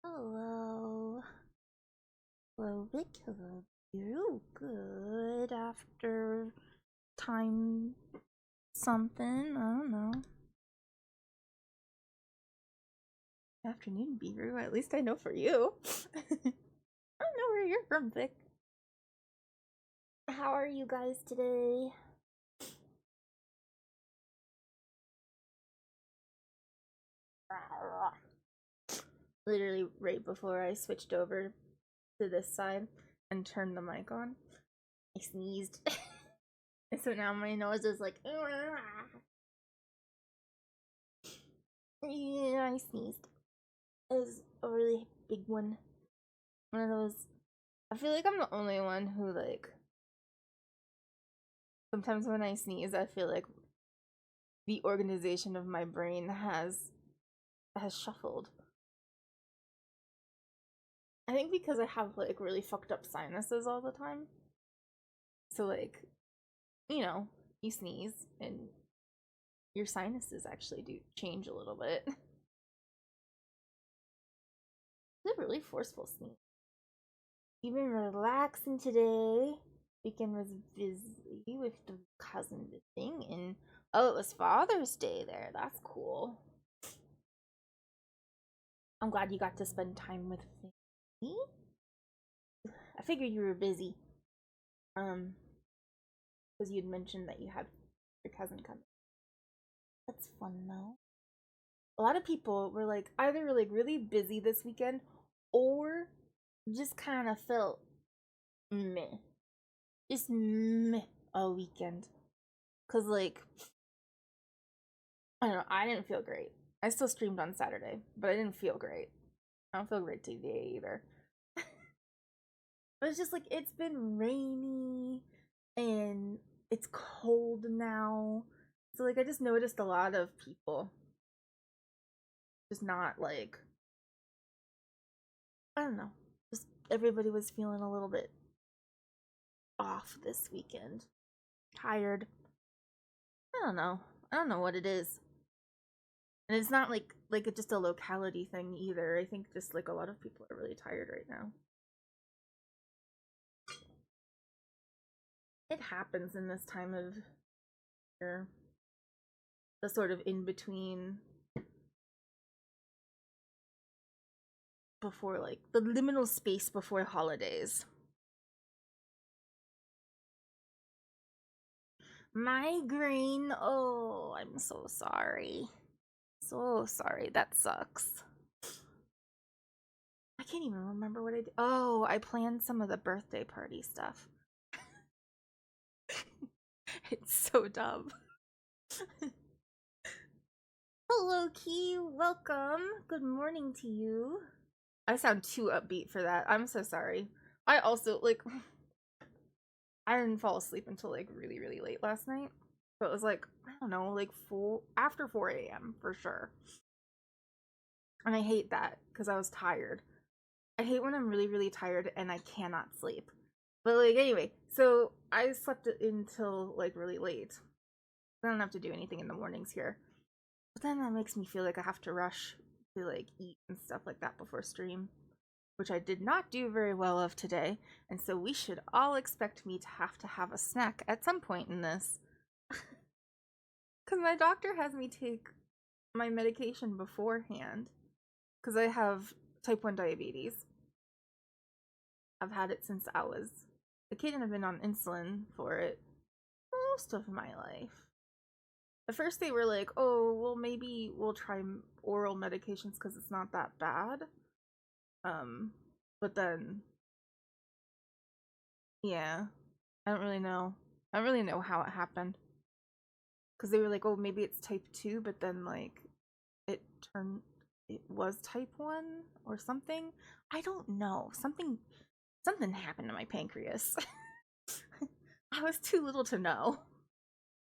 Hello. Hello, Vic. Hello, you. Good after time something. I don't know. Afternoon, Beaver. At least I know for you. I don't know where you're from, Vic. How are you guys today? Literally right before I switched over to this side and turned the mic on, I sneezed. And so now my nose is like, yeah, I sneezed. It was a really big one. One of those. I feel like I'm the only one who, like, sometimes when I sneeze, I feel like the organization of my brain has shuffled. I think because I have, like, really fucked up sinuses all the time. So, like, you sneeze and your sinuses actually do change a little bit. It's a really forceful sneeze. Even relaxing today. Weekend was busy with the cousin visiting, and oh, it was Father's Day there. That's cool. I'm glad you got to spend time with me. I figured you were busy. Because you'd mentioned that you had your cousin come. That's fun though. A lot of people were like either like really busy this weekend or just kind of felt meh. Just meh all weekend. Cause like I don't know, I didn't feel great. I still streamed on Saturday, but I didn't feel great. I don't feel great today either. But it's just like it's been rainy and it's cold now. So like I just noticed a lot of people just not like, I don't know. Just everybody was feeling a little bit off this weekend. Tired. I don't know. I don't know what it is. And it's not like it's just a locality thing either. I think just like a lot of people are really tired right now. It happens in this time of year. The sort of in between before, like the liminal space before holidays. Migraine. Oh, I'm so sorry. So sorry. That sucks. I can't even remember what I did. Oh, I planned some of the birthday party stuff. It's so dumb. Hello, Key. Welcome. Good morning to you. I sound too upbeat for that. I'm so sorry. I also, like, I didn't fall asleep until, like, really, really late last night. So it was, like, I don't know, like, after 4 a.m. for sure. And I hate that because I was tired. I hate when I'm really, really tired and I cannot sleep. But, like, anyway, so I slept until, like, really late. I don't have to do anything in the mornings here. But then that makes me feel like I have to rush to, like, eat and stuff like that before stream, which I did not do very well of today. And so we should all expect me to have a snack at some point in this. Because my doctor has me take my medication beforehand. Because I have type 1 diabetes. I've had it since I was a kid and I've been on insulin for it most of my life. At first they were like, oh, well, maybe we'll try oral medications because it's not that bad. But then, yeah, I don't really know. I don't really know how it happened. Because they were like, oh, maybe it's type 2, but then, like, it was type 1 or something. I don't know. Something happened to my pancreas. I was too little to know.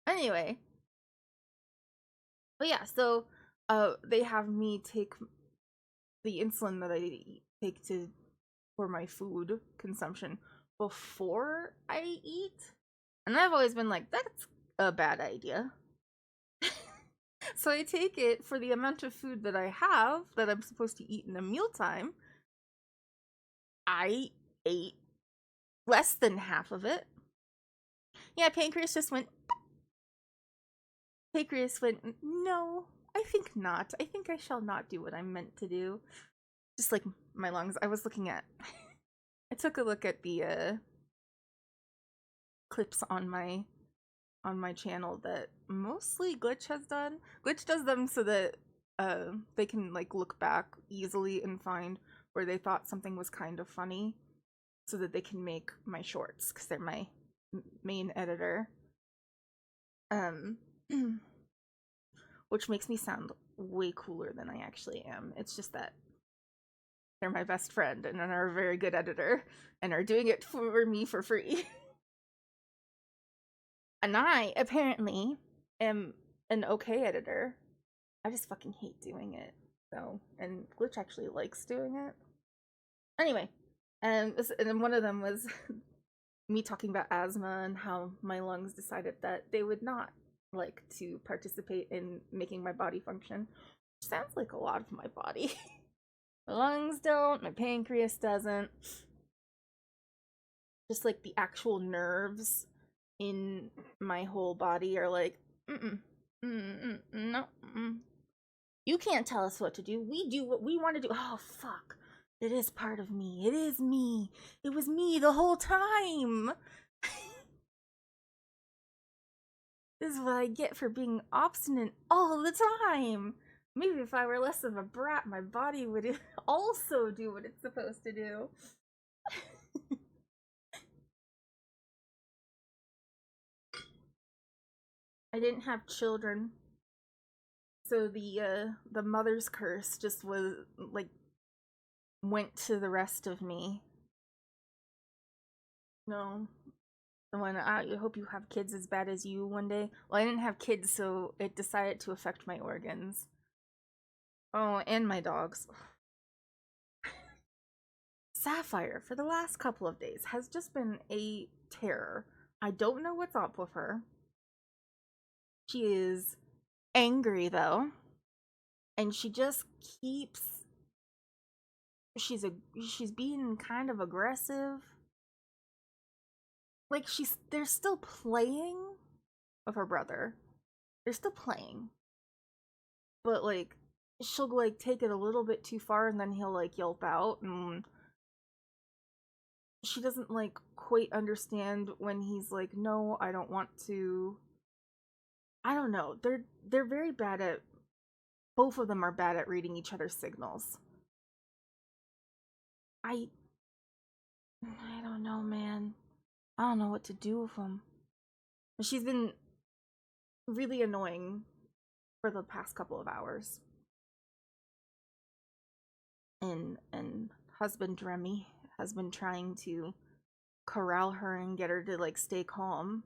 Anyway. But yeah, so they have me take the insulin that I take for my food consumption before I eat. And I've always been like, that's a bad idea. So I take it for the amount of food that I have that I'm supposed to eat in a mealtime, I ate less than half of it. Yeah, Pancreas went, no, I think not. I think I shall not do what I'm meant to do. Just like my lungs. I took a look at the clips on my channel that mostly Glitch has done. Glitch does them so that they can like look back easily and find where they thought something was kind of funny, so that they can make my shorts because they're my main editor. Um, which makes me sound way cooler than I actually am. It's just that they're my best friend and are a very good editor and are doing it for me for free. And I apparently am an okay editor. I just fucking hate doing it. So, and Glitch actually likes doing it. Anyway, and then one of them was me talking about asthma and how my lungs decided that they would not like to participate in making my body function. Which sounds like a lot of my body. My lungs don't, my pancreas doesn't. Just like the actual nerves in my whole body are like, no, you can't tell us what to do. We do what we want to do. Oh, fuck. It is part of me. It is me. It was me the whole time. This is what I get for being obstinate all the time. Maybe if I were less of a brat, my body would also do what it's supposed to do. I didn't have children, so the mother's curse just was like went to the rest of me. No, when I hope you have kids as bad as you one day. Well, I didn't have kids, so it decided to affect my organs. Oh, and my dogs. Sapphire, for the last couple of days, has just been a terror. I don't know what's up with her. She is angry though, and she just keeps she's being kind of aggressive. Like they're still playing with her brother. They're still playing. But like she'll like take it a little bit too far and then he'll like yelp out, and she doesn't like quite understand when he's like, no, I don't want to. I don't know. They're very bad at both of them are bad at reading each other's signals. I I don't know, man. I don't know what to do with them. She's been really annoying for the past couple of hours. And husband Remy has been trying to corral her and get her to like stay calm.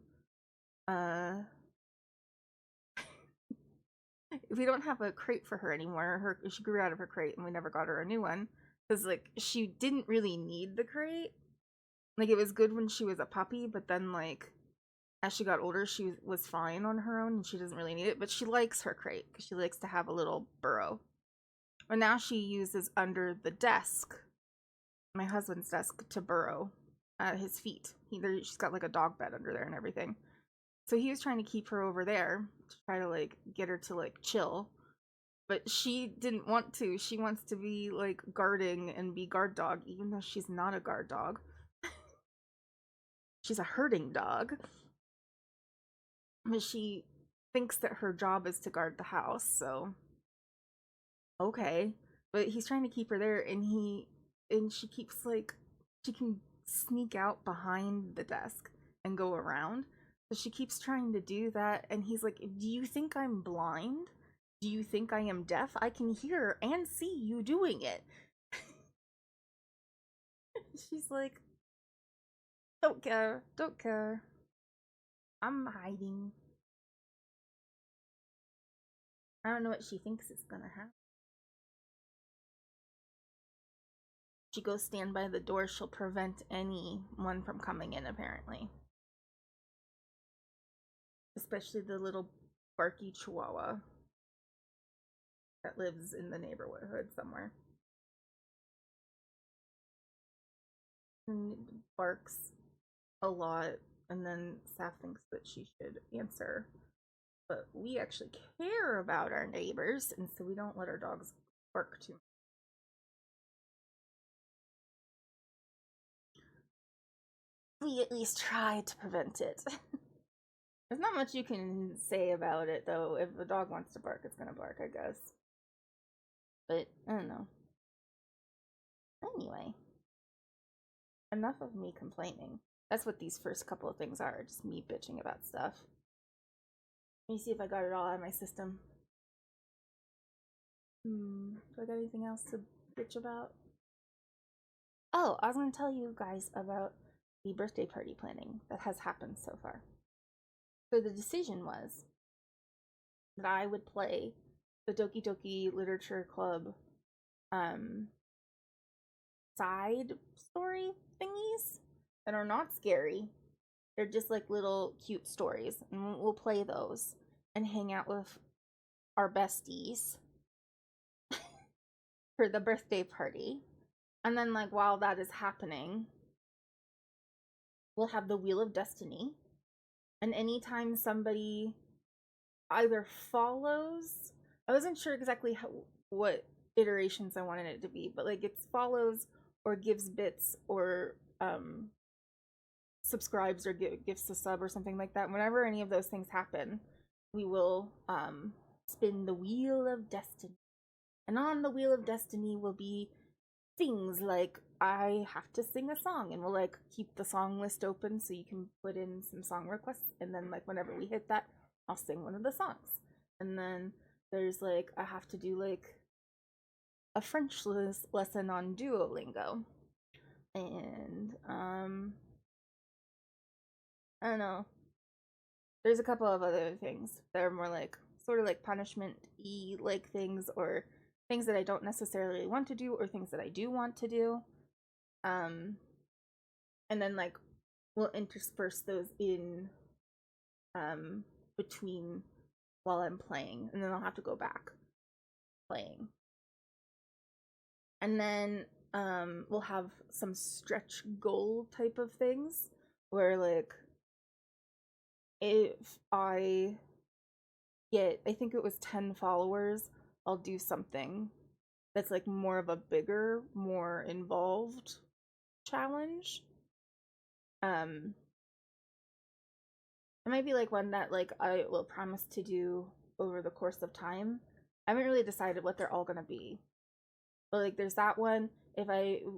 We don't have a crate for her anymore. She grew out of her crate and we never got her a new one because like she didn't really need the crate. Like it was good when she was a puppy, but then like as she got older she was fine on her own and she doesn't really need it, but she likes her crate because she likes to have a little burrow. But now she uses under the desk, my husband's desk, to burrow at his feet. She's got like a dog bed under there and everything. So he was trying to keep her over there to try to like get her to like chill. But she didn't want to. She wants to be like guarding and be guard dog, even though she's not a guard dog. She's a herding dog. But she thinks that her job is to guard the house, so okay. But he's trying to keep her there and she keeps like she can sneak out behind the desk and go around. So she keeps trying to do that and he's like, "Do you think I'm blind? Do you think I am deaf? I can hear and see you doing it." She's like, "Don't care. Don't care. I'm hiding." I don't know what she thinks is gonna happen. She goes stand by the door, she'll prevent anyone from coming in, apparently. Especially the little barky chihuahua that lives in the neighborhood somewhere. and barks a lot, and then Saf thinks that she should answer. But we actually care about our neighbors, and so we don't let our dogs bark too much. We at least try to prevent it. There's not much you can say about it, though. If a dog wants to bark, it's gonna bark, I guess. But, I don't know. Anyway. Enough of me complaining. That's what these first couple of things are, just me bitching about stuff. Let me see if I got it all out of my system. Do I got anything else to bitch about? Oh, I was gonna tell you guys about the birthday party planning that has happened so far. So the decision was that I would play the Doki Doki Literature Club side story thingies that are not scary. They're just like little cute stories, and we'll play those and hang out with our besties for the birthday party. And then, like, while that is happening, we'll have the Wheel of Destiny. And anytime somebody either follows, I wasn't sure exactly what iterations I wanted it to be, but like it follows or gives bits or subscribes or gives a sub or something like that. Whenever any of those things happen, we will spin the Wheel of Destiny. And on the Wheel of Destiny will be things like I have to sing a song, and we'll like keep the song list open so you can put in some song requests, and then like whenever we hit that, I'll sing one of the songs. And then there's like I have to do like a French lesson on Duolingo. And I don't know. There's a couple of other things that are more like sort of like punishment-y like things, or things that I don't necessarily want to do, or things that I do want to do. And then like we'll intersperse those in between while I'm playing, and then I'll have to go back playing. And then we'll have some stretch goal type of things where like if I get, I think it was 10 followers, I'll do something that's like more of a bigger, more involved challenge. It might be like one that like I will promise to do over the course of time. I haven't really decided what they're all gonna be. But like there's that one. If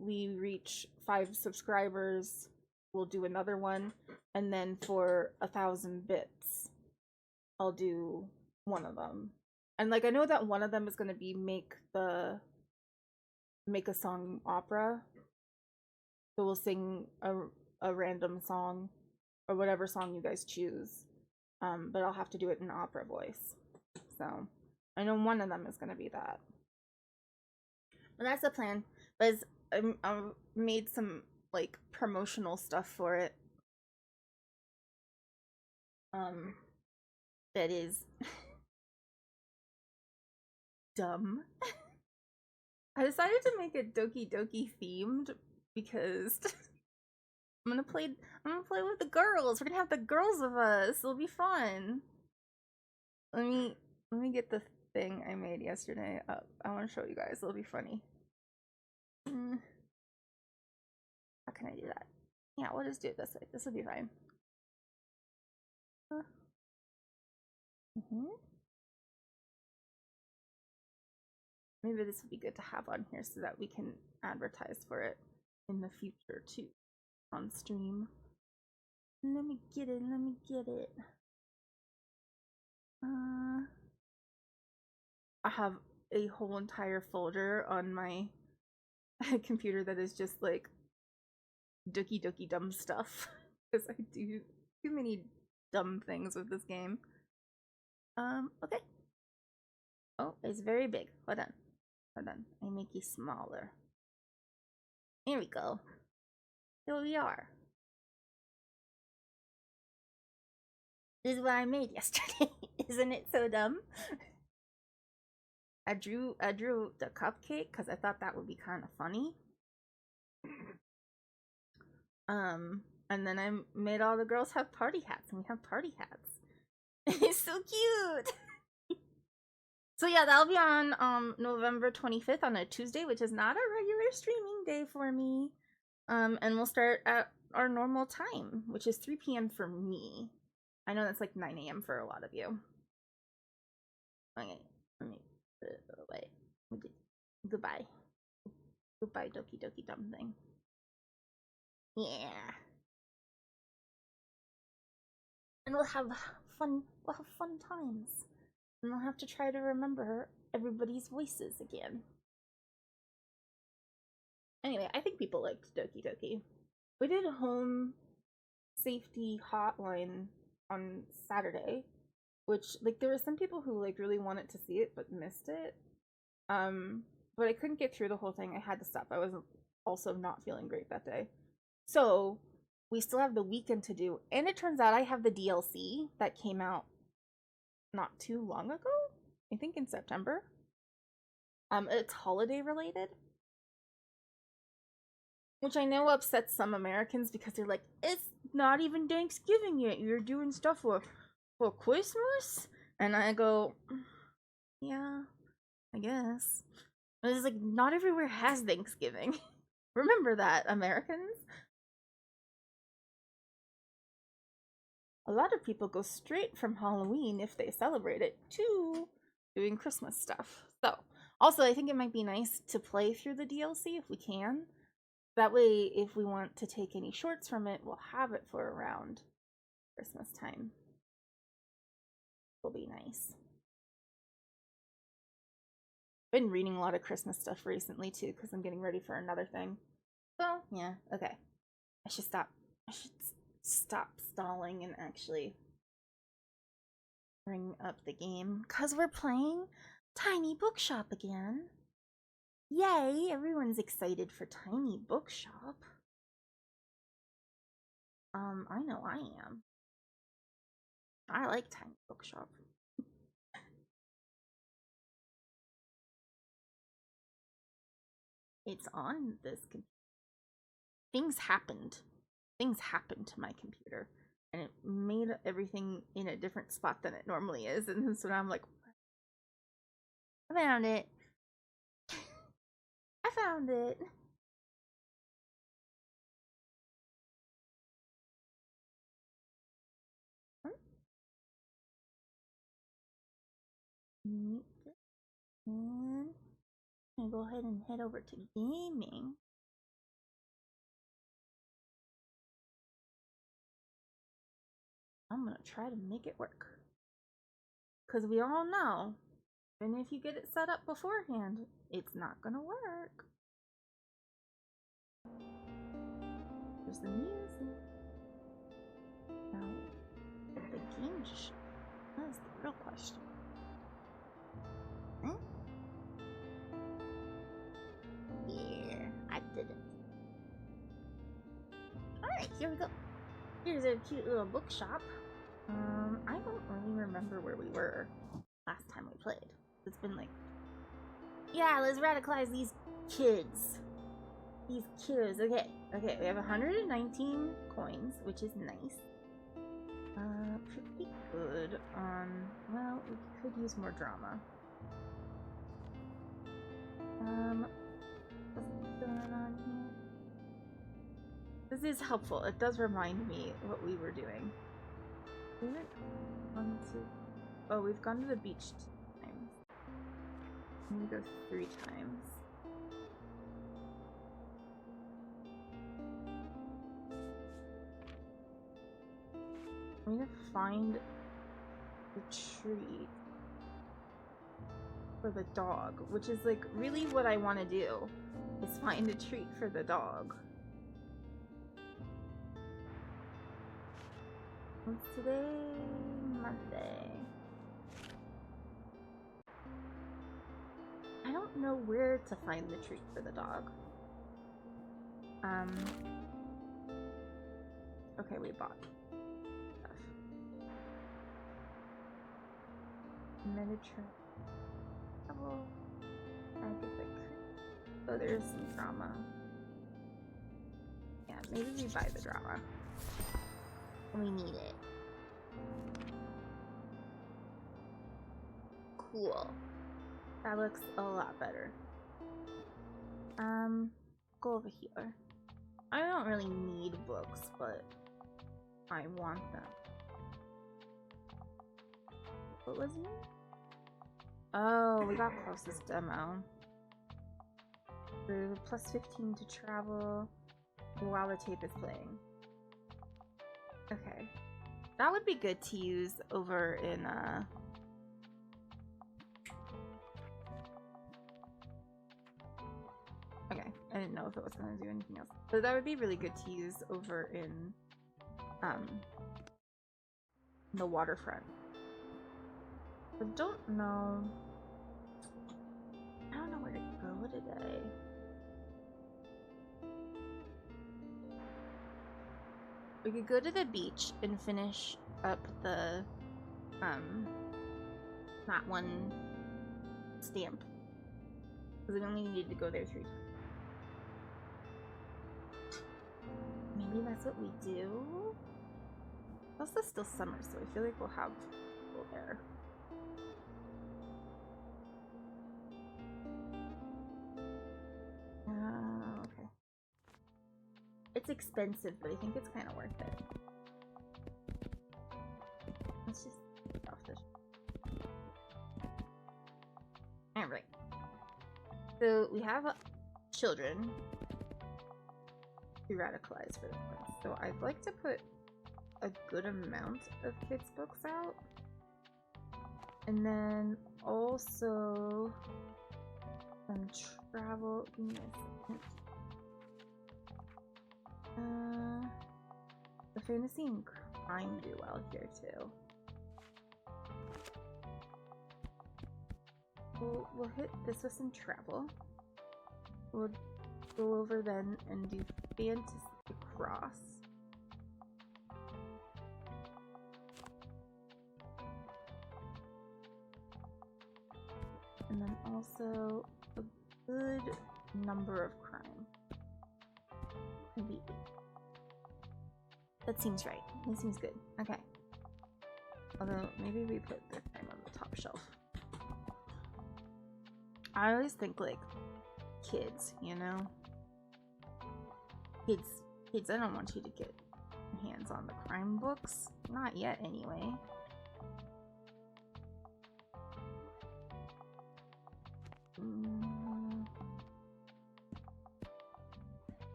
we reach 5 subscribers, we'll do another one. And then for 1,000 bits, I'll do one of them. And like I know that one of them is gonna be make a song opera. So we'll sing a random song or whatever song you guys choose. But I'll have to do it in opera voice. So I know one of them is gonna be that. But that's the plan. But I made some like promotional stuff for it. That is dumb. I decided to make it Doki Doki themed because I'm gonna play with the girls. We're gonna have the girls with us. It'll be fun. Let me get the thing I made yesterday up. I want to show you guys. It'll be funny. How can I do that? Yeah, we'll just do it this way. This will be fine. Maybe this would be good to have on here so that we can advertise for it in the future too on stream. Let me get it. I have a whole entire folder on my computer that is just like Dookie Dookie dumb stuff because I do too many dumb things with this game. Okay. Oh, it's very big. Hold on. I make it smaller. Here we go. Here we are. This is what I made yesterday. Isn't it so dumb? I drew the cupcake because I thought that would be kind of funny. And then I made all the girls have party hats, and we have party hats. It's so cute. So yeah, that'll be on November 25th on a Tuesday, which is not a regular streaming day for me. And we'll start at our normal time, which is 3 p.m. for me. I know that's like 9 a.m. for a lot of you. Okay, let me put it away. Goodbye. Goodbye, Doki Doki Dumb Thing. Yeah. And we'll have fun times. And we'll have to try to remember everybody's voices again. Anyway, I think people liked Doki Doki. We did a home safety hotline on Saturday, which like there were some people who like really wanted to see it but missed it. But I couldn't get through the whole thing. I had to stop. I was also not feeling great that day. So we still have the weekend to do, and it turns out I have the DLC that came out not too long ago. I think in September. It's holiday related, which I know upsets some Americans because they're like, it's not even Thanksgiving yet. You're doing stuff for Christmas? And I go, yeah, I guess. But it's like, not everywhere has Thanksgiving. Remember that, Americans. A lot of people go straight from Halloween, if they celebrate it, to doing Christmas stuff. So, also, I think it might be nice to play through the DLC if we can. That way, if we want to take any shorts from it, we'll have it for around Christmas time. Will be nice. Been reading a lot of Christmas stuff recently too, because I'm getting ready for another thing. So yeah, okay. I should stop stalling and actually bring up the game, because we're playing Tiny Bookshop again. Yay! Everyone's excited for Tiny Bookshop. I know I am. I like Tiny Bookshop. It's on this computer. Things happened to my computer, and it made everything in a different spot than it normally is, and so now I'm like, I found it. I found it. And I'm gonna go ahead and head over to gaming. I'm gonna try to make it work, because we all know, even if you get it set up beforehand, it's not gonna work. There's the music. Now, the game just... That's the real question. Yeah, I did it. Alright, here we go. Here's a cute little bookshop. I don't really remember where we were last time we played. It's been like... Yeah, let's radicalize these kids. These kids. Okay, we have 119 coins, which is nice. Pretty good on... Well, we could use more drama. What's going on here? This is helpful. It does remind me what we were doing. We went on to... Oh, we've gone to the beach 2 times. I'm gonna go 3 times. I'm gonna find the treat for the dog, which is like really what I want to do, is find a treat for the dog. What's today? Monday. I don't know where to find the treat for the dog. Okay, we bought stuff. Miniature. I think I could. Oh, there's some drama. Yeah, maybe we buy the drama. We need it. Cool. That looks a lot better. Go over here. I don't really need books, but I want them. What was it? Oh, we got closest demo. The plus 15 to travel while the tape is playing. Okay. That would be good to use over in okay, I didn't know if it was gonna do anything else. But that would be really good to use over in the waterfront. I don't know where to go today. We could go to the beach and finish up the that one stamp. Because we only needed to go there 3 times. Maybe that's what we do? Also still summer, so I feel like we'll have people there. Okay. It's expensive, but I think it's kind of worth it. Let's just get off this. Alright. So we have children to radicalize for this one. So I'd like to put a good amount of kids' books out. And then also some travel. Give me a second. The fantasy and crime do well here too. We'll hit this with some travel. We'll go over then and do fantasy cross. And then also a good number of crime. Maybe 8. That seems right. That seems good. Okay. Although, maybe we put the crime on the top shelf. I always think, like, kids, you know? Kids, I don't want you to get your hands on the crime books. Not yet, anyway.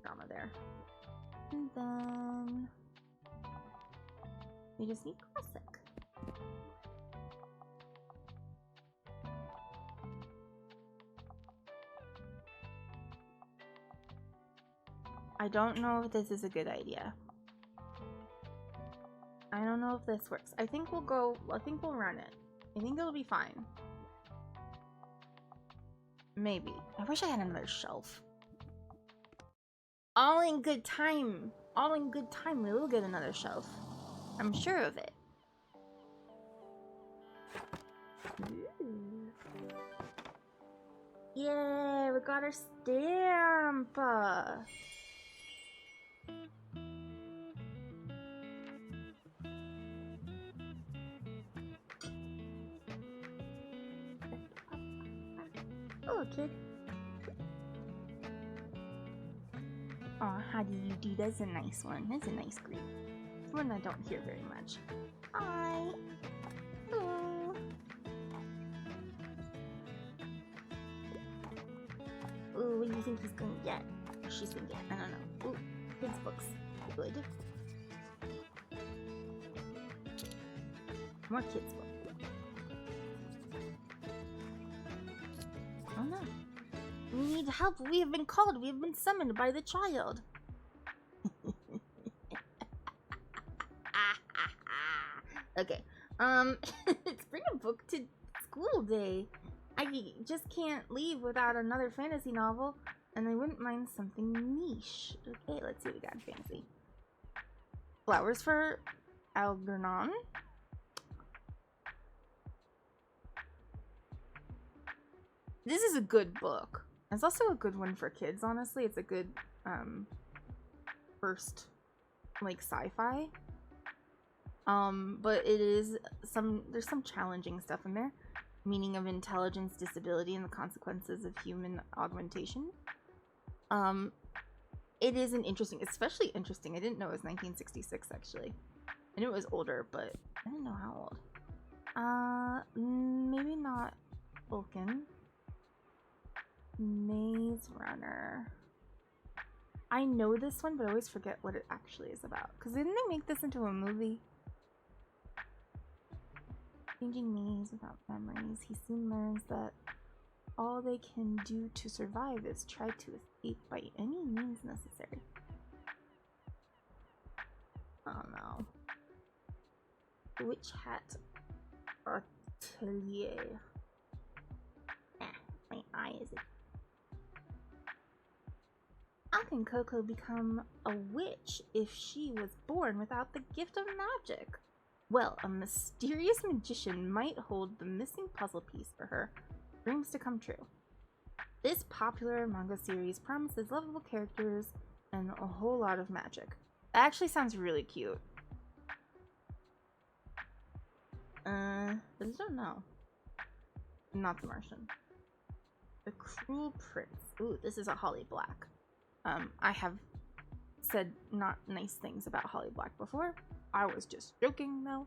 Drama there. And then we just need classic. I don't know if this is a good idea. I don't know if this works. I think we'll run it. I think it'll be fine. Maybe. I wish I had another shelf. All in good time. All in good time, we will get another shelf. I'm sure of it. Ooh. Yay, we got our stamp! Hello, kid. Aw, how do you do? That's a nice one. That's a nice greet. It's one I don't hear very much. Hi. Hello. Ooh, what do you think he's gonna get? Or she's gonna get? I don't know. Ooh, kids' books. Good. More kids' books. Oh no. We need help. We have been called. We have been summoned by the child. Okay. It's bring a book to school day. I just can't leave without another fantasy novel, and I wouldn't mind something niche. Okay, let's see what we got in fantasy. Flowers for Algernon. This is a good book. It's also a good one for kids, honestly. It's a good first like sci-fi. But there's some challenging stuff in there. Meaning of intelligence, disability, and the consequences of human augmentation. It is especially interesting. I didn't know it was 1966 actually. I knew it was older, but I didn't know how old. Maybe not Vulcan. Maze Runner. I know this one, but I always forget what it actually is about. Because didn't they make this into a movie? Changing maze without memories, he soon learns that all they can do to survive is try to escape by any means necessary. Oh no. Witch Hat Atelier. My eye is. How can Coco become a witch if she was born without the gift of magic? Well, a mysterious magician might hold the missing puzzle piece for her dreams to come true. This popular manga series promises lovable characters and a whole lot of magic. That actually sounds really cute. I don't know. Not the Martian. The Cruel Prince. Ooh, this is a Holly Black. I have said not nice things about Holly Black before. I was just joking though.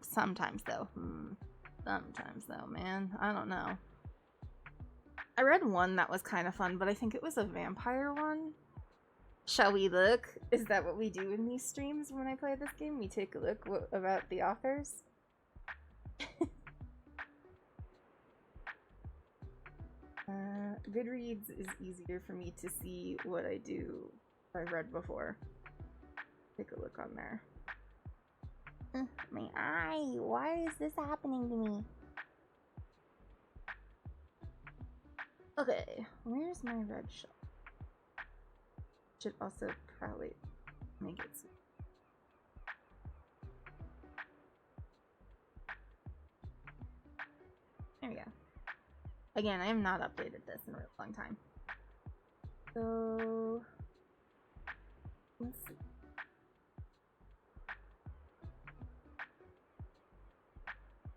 Sometimes though. Sometimes though, man. I don't know. I read one that was kind of fun, but I think it was a vampire one. Shall we look? Is that what we do in these streams when I play this game? We take a look about the authors? Goodreads is easier for me to see what I do I've read before. Take a look on there. My eye! Why is this happening to me? Okay, where's my red shell? Should also probably make it so. There we go. Again, I have not updated this in a real long time. So let's see.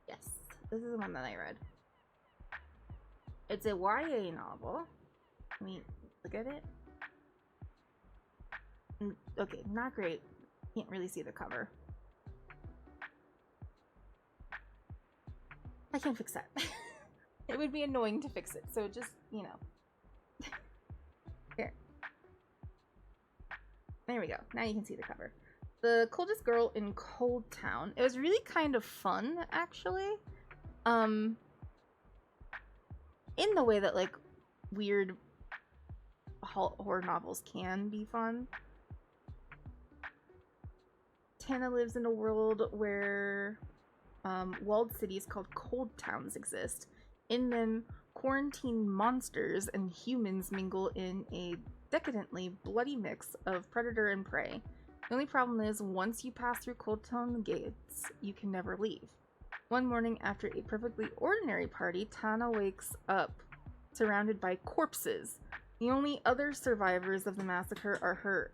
Yes, this is the one that I read. It's a YA novel. Let me look at it. Okay, not great. Can't really see the cover. I can fix that. It would be annoying to fix it, so just, you know. Here. There we go. Now you can see the cover. The Coldest Girl in Cold Town. It was really kind of fun, actually. In the way that, like, weird horror novels can be fun. Tana lives in a world where walled cities called cold towns exist. In them, quarantine monsters and humans mingle in a decadently bloody mix of predator and prey. The only problem is, once you pass through Cold Town gates, you can never leave. One morning after a perfectly ordinary party, Tana wakes up surrounded by corpses. The only other survivors of the massacre are her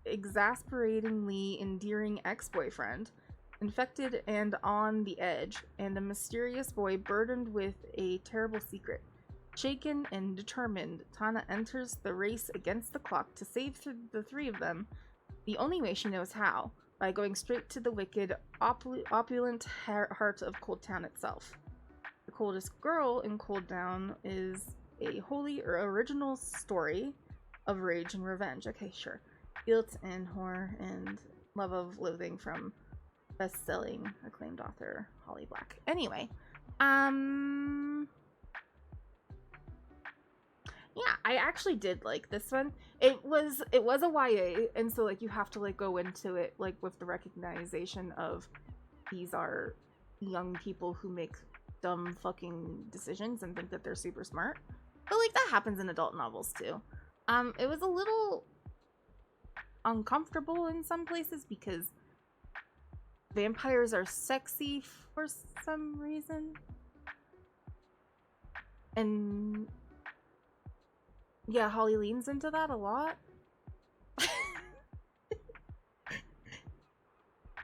exasperatingly endearing ex-boyfriend, infected and on the edge, and a mysterious boy burdened with a terrible secret. Shaken and determined, Tana enters the race against the clock to save the three of them the only way she knows how, by going straight to the wicked, opulent heart of Cold Town itself. The Coldest Girl in Cold Town is a wholly original story of rage and revenge. Okay, sure. Guilt and horror and love of loathing from best-selling acclaimed author Holly Black. Anyway, yeah, I actually did like this one. It was a YA, and so like you have to like go into it like with the recognition of these are young people who make dumb fucking decisions and think that they're super smart. But like that happens in adult novels too. It was a little uncomfortable in some places because vampires are sexy for some reason. And yeah, Holly leans into that a lot.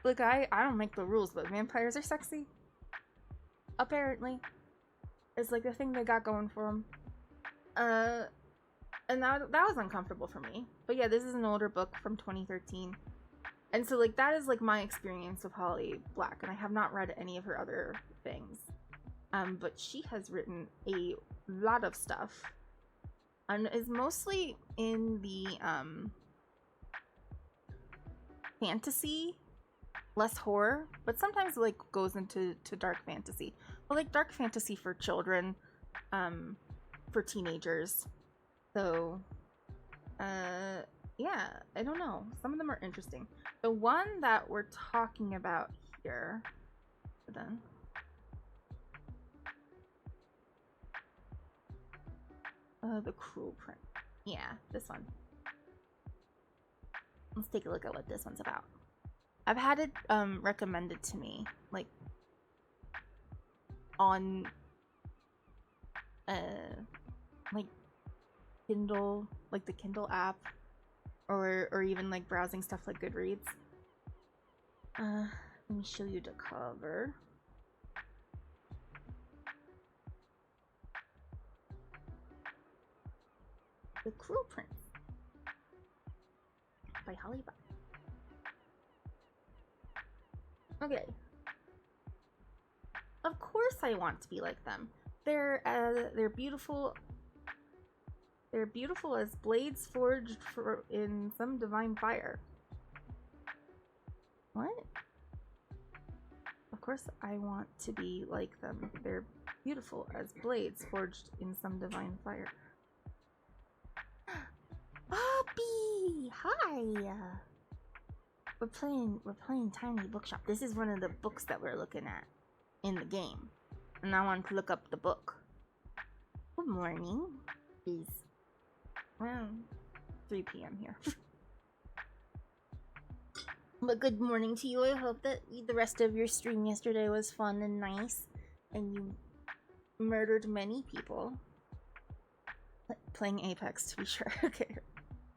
Look, I don't make the rules, but vampires are sexy. Apparently. It's like the thing they got going for them. And that was uncomfortable for me. But yeah, this is an older book from 2013. And so, like, that is, like, my experience with Holly Black. And I have not read any of her other things. But she has written a lot of stuff. And is mostly in the, fantasy, less horror, but sometimes, like, goes into dark fantasy. But, like, dark fantasy for children, for teenagers. So, yeah, I don't know. Some of them are interesting. The one that we're talking about here, then. The Cruel Prince. Yeah, this one. Let's take a look at what this one's about. I've had it recommended to me, like, on like Kindle, like the Kindle app, or even like browsing stuff like Goodreads. Let me show you the cover. The Cruel Prince by Holly Black. Okay. Of course I want to be like them. They're beautiful. They're beautiful as blades forged in some divine fire. What? Of course I want to be like them. They're beautiful as blades forged in some divine fire. Bobby! Hi! We're playing Tiny Bookshop. This is one of the books that we're looking at in the game. And I wanted to look up the book. Good morning. It's around 3 p.m. here. But good morning to you. I hope that the rest of your stream yesterday was fun and nice. And you murdered many people. Playing Apex, to be sure. Okay.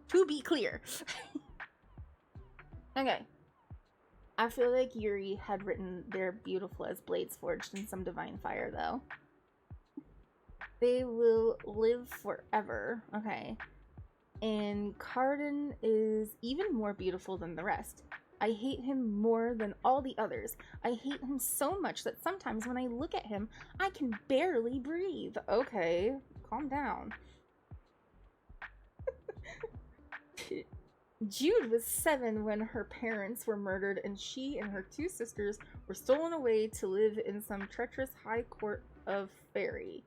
To be clear. Okay. I feel like Yuri had written they're beautiful as blades forged in some divine fire, though. They will live forever. Okay. And Carden is even more beautiful than the rest. I hate him more than all the others. I hate him so much that sometimes when I look at him, I can barely breathe. Okay, calm down. Jude was 7 when her parents were murdered, and she and her 2 sisters were stolen away to live in some treacherous high court of fairy.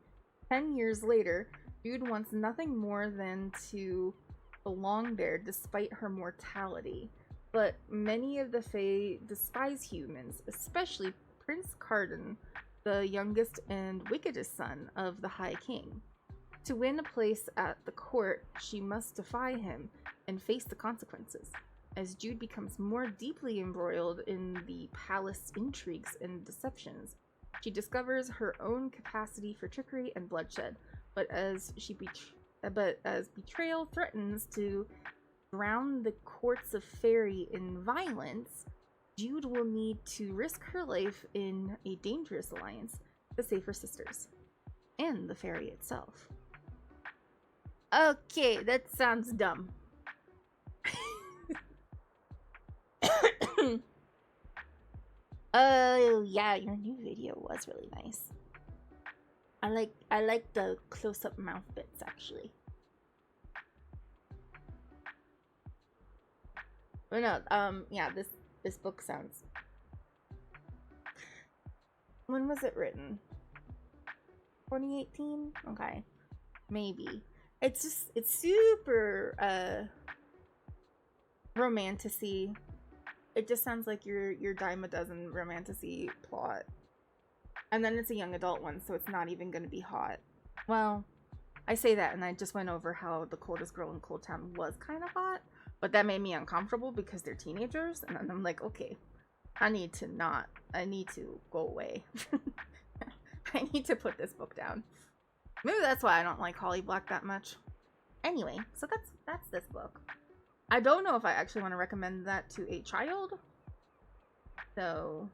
10 years later, Jude wants nothing more than to belong there despite her mortality. But many of the Fae despise humans, especially Prince Carden, the youngest and wickedest son of the High King. To win a place at the court, she must defy him and face the consequences. As Jude becomes more deeply embroiled in the palace intrigues and deceptions, she discovers her own capacity for trickery and bloodshed. But as betrayal threatens to drown the courts of fairy in violence, Jude will need to risk her life in a dangerous alliance to save her sisters and the fairy itself. Okay, that sounds dumb. Yeah, your new video was really nice. I like the close-up mouth bits, actually. But no, yeah, this book sounds... When was it written? 2018? Okay. Maybe. It's super, romantic-y. It just sounds like your dime a dozen romantic-y plot. And then it's a young adult one, so it's not even gonna be hot. Well, I say that, and I just went over how the coldest girl in Cold Town was kind of hot, but that made me uncomfortable because they're teenagers, and then I'm like, okay, I need to go away. I need to put this book down. Maybe that's why I don't like Holly Black that much. Anyway, so that's this book. I don't know if I actually want to recommend that to a child. So,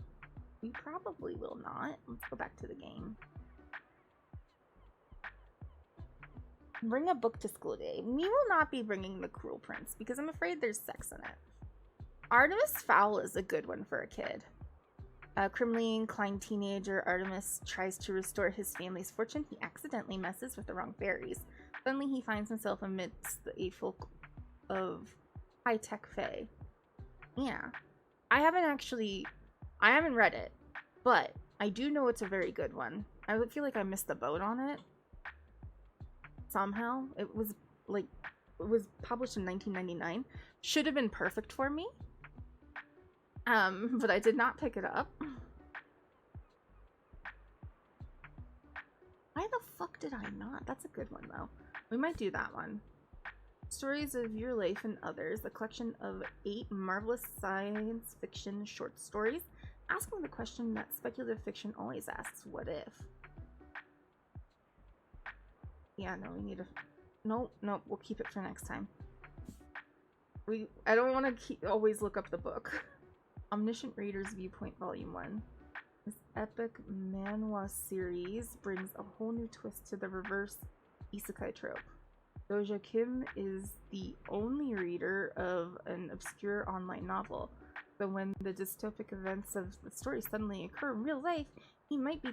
we probably will not. Let's go back to the game. Bring a book to school today. We will not be bringing The Cruel Prince because I'm afraid there's sex in it. Artemis Fowl is a good one for a kid. A criminally inclined teenager, Artemis tries to restore his family's fortune. He accidentally messes with the wrong fairies. Suddenly he finds himself amidst a folk of high-tech fae. Yeah. I haven't read it, but I do know it's a very good one. I would feel like I missed the boat on it. Somehow. It was published in 1999. Should have been perfect for me. But I did not pick it up. Why the fuck did I not? That's a good one, though. We might do that one. Stories of Your Life and Others, a collection of 8 marvelous science fiction short stories, asking the question that speculative fiction always asks, what if? Yeah, no, we need to... Nope, we'll keep it for next time. I don't want to always look up the book. Omniscient Reader's Viewpoint Volume 1. This epic manhwa series brings a whole new twist to the reverse isekai trope. Doja Kim is the only reader of an obscure online novel, so when the dystopic events of the story suddenly occur in real life, he might be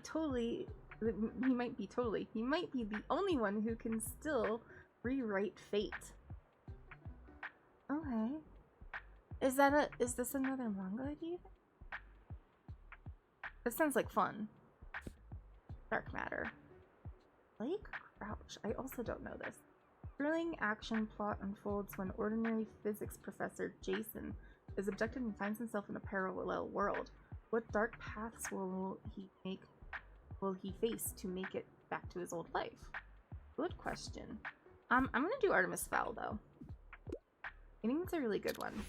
the only one who can still rewrite fate. Okay. Is this another manga, do you think? This sounds like fun. Dark Matter. Lake Crouch. I also don't know this. Thrilling action plot unfolds when ordinary physics professor Jason is abducted and finds himself in a parallel world. What dark paths will he face to make it back to his old life? Good question. I'm gonna do Artemis Fowl though. I think it's a really good one.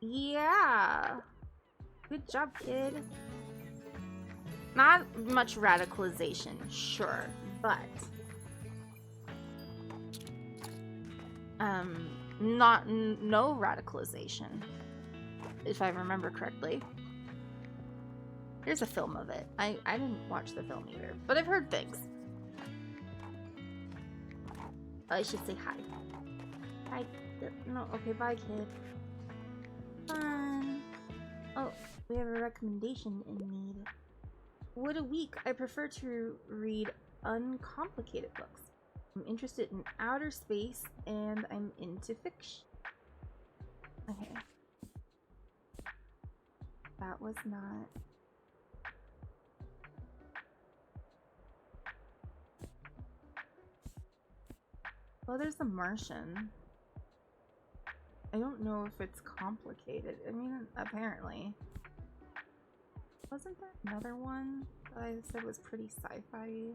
Yeah. Good job, kid. Not much radicalization, sure, but no radicalization, if I remember correctly. There's a film of it. I didn't watch the film either, but I've heard things. I should say hi. Hi. No, okay, bye, kid. Fun. Oh, we have a recommendation in need. What a week. I prefer to read uncomplicated books. I'm interested in outer space and I'm into fiction. Okay. That was not... Oh, there's The Martian. I don't know if it's complicated. I mean, apparently. Wasn't there another one that I said was pretty sci-fi?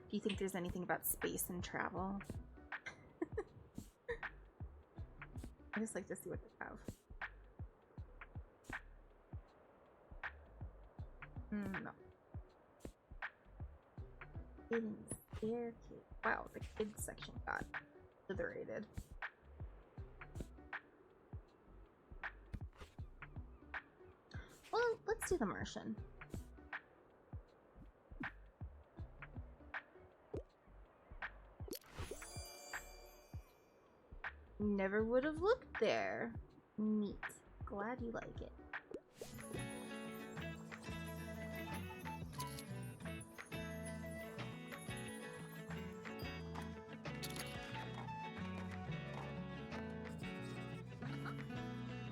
Do you think there's anything about space and travel? I just like to see what they have. No. Hidden staircase. Wow, the kids section got obliterated. Well, let's do The Martian. Never would have looked there. Neat. Glad you like it.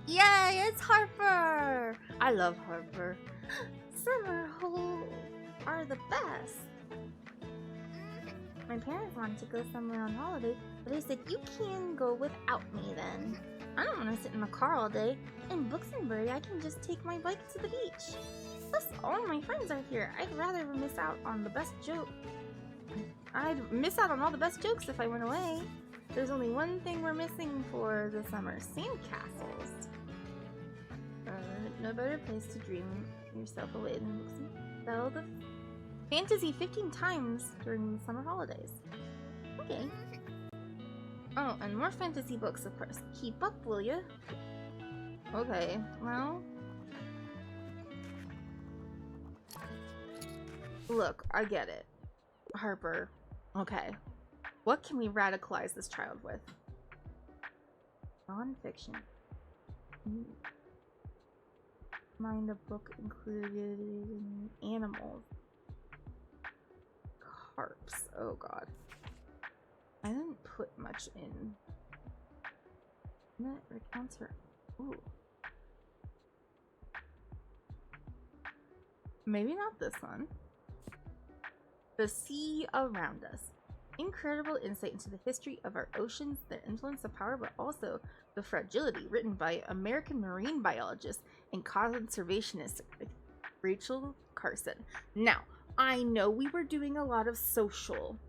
Yay, it's Harper! I love Harper. Summer holes are the best. My parents wanted to go somewhere on holiday, but I said, you can go without me then. I don't want to sit in the car all day. In Buxtonbury, I can just take my bike to the beach. Plus, all my friends are here. I'd rather miss out on the best joke. I'd miss out on all the best jokes if I went away. There's only one thing we're missing for the summer. Sandcastles. No better place to dream yourself away and spell the fantasy 15 times during the summer holidays. Okay. Oh, and more fantasy books, of course. Keep up, will ya? Okay, well... Look, I get it. Harper. Okay. What can we radicalize this child with? Non-fiction. Mind a book included in animals. Carps. Oh god. I didn't put much in. That recounts her. Ooh. Maybe not this one. The sea around us. Incredible insight into the history of our oceans, their influence, the power, but also the fragility, written by American marine biologist and conservationist Rachel Carson. Now, I know we were doing a lot of social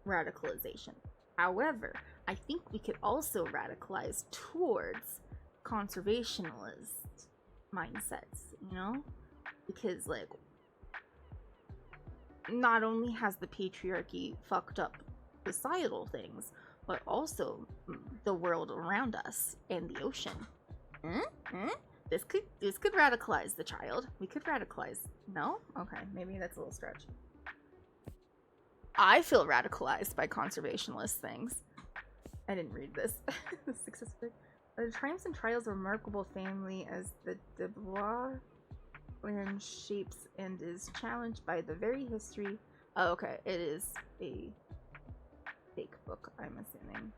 radicalization. However, I think we could also radicalize towards conservationist mindsets, you know? Because, like, not only has the patriarchy fucked up societal things, but also the world around us and the ocean. This could radicalize the child. We could radicalize. No? Okay, maybe that's a little stretch. I feel radicalized by conservationist things. I didn't read this. The triumphs and trials of a remarkable family as the Dubois land shapes and is challenged by the very history. Oh, okay. It is a fake book, I'm assuming.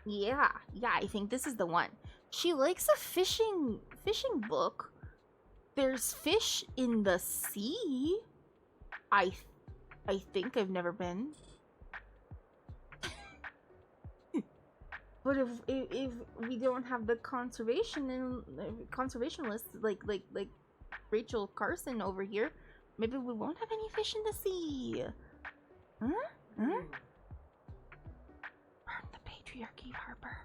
Yeah, I think this is the one. She likes a fishing book. There's fish in the sea. I think I've never been. But if we don't have the conservationists like Rachel Carson over here, maybe we won't have any fish in the sea. Huh? Burn the patriarchy, Harper.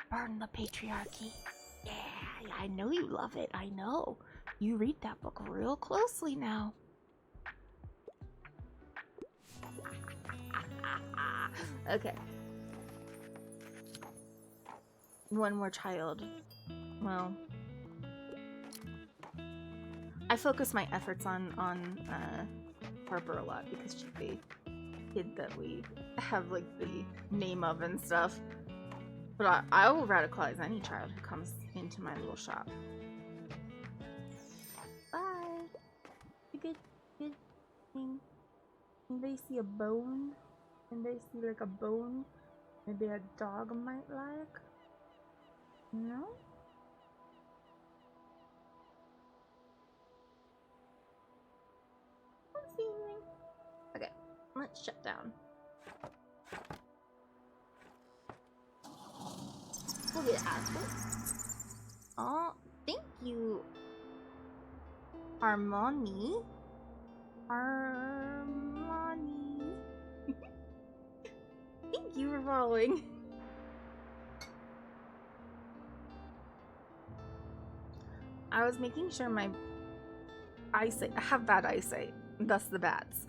Burn the patriarchy. Yeah, I know you love it. I know. You read that book real closely now. Okay. One more child. Well, I focus my efforts on Harper a lot because she's the kid that we have like the name of and stuff. But I will radicalize any child who comes into my little shop. Bye. Good thing. Anybody see a bone? Anybody see like a bone? Maybe a dog might like? No? I don't see anything. Okay, let's shut down. We'll get Apple. Oh, thank you, Harmony. Thank you for following. I was making sure my eyesight, I have bad eyesight, thus the bats.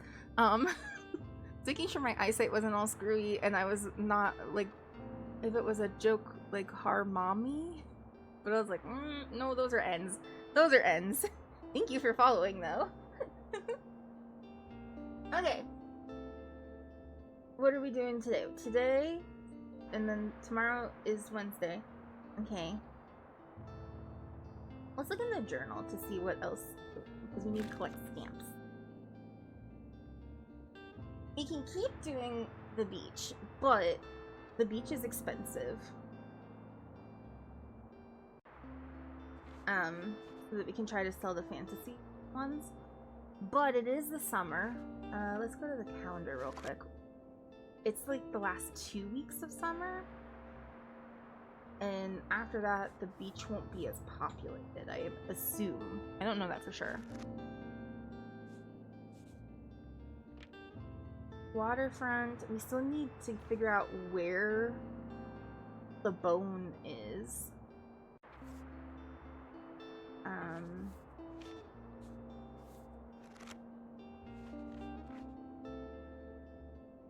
Making sure my eyesight wasn't all screwy and I was not like, if it was a joke like mommy, but I was like, no, those are ends. Those are ends. Thank you for following though. Okay. What are we doing today? Today, and then tomorrow is Wednesday. Okay. Let's look in the journal to see what else, because we need to collect stamps. We can keep doing the beach, but the beach is expensive. So that we can try to sell the fantasy ones. But it is the summer. Let's go to the calendar real quick. It's like the last 2 weeks of summer. And after that, the beach won't be as populated, I assume. I don't know that for sure. Waterfront. We still need to figure out where the bone is. Um,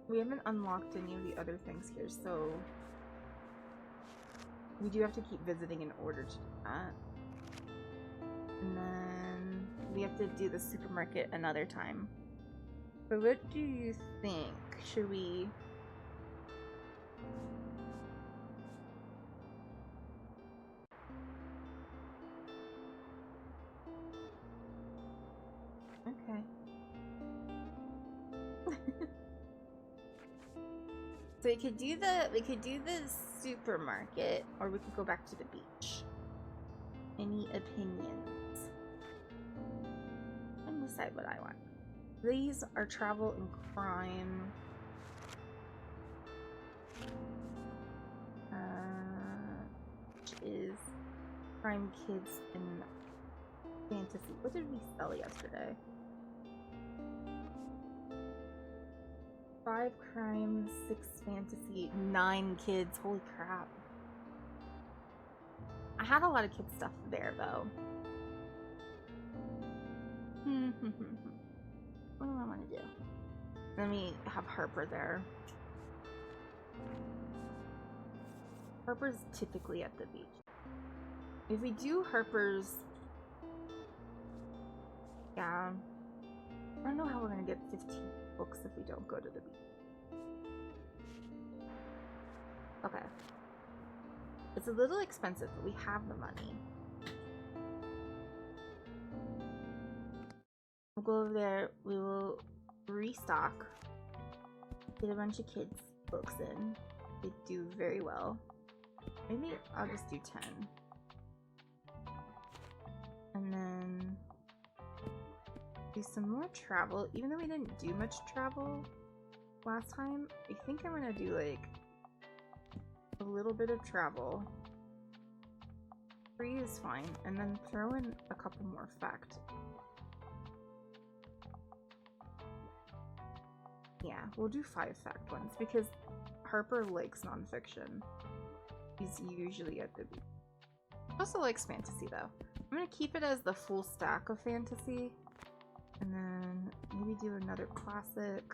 we haven't unlocked any of the other things here, so we do have to keep visiting in order to do that. And then we have to do the supermarket another time. But what do you think? Should we... Okay. So we could do the supermarket, or we could go back to the beach. Any opinions? And decide what I want. These are travel and crime. Which is crime, kids, and fantasy. What did we sell yesterday? 5 crime, 6 fantasy, 9 kids. Holy crap. I had a lot of kids stuff there though. What do I want to do? Let me have Harper there. Harper's typically at the beach. If we do Harper's... Yeah. I don't know how we're gonna get 15 books if we don't go to the beach. Okay. It's a little expensive, but we have the money. We'll go over there, we will restock, get a bunch of kids' books in. They do very well. Maybe I'll just do 10. And then do some more travel. Even though we didn't do much travel last time, I think I'm gonna do like a little bit of travel. 3 is fine, and then throw in a couple more fact. Yeah, we'll do 5 fact ones because Harper likes nonfiction. He's usually at the beach. He also likes fantasy though. I'm gonna keep it as the full stack of fantasy, and then maybe do another classic.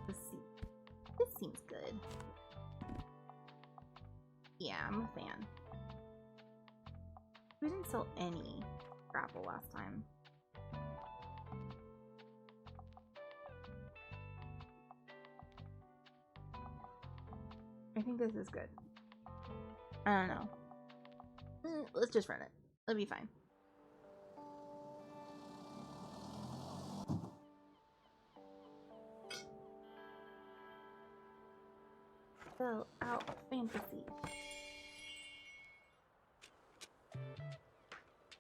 Let's see. This seems good. Yeah, I'm a fan. We didn't sell any travel last time. I think this is good. I don't know. Let's just run it. It'll be fine. Fill out fantasy.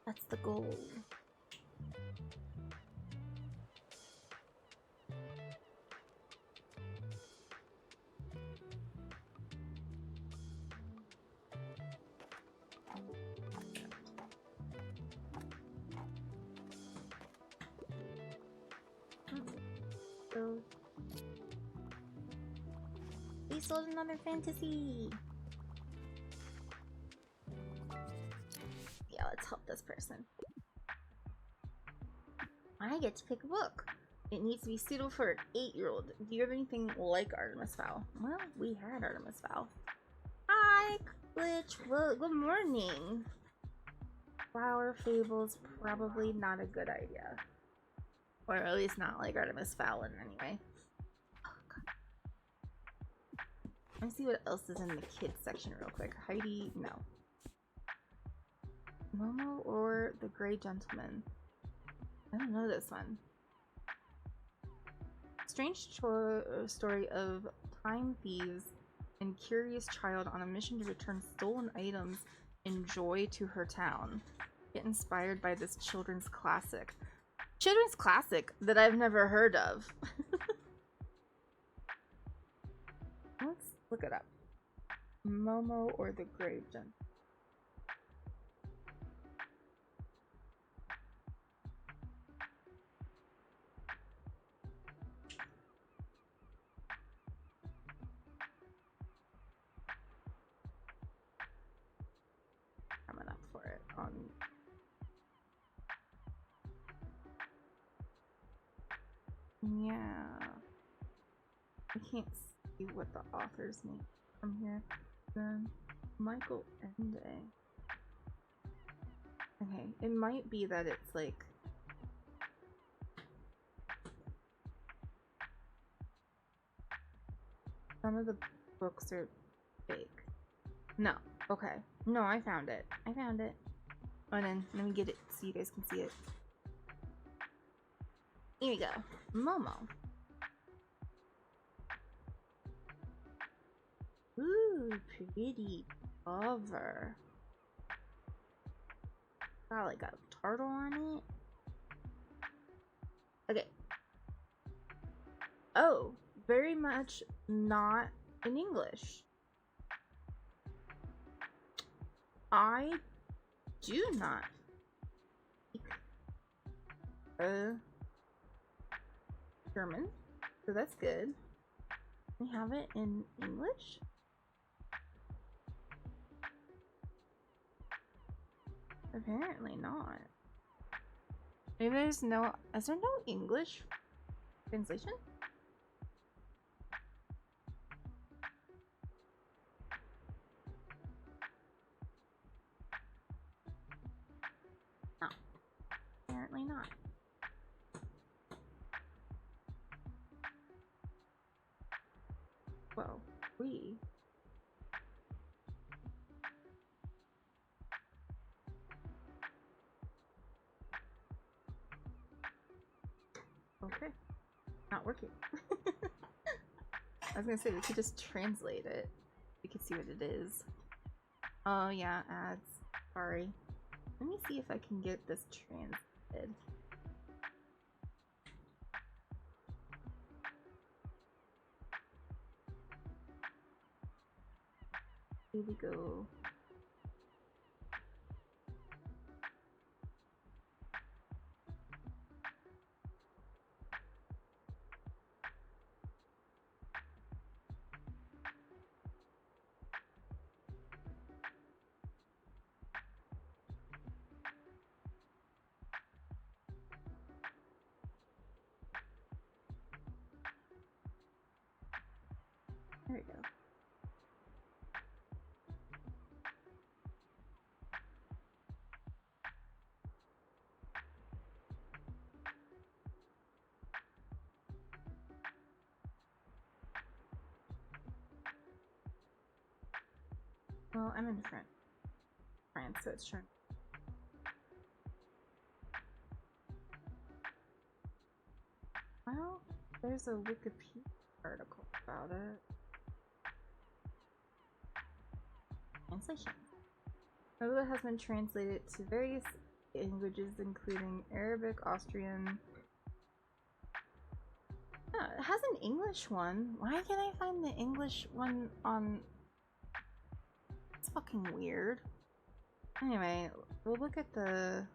That's the goal. We sold another fantasy. Yeah, let's help this person. I get to pick a book. It needs to be suitable for an 8-year-old. Do you have anything like Artemis Fowl? Well, we had Artemis Fowl. Hi, Glitch. Well, good morning. Flower Fables, probably not a good idea. Or at least not like Artemis Fowl in any way. Let me see what else is in the kids section real quick. Heidi, no. Momo or the Gray Gentleman? I don't know this one. Strange story of time thieves and curious child on a mission to return stolen items and joy to her town. Get inspired by this children's classic. Children's classic that I've never heard of. Let's look it up. Momo or the Grave Gentleman. Yeah. I can't see what the author's name from here. Then Michael Ende. Okay, it might be that it's like some of the books are fake. No. Okay. No, I found it. I found it. Oh, and then let me get it so you guys can see it. Here we go. Momo. Ooh, pretty cover. Got like a turtle on it. Okay. Oh, very much not in English. I do not speak German, so that's good. We have it in English. Apparently not. Maybe there's no. Is there no English translation? No. Apparently not. Well, we. Okay. Not working. I was gonna say we could just translate it. We could see what it is. Oh yeah, ads. Sorry. Let me see if I can get this translated. Here we go. There we go. Well, I'm in France, so it's true. Well, there's a Wikipedia article about it. Translation. Novella has been translated to various languages, including Arabic, Austrian. Oh, it has an English one. Why can't I find the English one on... It's fucking weird. Anyway, we'll look at the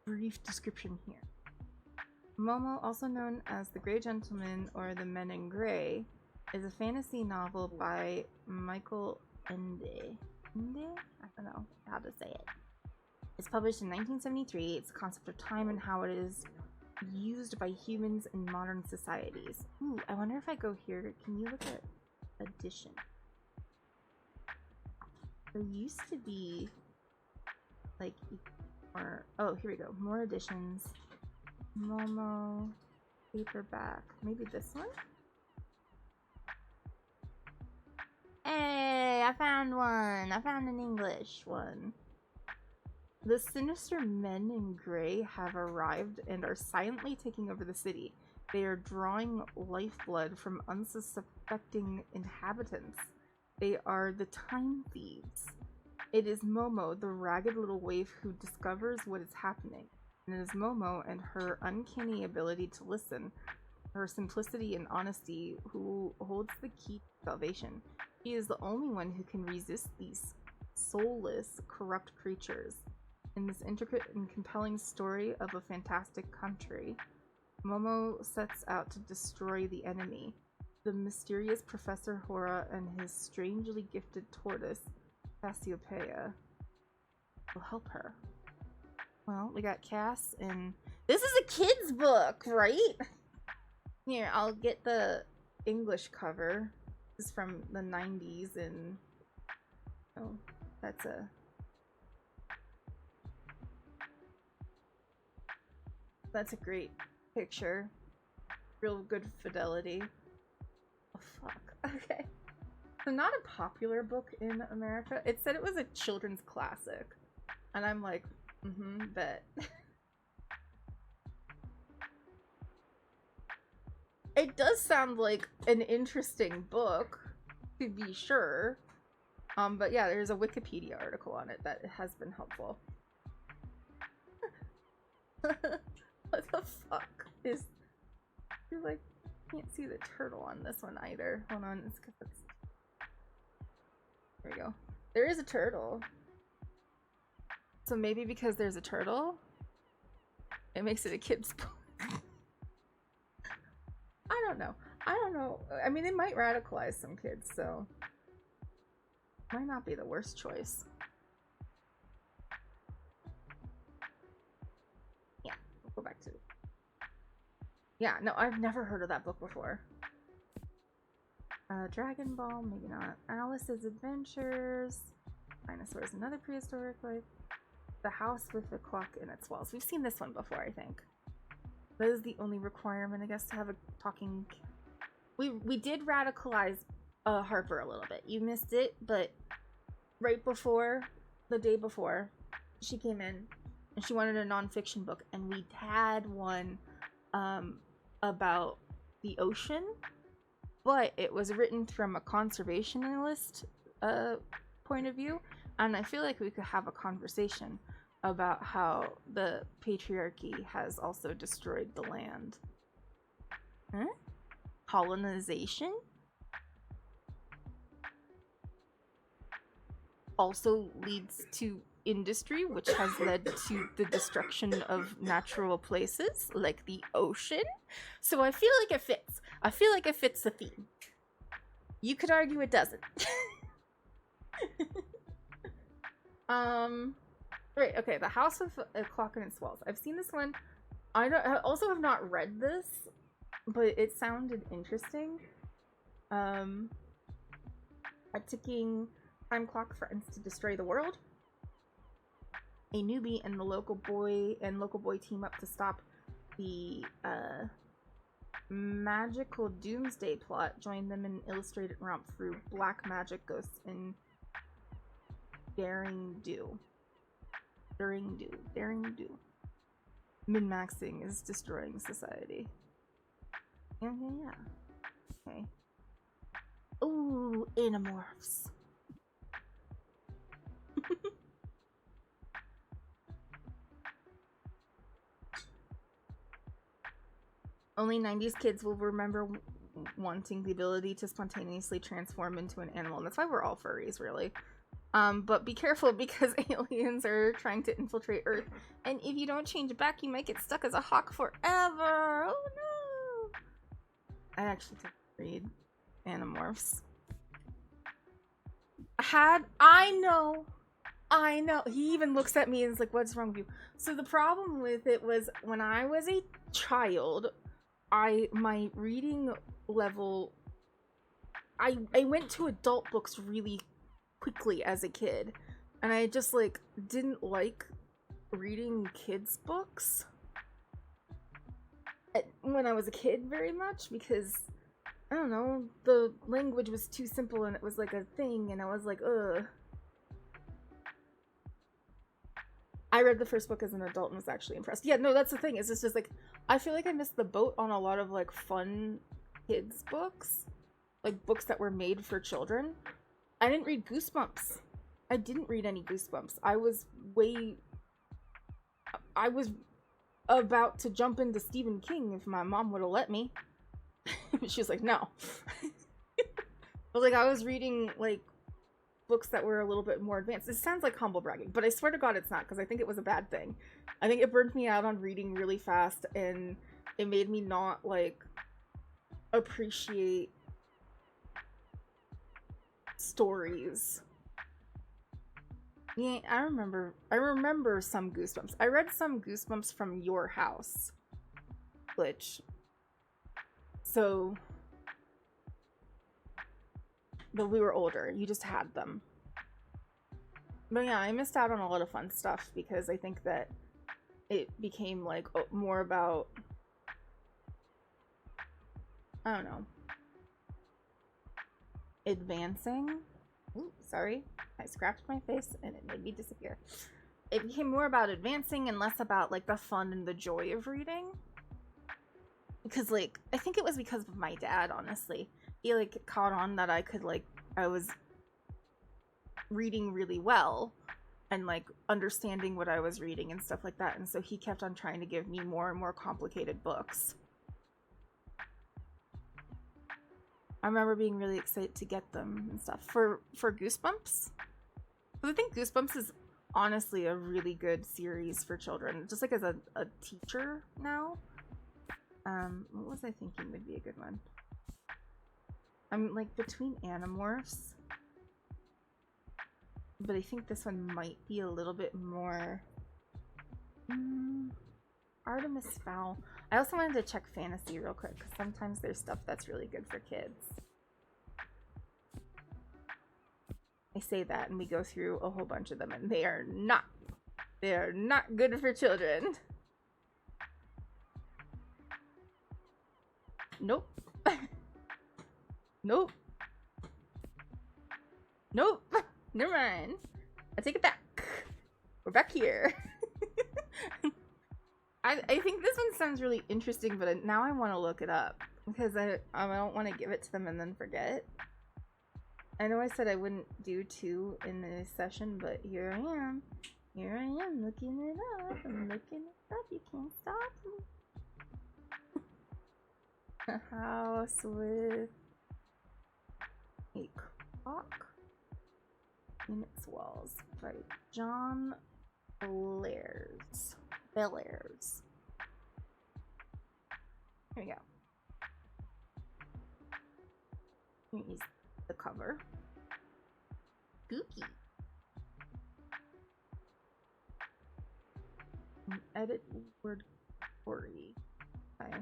brief description here. Momo, also known as The Grey Gentleman or The Men in Grey, is a fantasy novel by Michael Ende. Ende? I don't know how to say it. It's published in 1973. It's a concept of time and how it is used by humans in modern societies. Ooh, I wonder if I go here, can you look at edition? There used to be like more. Oh, here we go. More editions. Momo paperback. Maybe this one? Hey, I found one. I found an English one. The sinister men in gray have arrived and are silently taking over the city. They are drawing lifeblood from unsuspecting inhabitants. They are the time thieves. It is Momo, the ragged little waif, who discovers what is happening. And it is Momo and her uncanny ability to listen, her simplicity and honesty, who holds the key to salvation. She is the only one who can resist these soulless, corrupt creatures. In this intricate and compelling story of a fantastic country, Momo sets out to destroy the enemy. The mysterious Professor Hora and his strangely gifted tortoise, Cassiopeia, will help her. Well, we got Cass, and this is a kid's book, right? Here, I'll get the English cover. This is from the 90s, and oh, that's a great picture. Real good fidelity. Oh fuck. Okay. So not a popular book in America. It said it was a children's classic. And I'm like, bet. It does sound like an interesting book, to be sure. But yeah, there's a Wikipedia article on it that has been helpful. What the fuck is... You like, can't see the turtle on this one either. Hold on, it's because it's... There we go. There is a turtle. So maybe because there's a turtle, it makes it a kid's book. I don't know. I don't know. I mean, it might radicalize some kids, so... Might not be the worst choice. Yeah, we'll go back to it. Yeah, no, I've never heard of that book before. Dragon Ball, maybe not. Alice's Adventures. Dinosaurs, another prehistoric life. The House with the Clock in its Walls. We've seen this one before, I think. That is the only requirement, I guess, to have a talking... We did radicalize Harper a little bit. You missed it, but right before, the day before, she came in and she wanted a nonfiction book, and we had one about the ocean, but it was written from a conservationist point of view, and I feel like we could have a conversation about how the patriarchy has also destroyed the land. Huh? Colonization also leads to industry, which has led to the destruction of natural places like the ocean. So I feel like it fits. I feel like it fits the theme. You could argue it doesn't. Right, okay, The House with a Clock in its Walls. I've seen this one. I also have not read this, but it sounded interesting. A ticking time clock threatens to destroy the world. A newbie and the local boy team up to stop the magical doomsday plot. Join them in illustrated romp through black magic, ghosts, and daring do. Min-maxing is destroying society. Yeah. Okay. Ooh, Animorphs. Only 90s kids will remember wanting the ability to spontaneously transform into an animal. And that's why we're all furries, really. But be careful, because aliens are trying to infiltrate Earth. And if you don't change it back, you might get stuck as a hawk forever. Oh no! I actually did read Animorphs. I know. He even looks at me and is like, what's wrong with you? So the problem with it was, when I was a child, my reading level, I went to adult books really quickly as a kid, and I just like didn't like reading kids books when I was a kid very much, because I don't know, the language was too simple and it was like a thing, and I was like, ugh. I read the first book as an adult and was actually impressed. Yeah, no, that's the thing. It's just like, I feel like I missed the boat on a lot of like fun kids books, like books that were made for children. I didn't read Goosebumps. I didn't read any Goosebumps. I was about to jump into Stephen King if my mom would have let me. She was like, no. But like, I was reading like books that were a little bit more advanced. It sounds like humble bragging, but I swear to God it's not, because I think it was a bad thing. I think it burned me out on reading really fast, and it made me not like appreciate stories. Yeah, I remember some Goosebumps. I read some Goosebumps from your house, which, so, but we were older. You just had them. But yeah, I missed out on a lot of fun stuff because I think that it became like more about, I don't know, advancing. Ooh, sorry. I scratched my face and it made me disappear. It became more about advancing and less about like the fun and the joy of reading. Because like, I think it was because of my dad, honestly. He like caught on that I was reading really well and like understanding what I was reading and stuff like that. And so he kept on trying to give me more and more complicated books. I remember being really excited to get them and stuff for Goosebumps. But I think Goosebumps is honestly a really good series for children, just like as a teacher now. What was I thinking would be a good one? I'm like between Animorphs, but I think this one might be a little bit more Artemis Fowl. I also wanted to check fantasy real quick because sometimes there's stuff that's really good for kids. I say that and we go through a whole bunch of them and they are not good for children. Nope. Nope. Nope. Never mind. I take it back. We're back here. I think this one sounds really interesting, but now I want to look it up because I don't want to give it to them and then forget. I know I said I wouldn't do 2 in this session, but here I am. Here I am looking it up. I'm looking it up. You can't stop me. A house with a clock in its walls by John Bellairs. Here we go. Here's the cover. Spooky. Edit word Corey. Okay.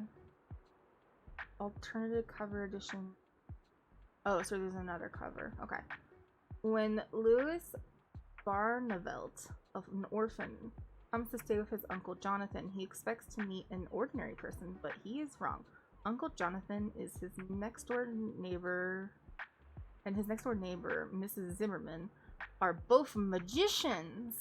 Alternative cover edition. Oh, so there's another cover. Okay. When Louis Barnevelt, an orphan, comes to stay with his Uncle Jonathan, he expects to meet an ordinary person, but he is wrong. Uncle Jonathan is his next door neighbor, and his next door neighbor, Mrs. Zimmerman, are both magicians.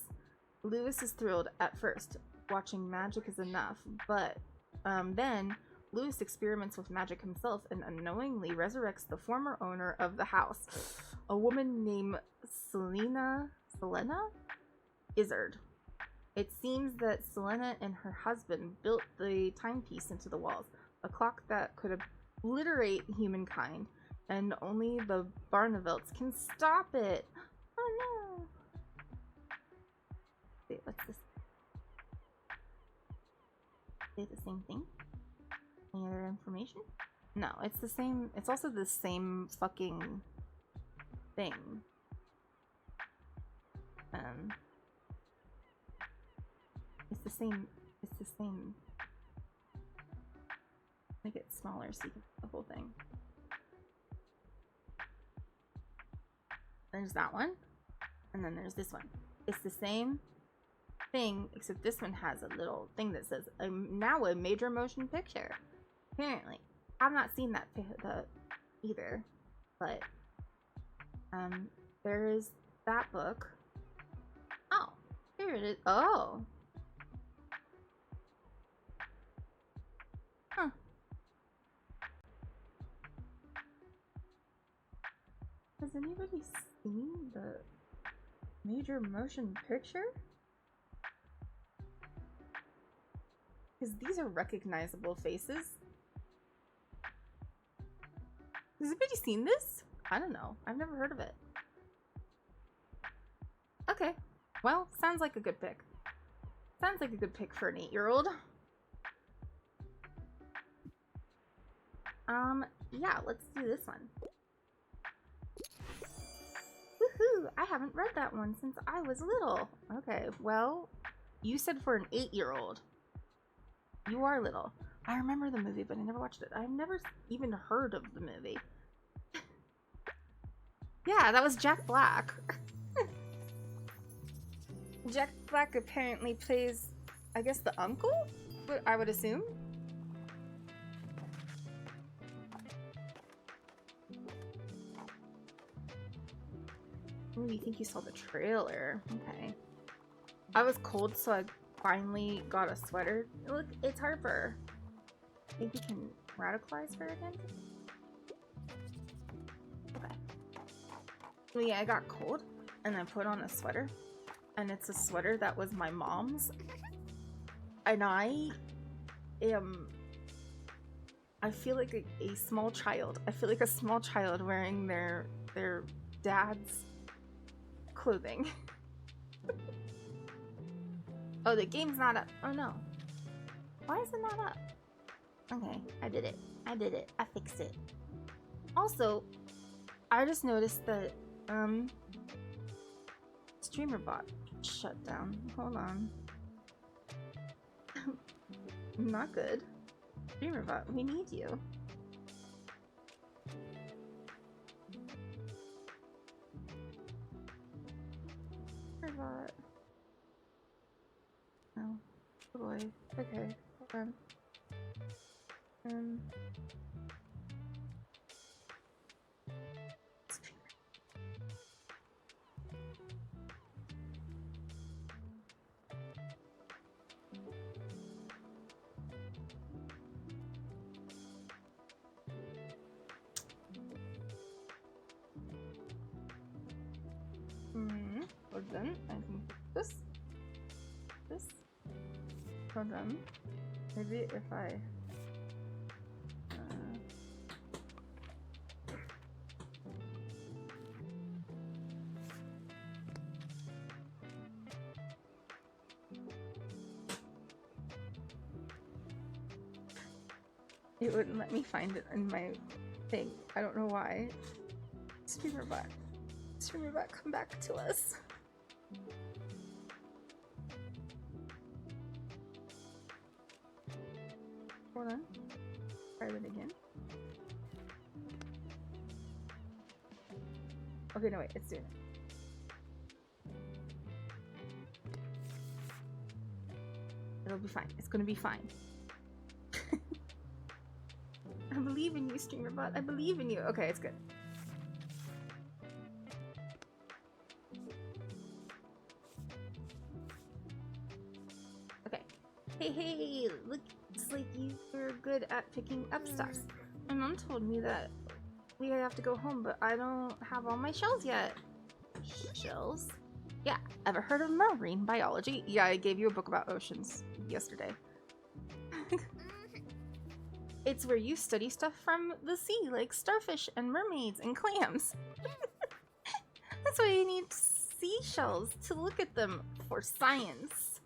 Louis is thrilled at first. Watching magic is enough, but then Louis experiments with magic himself and unknowingly resurrects the former owner of the house, a woman named Selena Izzard. It seems that Selena and her husband built the timepiece into the walls, a clock that could obliterate humankind, and only the Barnevelts can stop it. Oh no! Wait, what's this? Is it the same thing? Any other information? No, it's the same. It's also the same fucking thing. It's the same. It's the same. Make it smaller so you can see the whole thing. There's that one, and then there's this one. It's the same thing, except this one has a little thing that says now a major motion picture. Apparently, I've not seen that either, but there is that book. Oh, here it is. Oh, huh. Has anybody seen the major motion picture? Because these are recognizable faces. Has anybody seen this? I don't know. I've never heard of it. Okay. Well, sounds like a good pick. Sounds like a good pick for an 8-year-old. Yeah, let's do this one. Woohoo! I haven't read that one since I was little. Okay, well, you said for an 8-year-old. You are little. I remember the movie, but I never watched it. I've never even heard of the movie. Yeah, that was Jack Black. Jack Black apparently plays, I guess, the uncle? I would assume. Ooh, you think you saw the trailer? Okay. I was cold, so I finally got a sweater. Look, it's Harper. Think we can radicalize her again? Okay. Well, yeah, I got cold, and I put on a sweater. And it's a sweater that was my mom's. And I feel like a small child. I feel like a small child wearing their dad's clothing. Oh, the game's not up. Oh no. Why is it not up? Okay, I did it. I did it. I fixed it. Also, I just noticed that StreamerBot shut down. Hold on. Not good. StreamerBot, we need you. StreamerBot. No. Oh boy. Okay. Hold on. Hold on. I can put this. Hold on. Maybe if I it wouldn't let me find it in my thing. I don't know why. StreamerBot, come back to us. Hold on. Try that again. Okay, no wait, it's doing it. It'll be fine. It's gonna be fine. I believe in you, StreamerBot. I believe in you. Okay, it's good. Okay. Hey, looks like you're good at picking up stuff. My mom told me that we have to go home, but I don't have all my shells yet. Shells? Yeah, ever heard of marine biology? Yeah, I gave you a book about oceans yesterday. It's where you study stuff from the sea, like starfish and mermaids and clams. That's why you need seashells to look at them for science.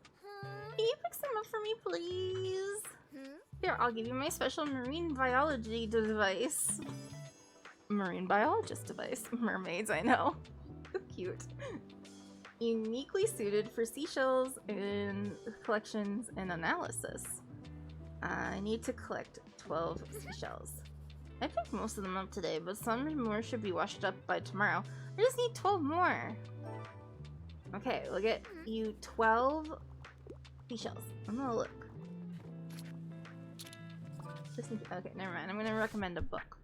Can you pick some up for me, please? Here, I'll give you my special marine biology device. Marine biologist device. Mermaids, I know. Cute. Uniquely suited for seashells in collections and analysis. I need to collect 12 seashells. I picked most of them up today, but some more should be washed up by tomorrow. I just need 12 more. Okay, we'll get you 12 seashells. I'm gonna look. Okay, never mind. I'm gonna recommend a book.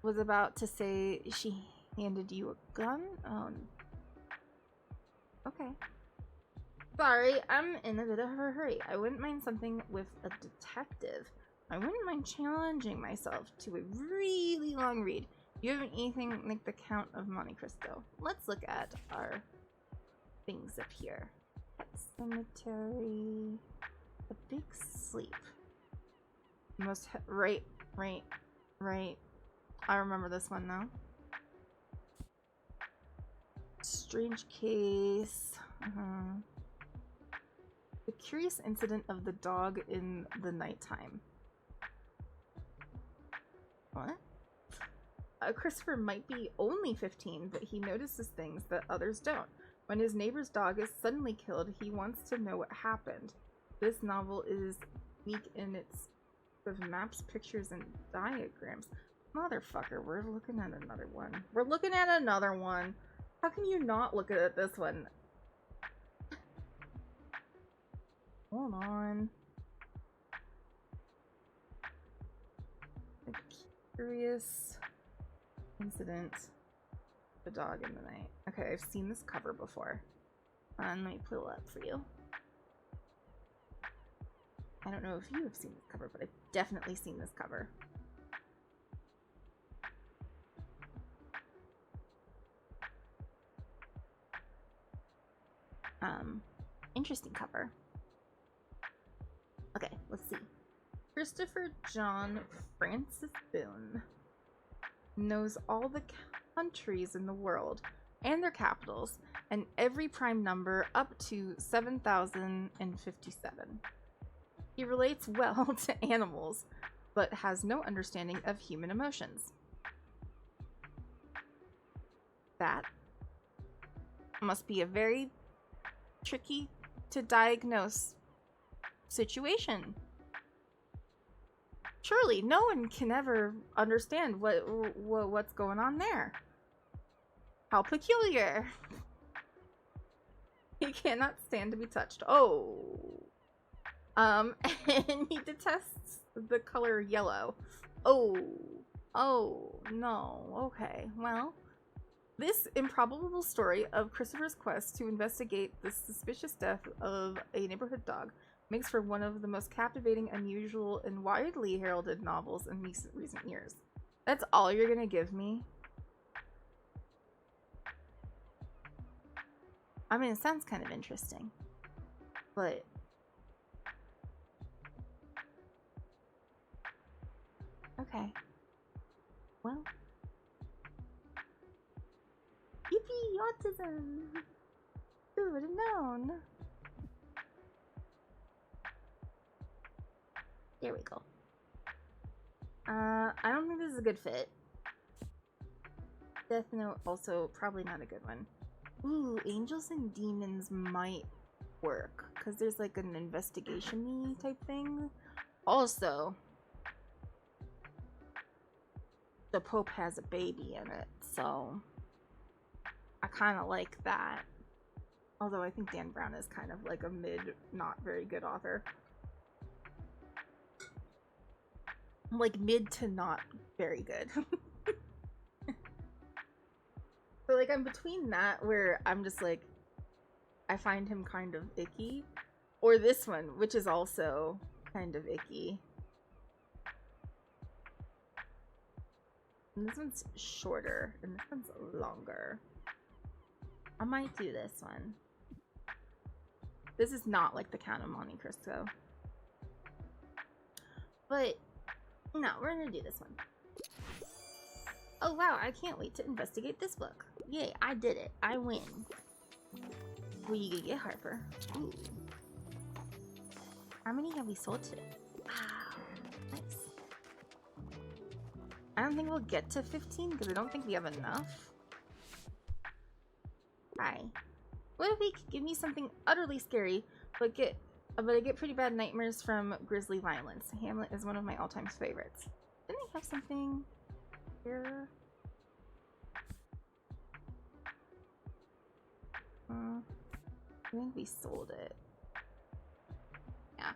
Was about to say she handed you a gun? Okay. Sorry, I'm in a bit of a hurry. I wouldn't mind something with a detective. I wouldn't mind challenging myself to a really long read. Do you have anything like The Count of Monte Cristo? Let's look at our things up here. Pet Cemetery. A Big Sleep. Right. I remember this one now. Strange Case. The Curious Incident of the Dog in the Nighttime. What? Christopher might be only 15, but he notices things that others don't. When his neighbor's dog is suddenly killed, he wants to know what happened. This novel is weak in its of maps, pictures, and diagrams. Motherfucker, we're looking at another one. We're looking at another one. How can you not look at this one? Hold on. A curious incident. The dog in the night. Okay, I've seen this cover before. Let me pull it up for you. I don't know if you have seen this cover, but I've definitely seen this cover. Interesting cover. Okay, let's see. Christopher John Francis Boone knows all the countries in the world and their capitals and every prime number up to 7,057. He relates well to animals, but has no understanding of human emotions. That must be a very tricky to diagnose situation. Surely no one can ever understand what's going on there. How peculiar. He cannot stand to be touched. Oh. And he detests the color yellow. Oh. Oh, no. Okay, well. This improbable story of Christopher's quest to investigate the suspicious death of a neighborhood dog makes for one of the most captivating, unusual, and widely heralded novels in recent years. That's all you're gonna give me? I mean, it sounds kind of interesting, but okay. Well, yippee, autism! Who would have known? There we go. I don't think this is a good fit. Death Note also probably not a good one. Ooh, Angels and Demons might work because there's like an investigation-y type thing. Also, the Pope has a baby in it, so I kind of like that. Although I think Dan Brown is kind of like a not very good author. Like mid to not very good. So like I'm between that where I'm just like I find him kind of icky, or this one which is also kind of icky. And this one's shorter and this one's longer. I might do this one. This is not like the Count of Monte Cristo. But no, we're gonna do this one. Oh wow, I can't wait to investigate this book. Yay, I did it. I win. What are you gonna get, Harper? Ooh. How many have we sold today? Wow, nice. I don't think we'll get to 15 because I don't think we have enough. Hi. What if we could give me something utterly scary, but I get pretty bad nightmares from grisly violence? Hamlet is one of my all-time favorites. Didn't they have something here? I think we sold it. Yeah.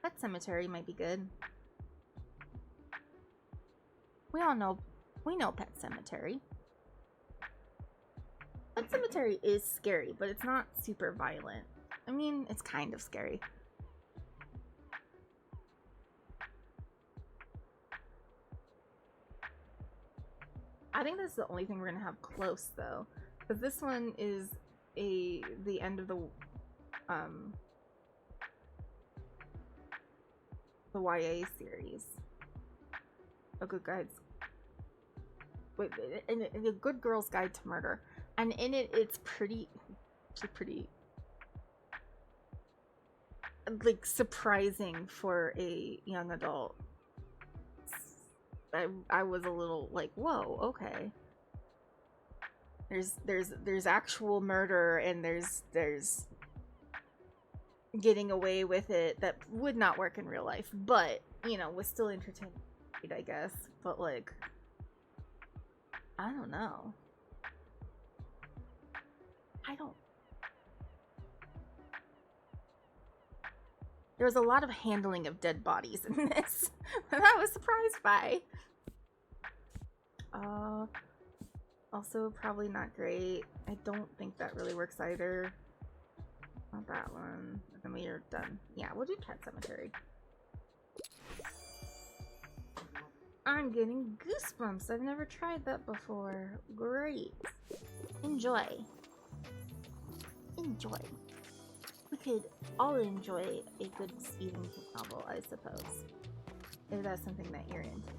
Pet Cemetery might be good. We know Pet Cemetery. Pet Cemetery is scary, but it's not super violent. I mean, it's kind of scary. I think that's the only thing we're gonna have close though, because this one is the end of the YA series. A Good Guide's and A Good Girl's Guide to Murder, and in it it's pretty like surprising for a young adult. I was a little like, whoa, okay. There's actual murder, and there's getting away with it that would not work in real life, but you know, was still entertaining, I guess. But like, I don't know. There was a lot of handling of dead bodies in this that I was surprised by. Also probably not great. I don't think that really works either. Not that one. And then we are done. Yeah, we'll do Pet Cemetery. I'm getting goosebumps. I've never tried that before. Great. Enjoy. Enjoy. We could all enjoy a good Stephen King novel, I suppose. If that's something that you're into.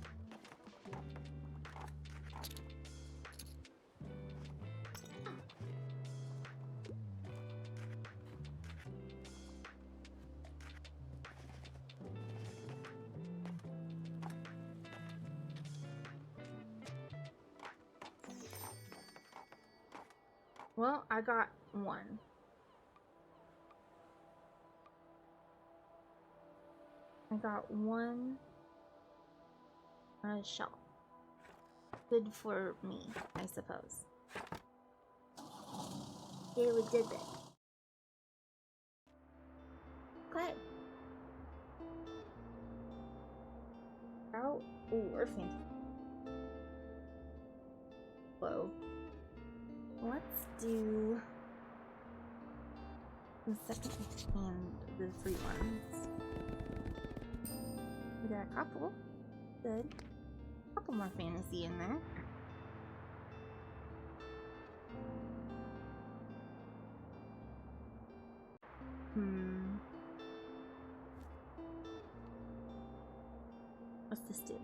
Well, I got one. I got one shell. Good for me, I suppose. Yeah, we did it. Okay. Oh, we're fantastic. Whoa. Let's do the second and the free ones. We got a couple. Good. A couple more fantasy in there. What's this do?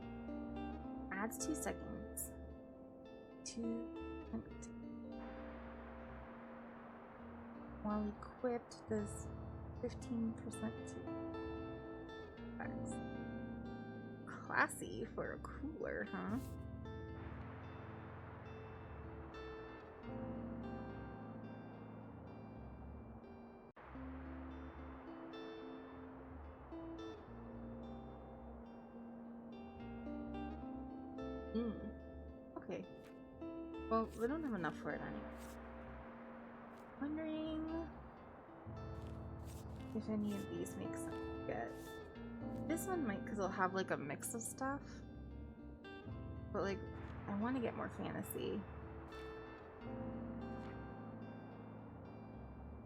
Adds 2 seconds. 2 empty. While equipped, does 15% to effects. Classy for a cooler, huh? Okay. Well, we don't have enough for it anyway. Wondering if any of these make sense to get. This one might, because it'll have like a mix of stuff. But like, I want to get more fantasy.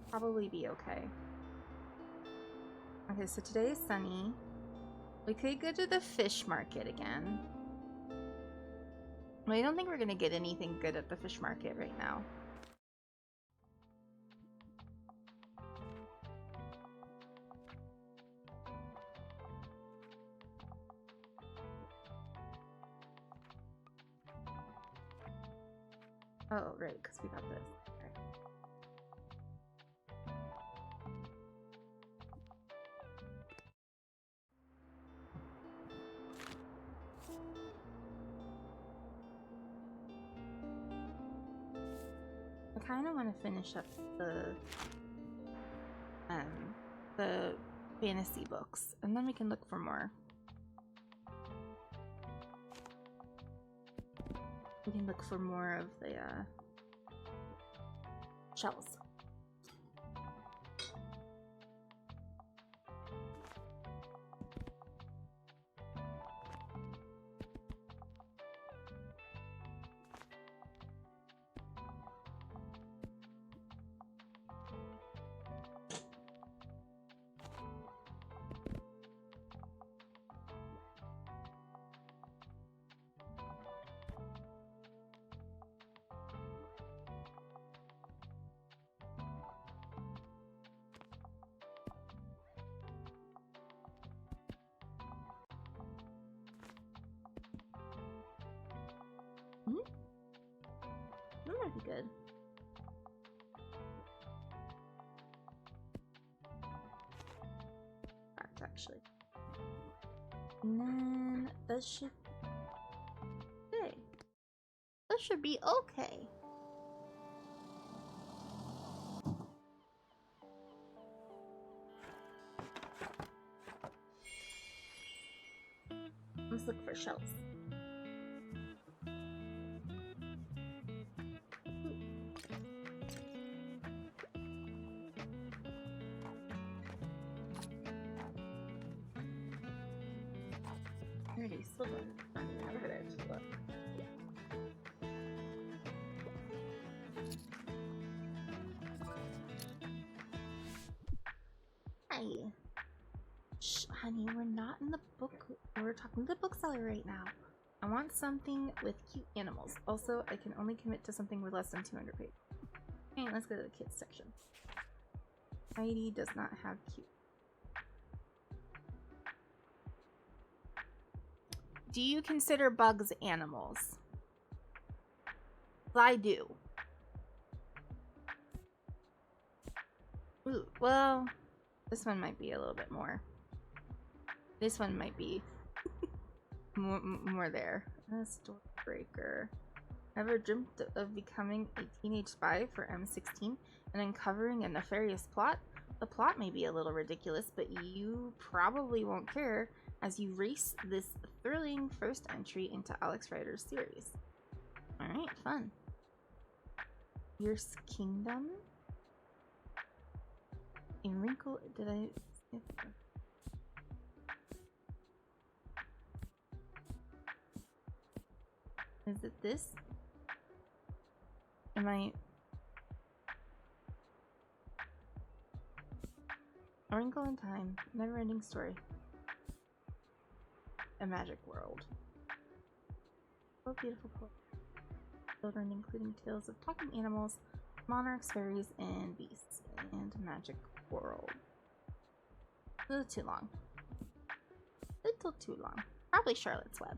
Probably be okay. Okay, so today is sunny. We could go to the fish market again. I don't think we're gonna get anything good at the fish market right now. Oh, right, because we got this. Okay. I kind of want to finish up the fantasy books, and then we can look for more. We can look for more of the shells. That might be good. actually. And then that should... Okay. That should be okay. Let's look for shells. Already still don't even know where to actually look. Hi. Shh, honey, we're not in the book. We're talking to the bookseller right now. I want something with cute animals. Also, I can only commit to something with less than 200 pages. Okay, let's go to the kids section. Heidi does not have cute. Do you consider bugs animals? I do. Ooh, well, this one might be a little bit more. This one might be more there. Stormbreaker. Ever dreamt of becoming a teenage spy for M16 and uncovering a nefarious plot? The plot may be a little ridiculous, but you probably won't care as you race this thrilling first entry into Alex Rider's series. Alright, fun. Fierce Kingdom? A wrinkle... Did I... Is it this? Am I... A Wrinkle in Time. Never-ending story. A magic world. So beautiful children, including tales of talking animals, monarchs, fairies, and beasts, and magic world. A little too long. A little too long. Probably Charlotte's Web.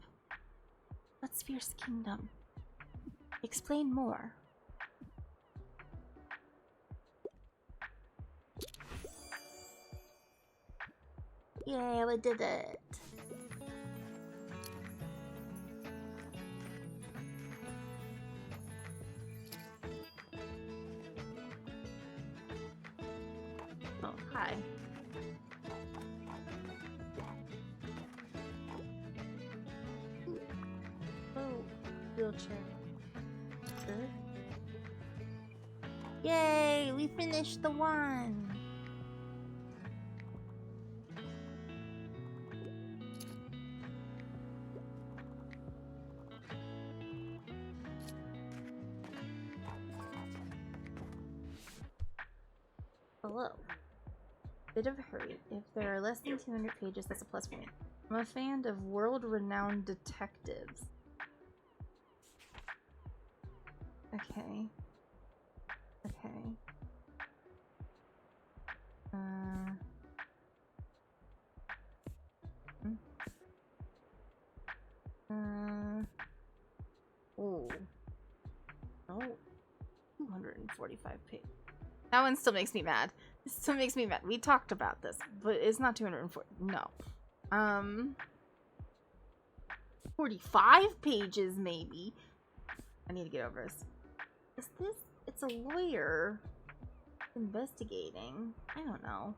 What's Fierce Kingdom? Explain more. Yay, we did it! Oh, hi. Oh, wheelchair. Good. Yay, we finished the one! Hello. Bit of a hurry. If there are less than 200 pages, that's a plus for me. I'm a fan of world-renowned detectives. Okay. Okay. Oh. No. 245 pages. That one still makes me mad. It still makes me mad. We talked about this, but it's not 240. No. 45 pages, maybe. I need to get over this. Is this... It's a lawyer investigating. I don't know.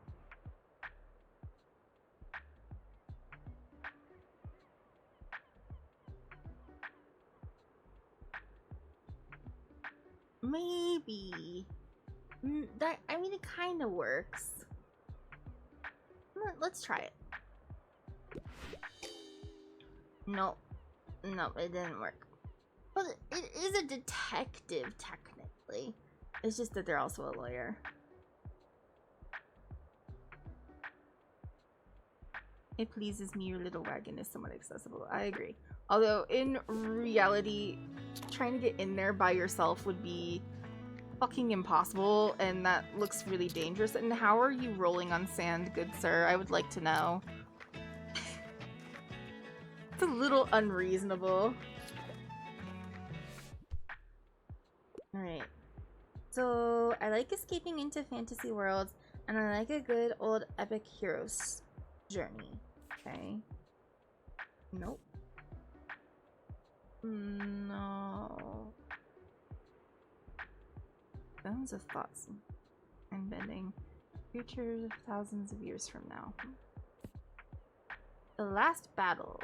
Maybe. That, I mean, it kind of works. Let's try it. No. No, it didn't work. But it is a detective, technically. It's just that they're also a lawyer. It pleases me your little wagon is somewhat accessible. I agree. Although, in reality, trying to get in there by yourself would be fucking impossible, and that looks really dangerous. And how are you rolling on sand, good sir? I would like to know. It's a little unreasonable. Alright. So, I like escaping into fantasy worlds, and I like a good old epic heroes journey. Okay. Nope. No. Bones of thoughts and bending. Future thousands of years from now. The last battle.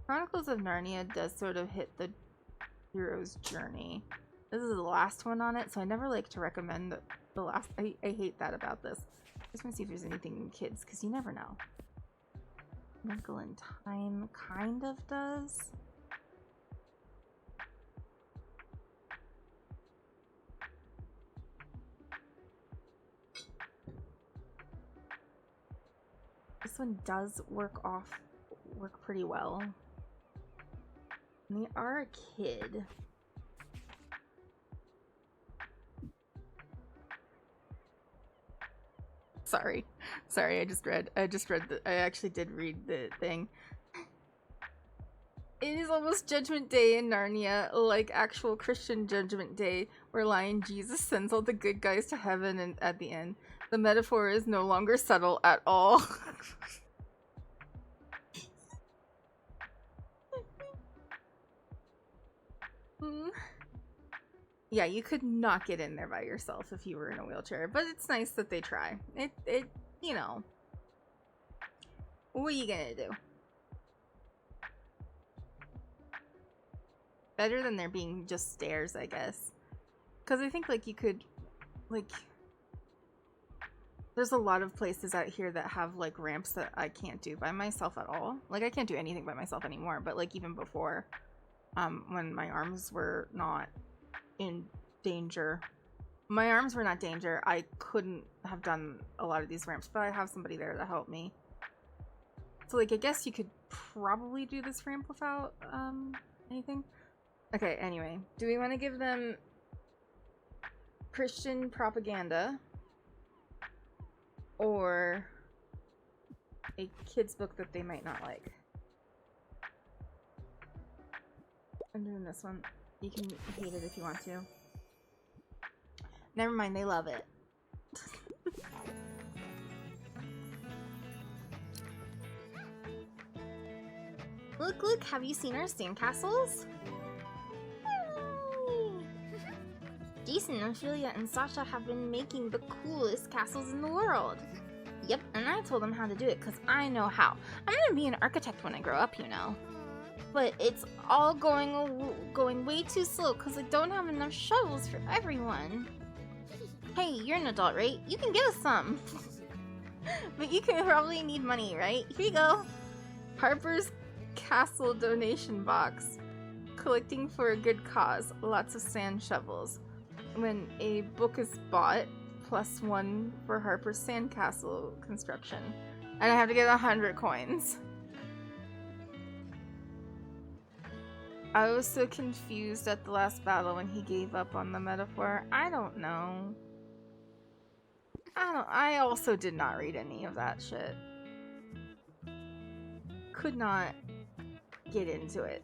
Chronicles of Narnia does sort of hit the hero's journey. This is the last one on it, so I never like to recommend the last. I hate that about this. Just want to see if there's anything in kids, because you never know. Wrinkle in Time kind of does. This one does work pretty well. And they are a kid. Sorry, I actually did read the thing. It is almost Judgment Day in Narnia, like actual Christian Judgment Day, where Lion Jesus sends all the good guys to heaven, and at the end, the metaphor is no longer subtle at all. Yeah, you could not get in there by yourself if you were in a wheelchair, but it's nice that they try. It, you know. What are you gonna do? Better than there being just stairs, I guess. Because I think, like, you could, like... There's a lot of places out here that have, like, ramps that I can't do by myself at all. Like, I can't do anything by myself anymore, but, like, even before, when my arms were not in danger. My arms were not danger. I couldn't have done a lot of these ramps, but I have somebody there to help me. So, like, I guess you could probably do this ramp without, anything. Okay, anyway. Do we want to give them Christian propaganda or a kid's book that they might not like? I'm doing this one. You can hate it if you want to. Never mind, they love it. Look, have you seen our sandcastles? Jason, Ophelia, and Sasha have been making the coolest castles in the world. Yep, and I told them how to do it because I know how. I'm gonna be an architect when I grow up, you know. But it's all going way too slow because I don't have enough shovels for everyone. Hey, you're an adult, right? You can give us some. But you can probably need money, right? Here you go. Harper's Castle donation box. Collecting for a good cause. Lots of sand shovels. When a book is bought, +1 for Harper's Sandcastle construction. And I have to get 100 coins. I was so confused at the last battle when he gave up on the metaphor. I don't know. I also did not read any of that shit. Could not get into it.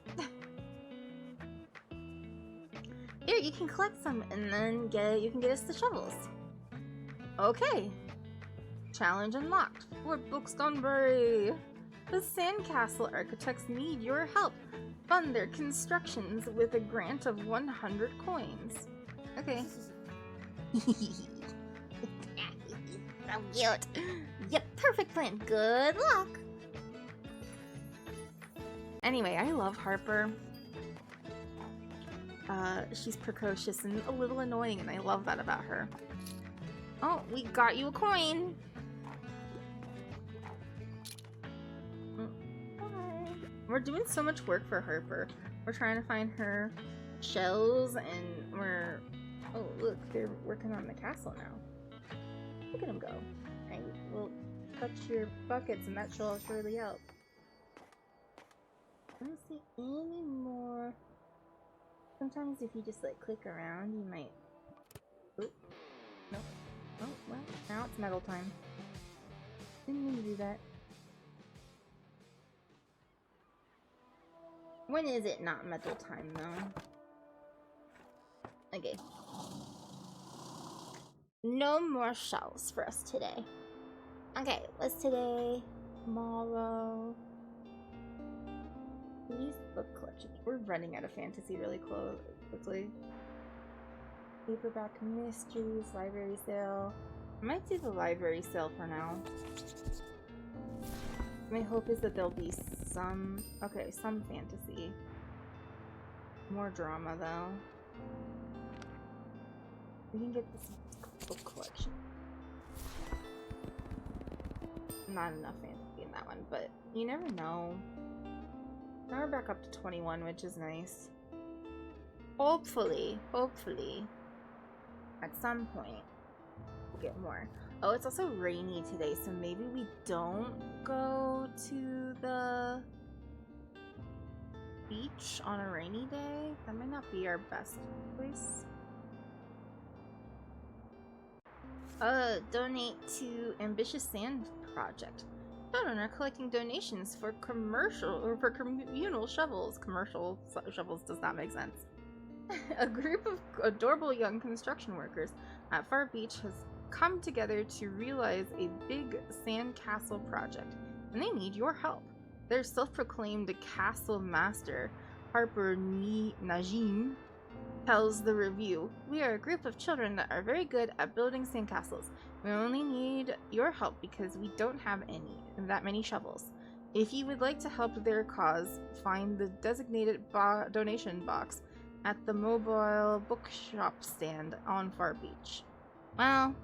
Here, you can collect some and then you can get us the shovels. Okay. Challenge unlocked. 4 books gone by. The Sandcastle architects need your help. Fund their constructions with a grant of 100 coins. Okay. So cute. Yep, perfect plan. Good luck. Anyway, I love Harper. She's precocious and a little annoying, and I love that about her. Oh, we got you a coin! We're doing so much work for Harper. We're trying to find her shells, and we're... Oh, look, they're working on the castle now. Look at them go. Right, we'll touch your buckets, and that shall surely help. I don't see any more... Sometimes if you just, like, click around, you might... Oop. Nope. Oh, well, now it's metal time. Didn't mean to do that. When is it not metal time, though? Okay. No more shells for us today. Okay, what's today? Tomorrow. Use book collection. We're running out of fantasy really quickly. Paperback mysteries, library sale. I might do the library sale for now. My hope is that there'll be some fantasy. More drama though. We can get this book collection. Not enough fantasy in that one, but you never know. Now we're back up to 21, which is nice. Hopefully, at some point, we'll get more. Oh, it's also rainy today, so maybe we don't go to the beach on a rainy day. That might not be our best choice. Donate to Ambitious Sand Project. Children are collecting donations for communal shovels. Commercial shovels does not make sense. A group of adorable young construction workers at Far Beach has come together to realize a big sandcastle project, and they need your help. Their self-proclaimed castle master, Harper Najim, tells the review, "We are a group of children that are very good at building sandcastles. We only need your help because we don't have that many shovels. If you would like to help their cause, find the designated donation box at the mobile bookshop stand on Far Beach." Well,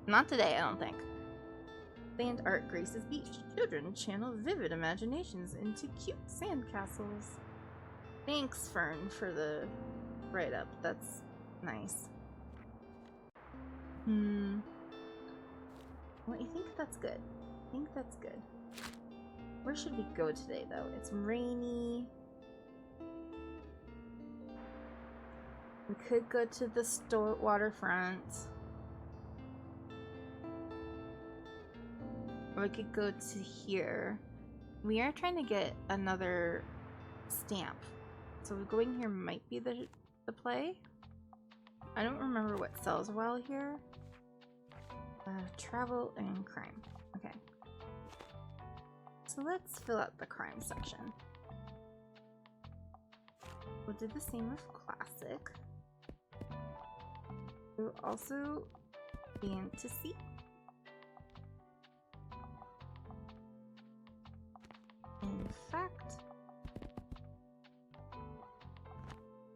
not today, I don't think. Sand art graces beach. Children channel vivid imaginations into cute sandcastles. Thanks, Fern, for the write-up. That's nice. Well, I think that's good. Where should we go today, though? It's rainy. We could go to the waterfront. Or we could go to here. We are trying to get another stamp. So going here might be the play. I don't remember what sells well here. Travel and crime. Okay. So let's fill out the crime section. We'll do the same with classic. We'll also fantasy. In fact,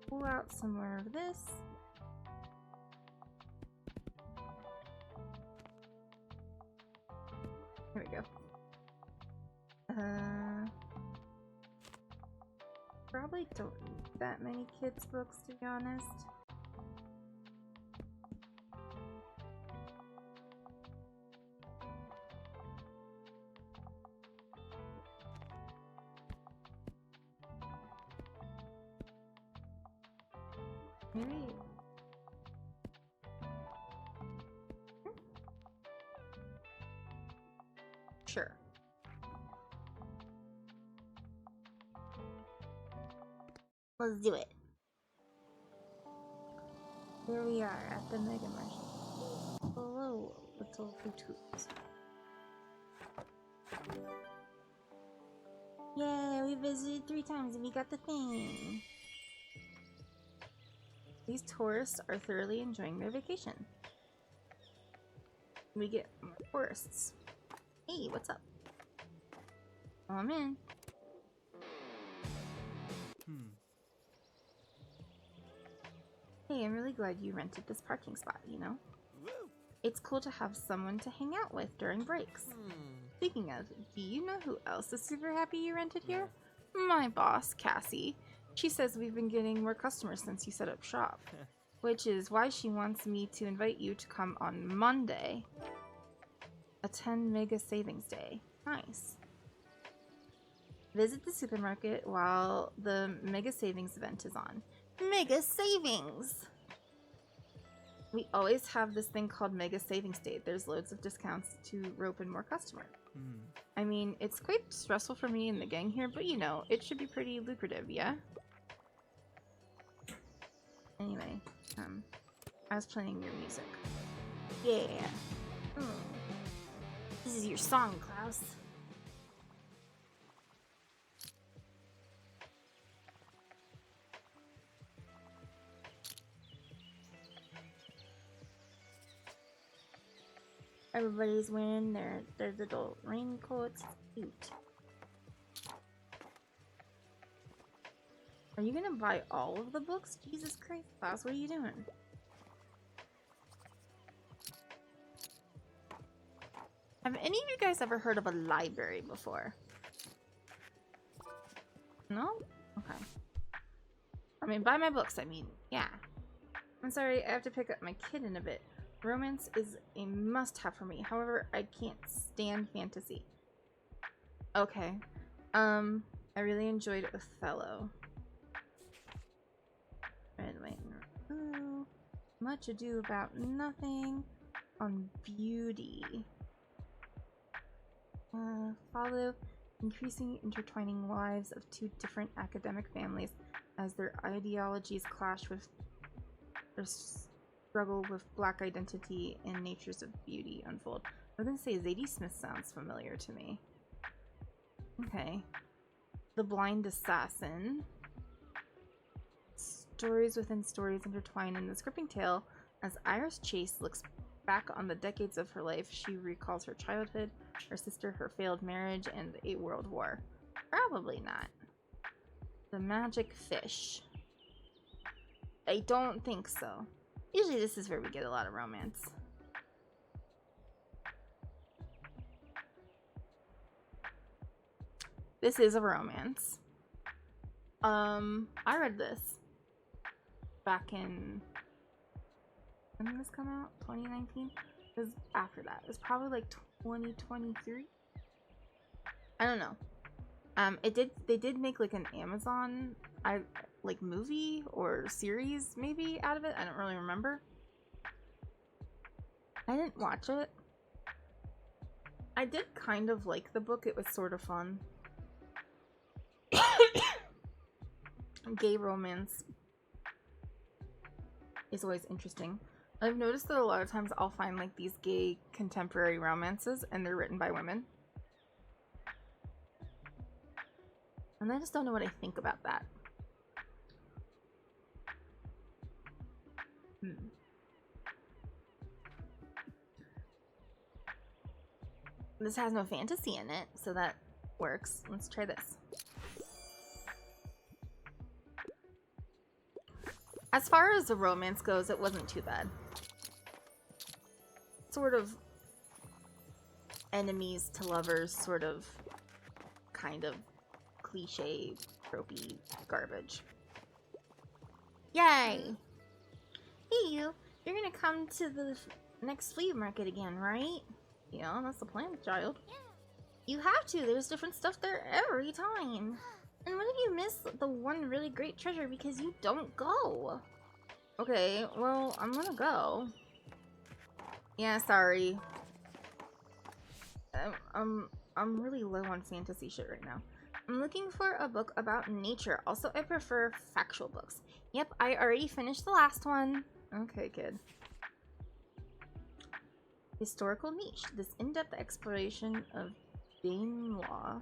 pull out some more of this. Here we go. Probably don't need that many kids' books, to be honest. Maybe. Sure. Let's do it. Here we are at the Mega Market. Hello, little Bluetooth. Yay, we visited 3 times and we got the thing. These tourists are thoroughly enjoying their vacation. We get more tourists. Hey, what's up? I'm in. Hey, I'm really glad you rented this parking spot, you know? It's cool to have someone to hang out with during breaks. Speaking of, do you know who else is super happy you rented here? My boss, Cassie. She says we've been getting more customers since you set up shop, which is why she wants me to invite you to come on Monday. A 10 mega savings day. Nice. Visit the supermarket while the mega savings event is on. Mega savings! We always have this thing called Mega Savings Day. There's loads of discounts to rope in more customers. I mean, it's quite stressful for me and the gang here, but you know, it should be pretty lucrative, yeah? Anyway, I was playing your music. Yeah. This is your song, Klaus. Everybody's wearing their little raincoats. Cute. Are you gonna buy all of the books? Jesus Christ, Klaus, what are you doing? Have any of you guys ever heard of a library before? No? Okay. I mean, buy my books, I mean, yeah. I'm sorry, I have to pick up my kid in a bit. Romance is a must-have for me. However, I can't stand fantasy. Okay. I really enjoyed Othello. Red, White, and Blue. Much Ado About Nothing. On Beauty. Follow increasing intertwining lives of two different academic families as their ideologies clash with their struggle with black identity and natures of beauty unfold. I was gonna say Zadie Smith sounds familiar to me. Okay. The Blind Assassin. Stories within stories intertwine in this gripping tale. As Iris Chase looks back on the decades of her life, she recalls her childhood, her sister, her failed marriage, and a world war. Probably not. The Magic Fish. I don't think so. Usually this is where we get a lot of romance. This is a romance. I read this back in... when did this come out? 2019? It was after that. It was probably like 2023? I don't know. They did make like an Amazon like movie or series maybe out of it. I don't really remember. I didn't watch it. I did kind of like the book. It was sort of fun. Gay romance is always interesting. I've noticed that a lot of times I'll find like these gay contemporary romances and they're written by women. And I just don't know what I think about that. This has no fantasy in it, so that works. Let's try this. As far as the romance goes, it wasn't too bad. Sort of enemies to lovers, sort of kind of cliche, tropey garbage. Yay! Hey you, you're gonna come to the next flea market again, right? Yeah, that's the plan, child. You have to, there's different stuff there every time. And what if you miss the one really great treasure because you don't go? Okay, well, I'm gonna go. Yeah, sorry. I'm really low on fantasy shit right now. I'm looking for a book about nature. Also, I prefer factual books. Yep, I already finished the last one. Okay, kid. Historical niche. This in-depth exploration of Dane law.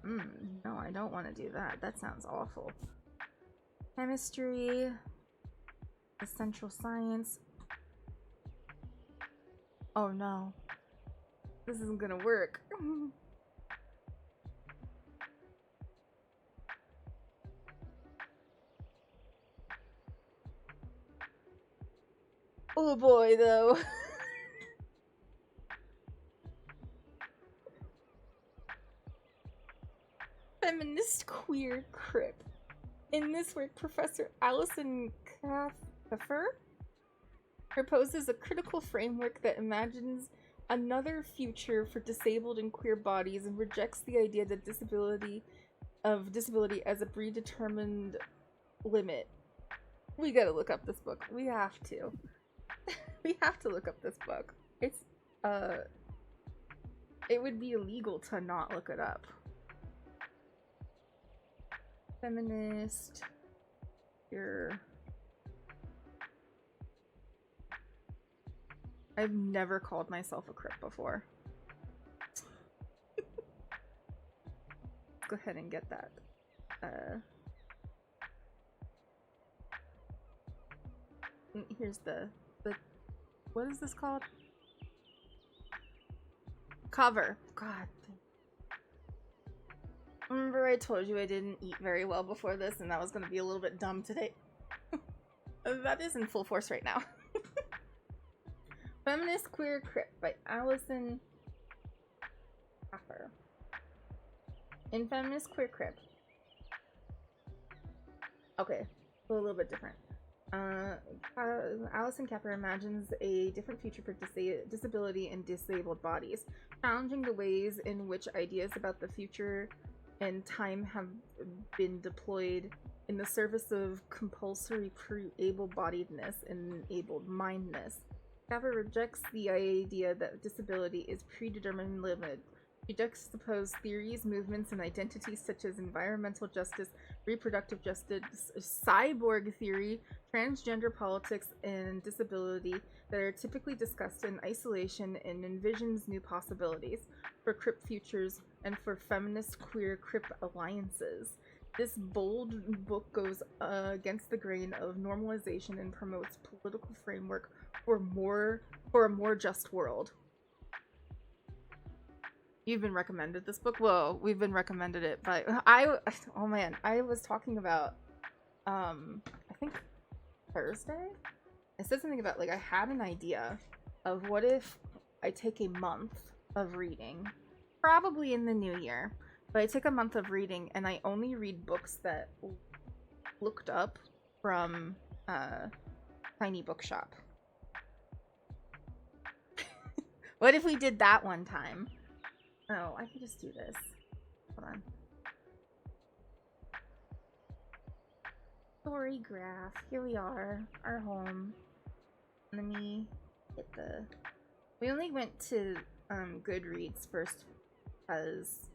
No, I don't want to do that. That sounds awful. Chemistry. Essential science. Oh no. This isn't gonna work. Oh boy, though. Feminist queer crip. In this work, Professor Alison Kaffer proposes a critical framework that imagines another future for disabled and queer bodies and rejects the idea that disability as a predetermined limit. We gotta look up this book. We have to. We have to look up this book. It's it would be illegal to not look it up. Feminist. Here. I've never called myself a crip before. go ahead and get that. Here's the what is this called? Cover. God. Remember I told you I didn't eat very well before this and that was going to be a little bit dumb today? That is in full force right now. Feminist Queer Crypt by Allison Capper. In Feminist Queer Crypt. Okay, a little bit different. Allison Capper imagines a different future for disability and disabled bodies, challenging the ways in which ideas about the future and time have been deployed in the service of compulsory able-bodiedness and able-mindedness. Capper rejects the idea that disability is predetermined limit. She juxtaposes theories, movements, and identities such as environmental justice, reproductive justice, cyborg theory, transgender politics, and disability that are typically discussed in isolation and envisions new possibilities for crypt futures and for feminist queer crypt alliances. This bold book goes against the grain of normalization and promotes political framework for a more just world. You've been recommended this book? Well, we've been recommended it, but oh man, I was talking about, I think Thursday? I said something about, like, I had an idea of what if I take a month of reading, probably in the new year, but I take a month of reading and I only read books that looked up from, Tiny Bookshop. What if we did that one time? Oh, I can just do this. Hold on. Story graph. Here we are. Our home. Let me hit the... We only went to Goodreads first because...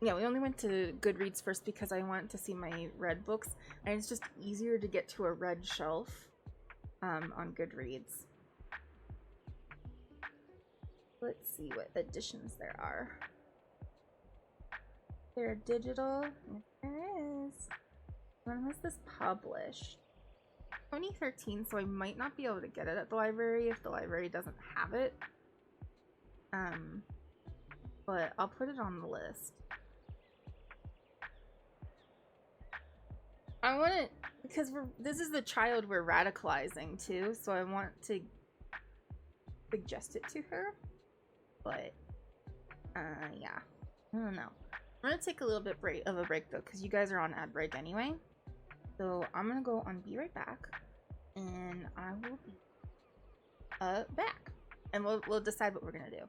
Yeah, we only went to Goodreads first because I wanted to see my read books. And it's just easier to get to a read shelf. On Goodreads. Let's see what editions there are. They're digital. Yes, there is. When was this published? 2013, so I might not be able to get it at the library if the library doesn't have it. But I'll put it on the list. I want to, because this is the child we're radicalizing too, so I want to suggest it to her. But, yeah. I don't know. I'm gonna take a little bit of a break though, because you guys are on ad break anyway. So I'm gonna go on Be Right Back, and I will be back, and we'll decide what we're gonna do.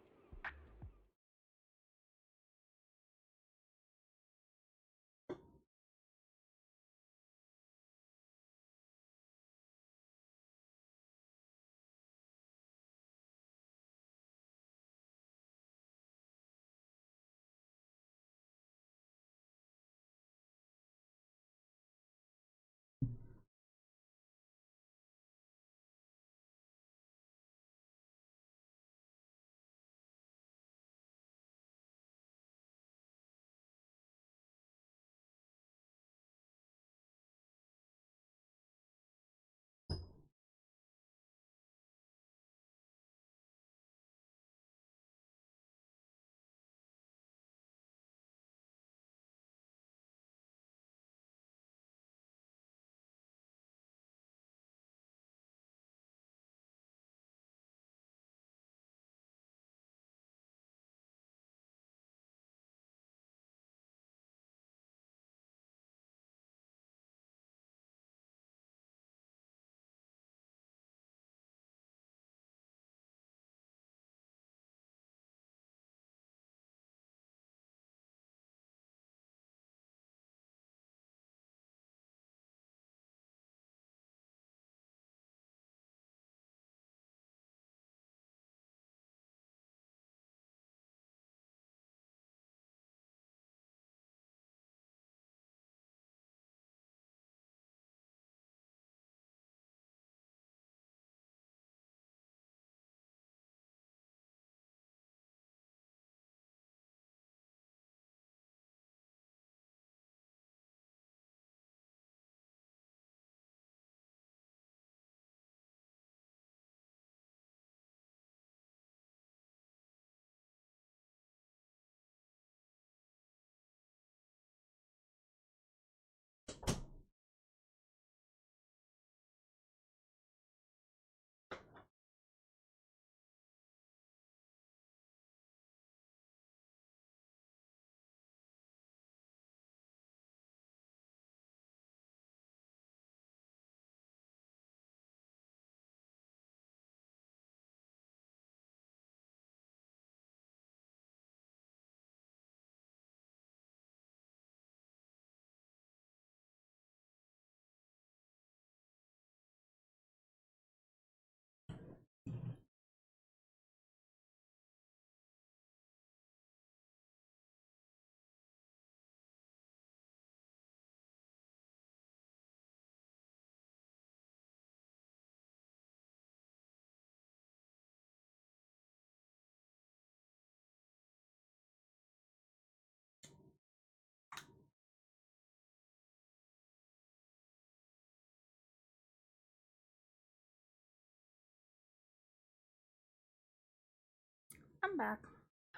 I'm back.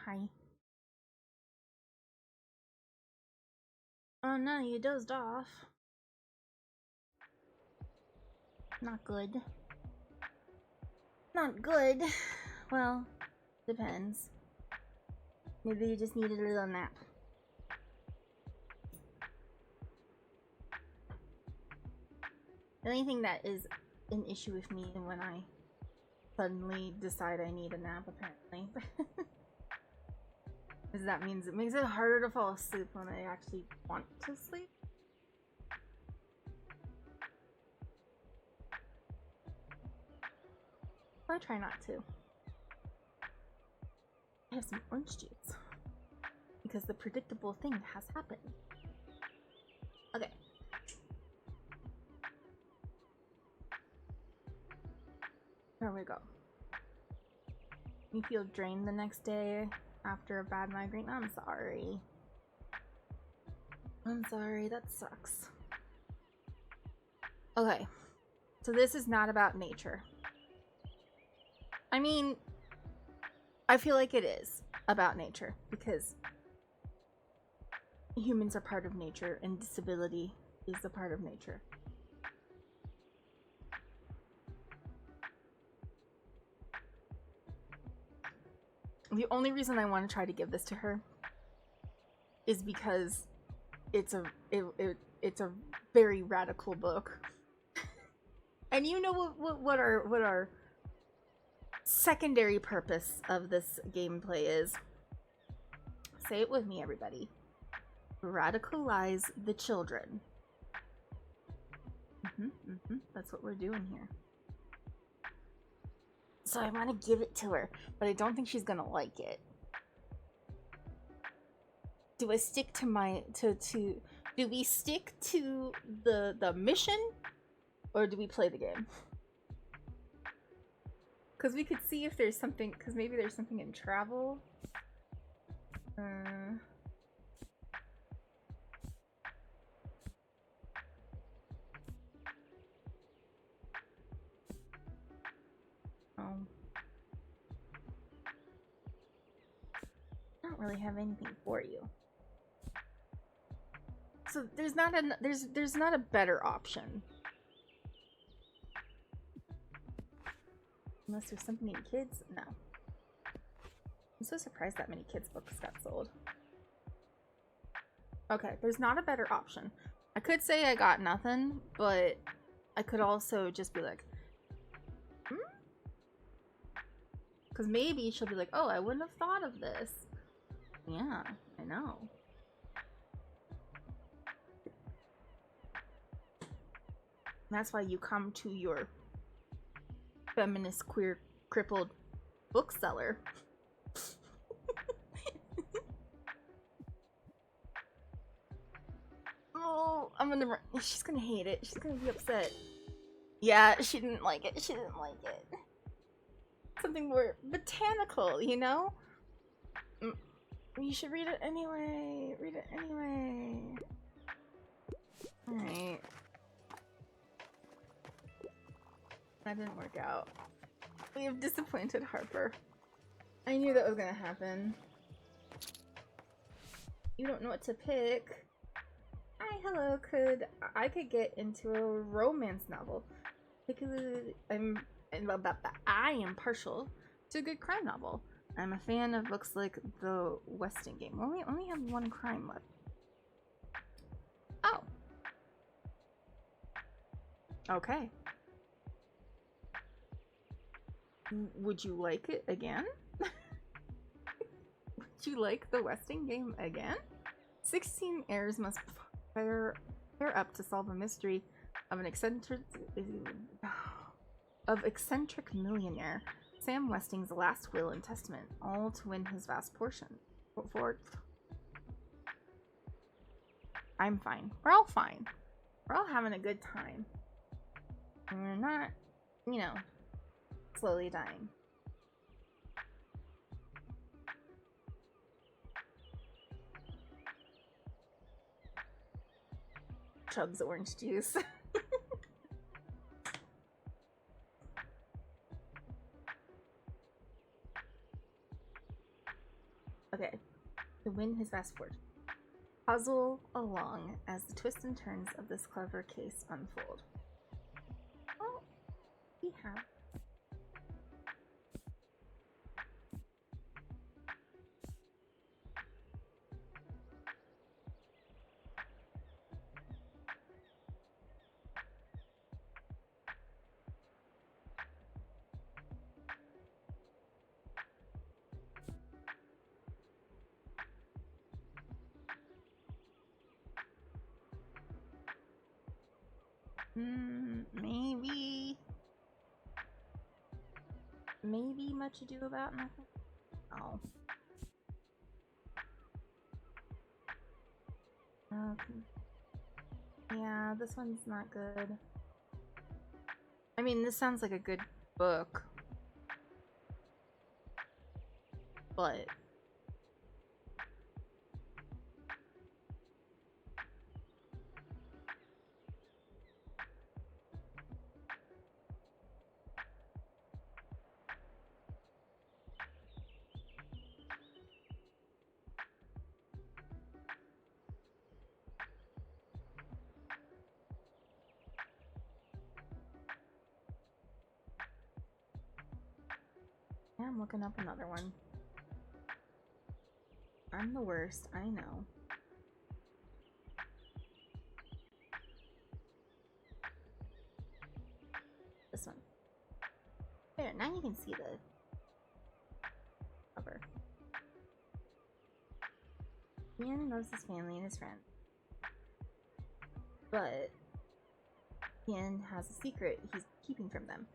Hi. Oh no, you dozed off. Not good. Not good. Well, depends. Maybe you just needed a little nap. The only thing that is an issue with me when I suddenly decide I need a nap, apparently, is that means it makes it harder to fall asleep when I actually want to sleep. I try not to. I have some orange juice because the predictable thing has happened. Okay. There we go. You feel drained the next day after a bad migraine? I'm sorry. I'm sorry, that sucks. Okay. So this is not about nature. I mean, I feel like it is about nature because humans are part of nature and disability is a part of nature. The only reason I want to try to give this to her is because it's a very radical book. And you know what our secondary purpose of this gameplay is? Say it with me, everybody. Radicalize the children. That's what we're doing here. So I want to give it to her, but I don't think she's gonna like it. Do I stick to my do we stick to the mission, or do we play the game? Because we could see if there's something, because maybe there's something in travel. I don't really have anything for you. So there's not a better option. Unless there's something in kids? No. I'm so surprised that many kids books got sold. Okay, there's not a better option. I could say I got nothing, but I could also just be like, because maybe she'll be like, oh, I wouldn't have thought of this. Yeah, I know. That's why you come to your feminist, queer, crippled bookseller. Oh, I'm gonna. She's gonna hate it. She's gonna be upset. Yeah, she didn't like it. She didn't like it. Something more botanical, you know? You should read it anyway. Read it anyway. Alright. That didn't work out. We have disappointed Harper. I knew that was gonna happen. You don't know what to pick. Hi, hello. I could get into a romance novel. Particularly, I am partial to a good crime novel. I'm a fan of books like The Westing Game. We only have one crime left. Oh. Okay. Would you like it again? Would you like The Westing Game again? 16 heirs must pair up to solve a mystery of an eccentric millionaire, Sam Westing's last will and testament, all to win his vast portion. I'm fine. We're all fine. We're all having a good time. And we're not, you know, slowly dying. Chugs orange juice. his fast forward. Puzzle along as the twists and turns of this clever case unfold. Oh, we have. Maybe much ado about nothing. Oh. Yeah, this one's not good. I mean, this sounds like a good book, but yeah, I'm looking up another one. I'm the worst, I know. This one. There, now you can see the cover. Ian loves his family and his friends. But Ian has a secret he's keeping from them,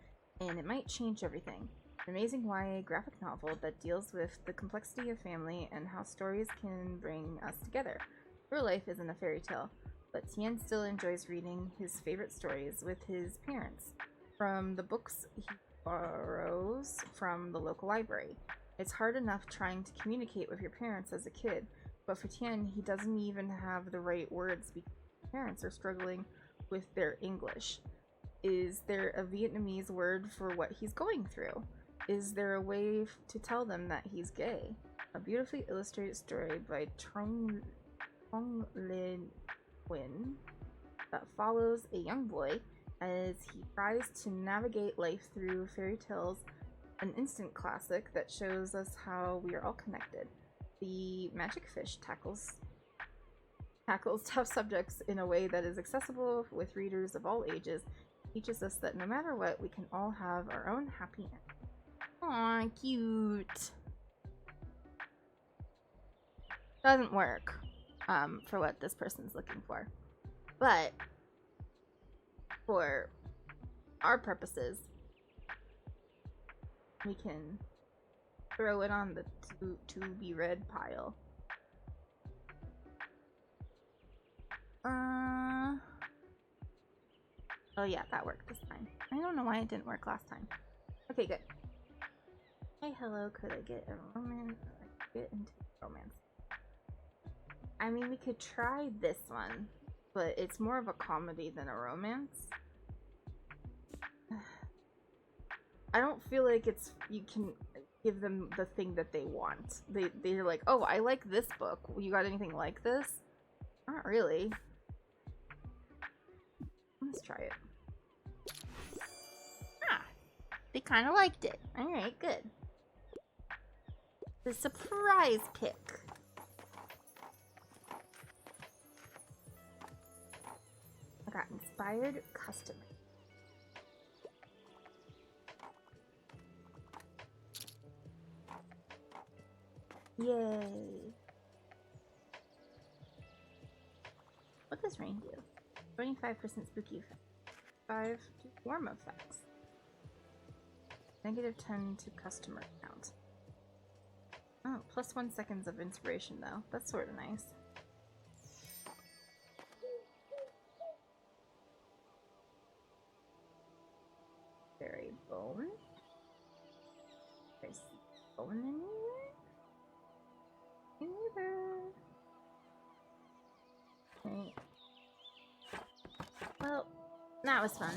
and it might change everything. An amazing YA graphic novel that deals with the complexity of family and how stories can bring us together. Real life isn't a fairy tale, but Tien still enjoys reading his favorite stories with his parents from the books he borrows from the local library. It's hard enough trying to communicate with your parents as a kid, but for Tien, he doesn't even have the right words because his parents are struggling with their English. Is there a Vietnamese word for what he's going through? Is there a way to tell them that he's gay? A beautifully illustrated story by Trong Lin Nguyen that follows a young boy as he tries to navigate life through fairy tales, an instant classic that shows us how we are all connected. The magic fish tackles tough subjects in a way that is accessible with readers of all ages, teaches us that no matter what, we can all have our own happy end. Aw, cute. Doesn't work for what this person's looking for. But for our purposes, we can throw it on the to be read pile. Oh yeah, that worked this time. I don't know why it didn't work last time. Okay, good. Hey, hello, could I get a romance? Get into romance. I mean, we could try this one, but it's more of a comedy than a romance. I don't feel like it's you can give them the thing that they want. They're like, oh, I like this book. You got anything like this? Not really. Let's try it. Ah, they kind of liked it. All right, good. The surprise pick. I got inspired customer. Yay. What does rain do? 25% spooky effect. 5 to warm effects. -10 to customer count. Oh, plus 1 seconds of inspiration though. That's sort of nice. Fairy bone. There's bone anywhere? Neither. Right. Well, that was fun.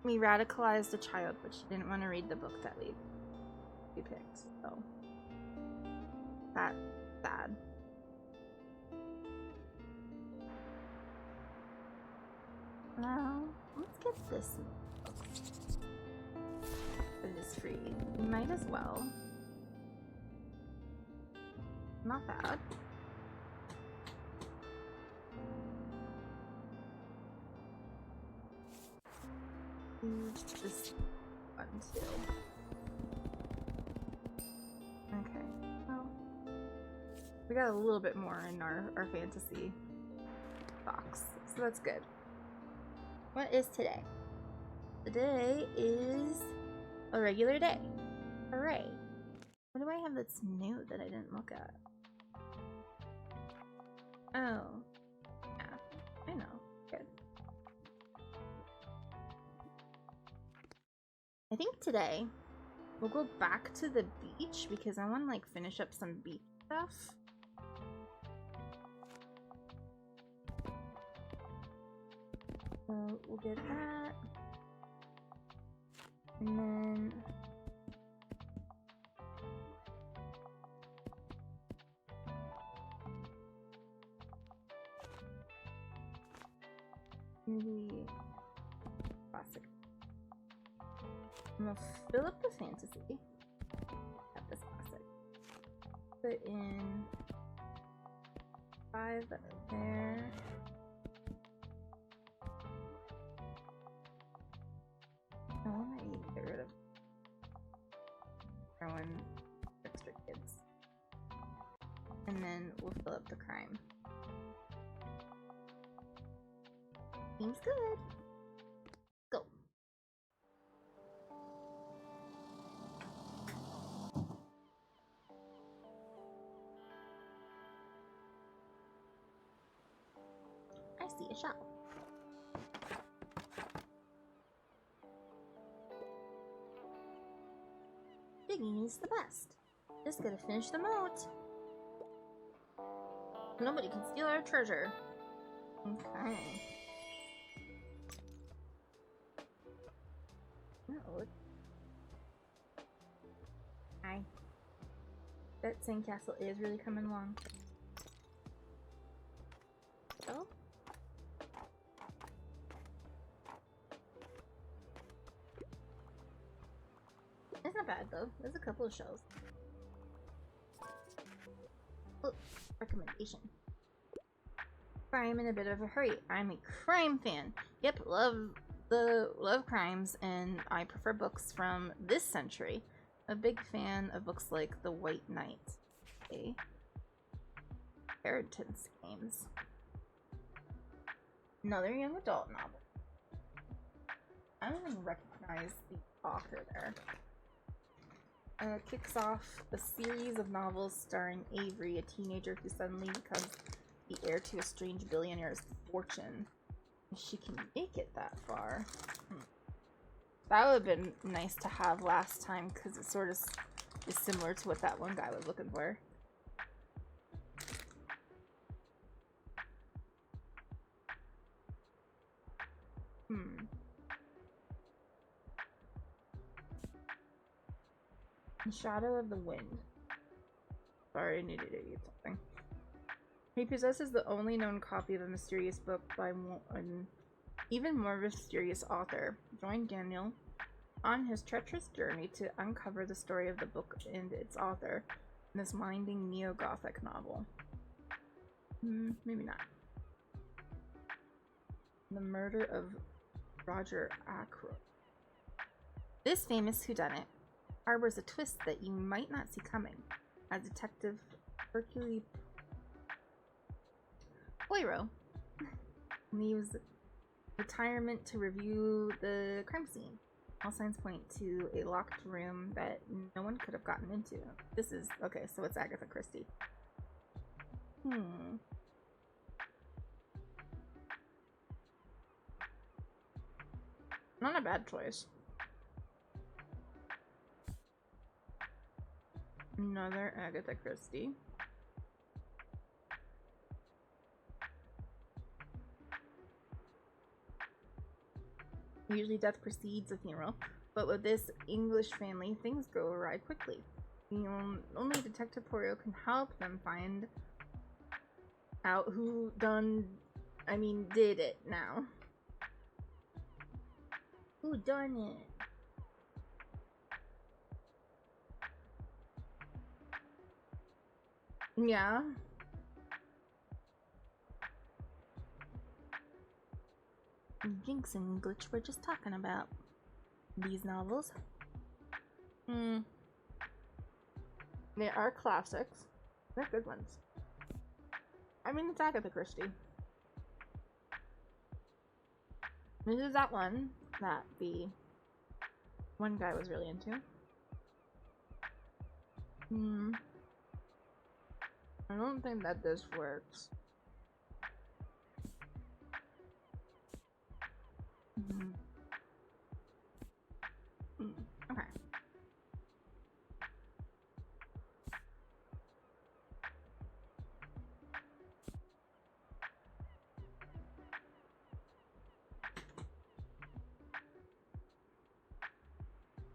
We radicalized a child, but she didn't want to read the book that we picked, so that sad. Now, let's get this book. It is free. We might as well. Not bad. This one too. Okay. Well, we got a little bit more in our fantasy box, so that's good. What is today? Today is a regular day. Hooray. What do I have that's new that I didn't look at? Oh. Yeah, I know. Good. I think today we'll go back to the beach because I want to like finish up some beach stuff. So we'll get that. And then maybe classic. I'm gonna fill up the fantasy at this classic. Put in 5 there. I want to get rid of throwing extra kids. And then we'll fill up the crime. Seems good. Go. I see a shop. Digging is the best. Just gotta finish the moat. Nobody can steal our treasure. Okay. No. Hi. That sandcastle is really coming along. Oh? It's not bad though. There's a couple of shells. Oh, recommendation. I'm in a bit of a hurry. I'm a crime fan. Yep, love crimes, and I prefer books from this century. A big fan of books like The White Knight. Okay. Inheritance Games. Another young adult novel. I don't even recognize the author there. Kicks off a series of novels starring Avery, a teenager who suddenly becomes the heir to a strange billionaire's fortune. She can make it that far. That would have been nice to have last time because it sort of is similar to what that one guy was looking for. Shadow of the Wind. Sorry, I needed to eat something. He possesses the only known copy of a mysterious book by an even more mysterious author. Join Daniel on his treacherous journey to uncover the story of the book and its author in this winding neo-gothic novel. Maybe not. The Murder of Roger Ackroyd. This famous whodunit harbors a twist that you might not see coming. As Detective Hercule Poirot leaves retirement to review the crime scene. All signs point to a locked room that no one could have gotten into. This is okay, so it's Agatha Christie. Not a bad choice. Another Agatha Christie. Usually death precedes a funeral, but with this English family, things go awry quickly. Only Detective Poirot can help them find out who did it now. Who done it? Yeah. Jinx and Glitch were just talking about these novels. They are classics. They're good ones. I mean, it's Agatha Christie. This is that one that the one guy was really into. I don't think that this works. Okay.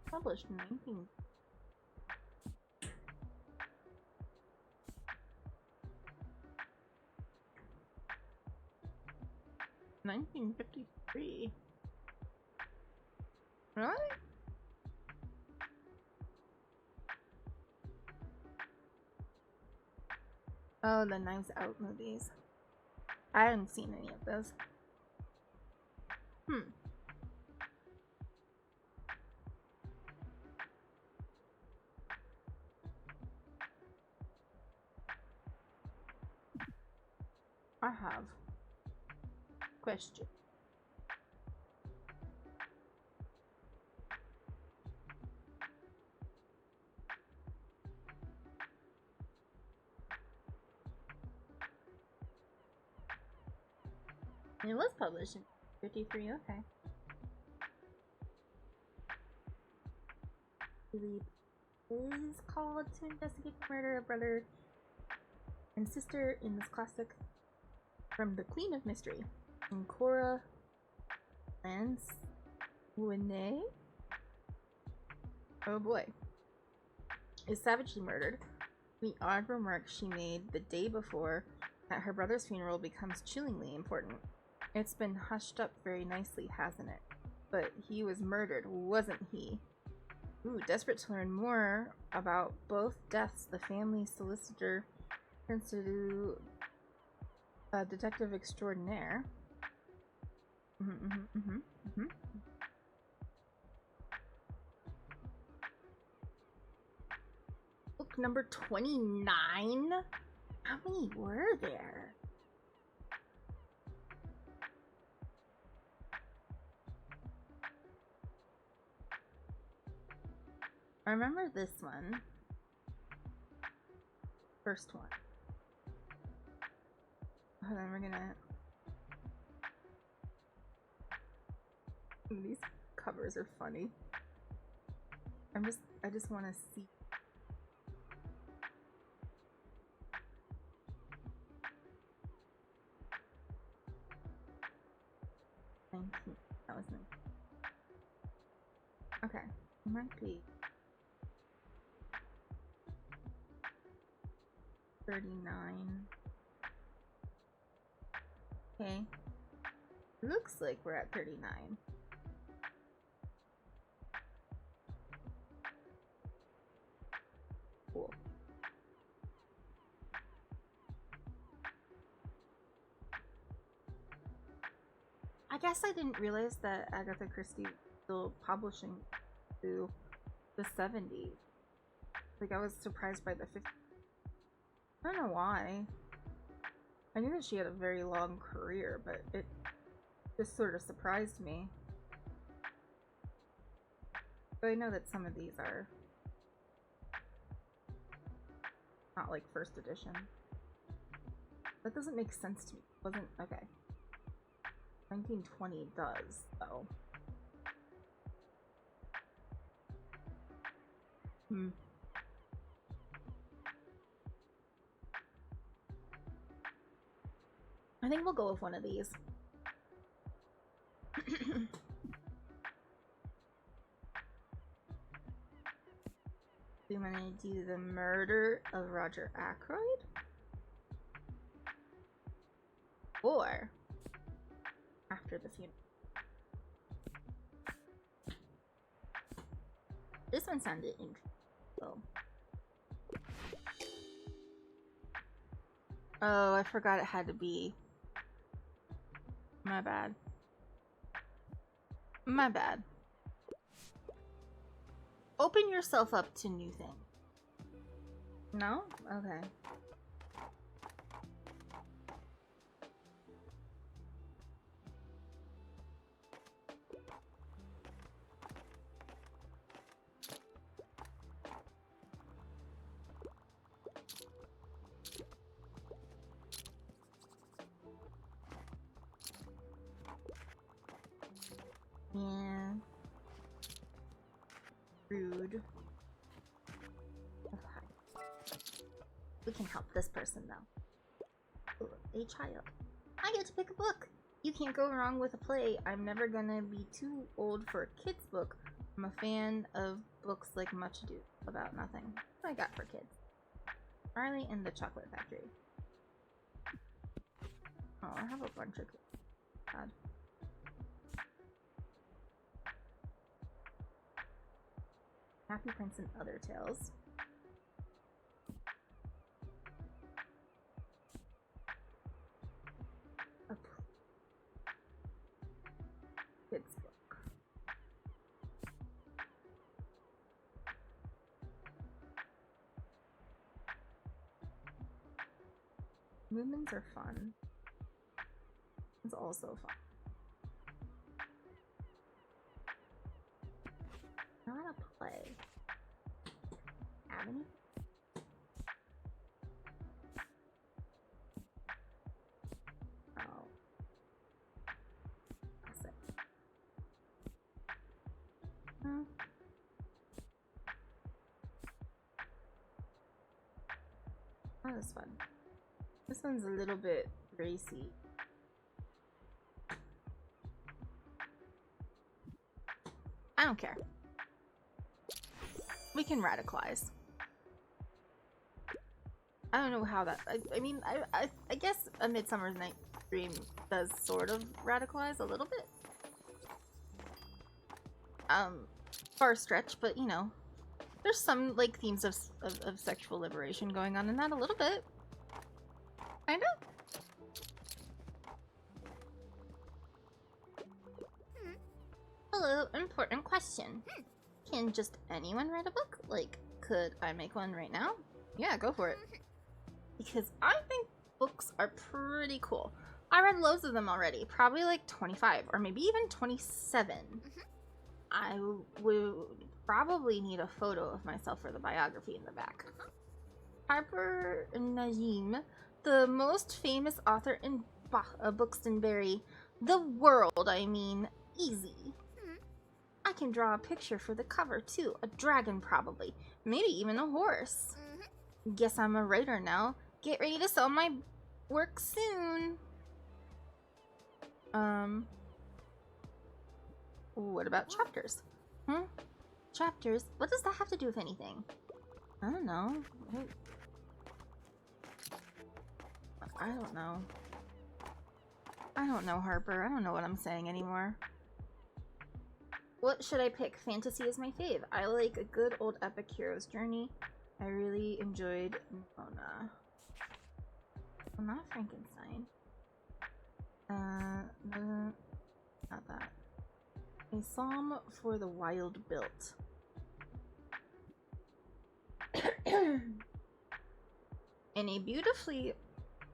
Published in 1953. Really? Oh, the Knives Out movies. I haven't seen any of those. I have. Question. It was published in 53, okay. Philippe is called to investigate the murder of brother and sister in this classic from the Queen of Mystery. And Cora Lansquenet, oh boy, is savagely murdered. The odd remark she made the day before at her brother's funeral becomes chillingly important. It's been hushed up very nicely, hasn't it? But he was murdered, wasn't he? Ooh, desperate to learn more about both deaths, the family solicitor turns to a detective extraordinaire. Book number 29? How many were there? I remember this one. First one. And then we're gonna... These covers are funny. I just want to see. That was nice. Okay, it might be 39. Okay, looks like we're at 39. Cool. I guess I didn't realize that Agatha Christie was still publishing through the 70s. Like, I was surprised by the 50s. I don't know why. I knew that she had a very long career, but it just sort of surprised me. But I know that some of these are not like first edition. That doesn't make sense to me. It wasn't okay. 1920 does, though. I think we'll go with one of these. The you want to do the murder of Roger Ackroyd? Or after the funeral? This one sounded interesting. Oh, I forgot it had to be. My bad. My bad. Open yourself up to new things. No? Okay. Yeah. Rude. We can help this person though. Ooh, a child. I get to pick a book. You can't go wrong with a play. I'm never gonna be too old for a kid's book. I'm a fan of books like Much Ado About Nothing. What I got for kids? Charlie and the Chocolate Factory. Oh, I have a bunch of kids. God. Happy Prince and Other Tales. A kid's book. Movements are fun. It's also fun. Not a play. Have any? Oh. That's it. Hmm. That was fun. This one's a little bit racy. I don't care. We can radicalize. I don't know how that. I mean, I guess A Midsummer's Night Dream does sort of radicalize a little bit. Far stretch, but you know, there's some like themes of sexual liberation going on in that a little bit. Kind of. Hello, important question. Can just anyone write a book? Like, could I make one right now? Yeah, go for it. Because I think books are pretty cool. I read loads of them already, probably like 25 or maybe even 27. I would probably need a photo of myself for the biography in the back. Harper Najim, the most famous author in Buxtonbury, the world, I mean, easy. I can draw a picture for the cover too, a dragon probably, maybe even a horse. Guess I'm a writer now. Get ready to sell my work soon. What about chapters? Chapters? What does that have to do with anything? I don't know. I don't know. I don't know, Harper. I don't know what I'm saying anymore. What should I pick? Fantasy is my fave. I like a good old epic hero's journey. I really enjoyed Nona. Well, not Frankenstein. Not that. A psalm for the wild built. In a beautifully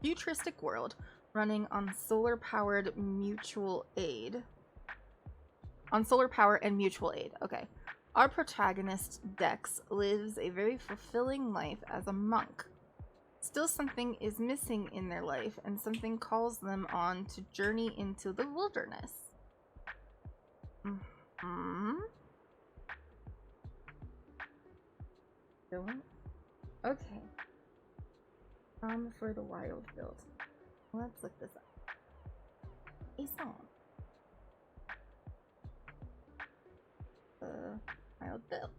futuristic world running on solar-powered mutual aid. On solar power and mutual aid. Okay. Our protagonist, Dex, lives a very fulfilling life as a monk. Still, something is missing in their life, and something calls them on to journey into the wilderness. Okay. For the wild build. Let's look this up. A song. Wild build.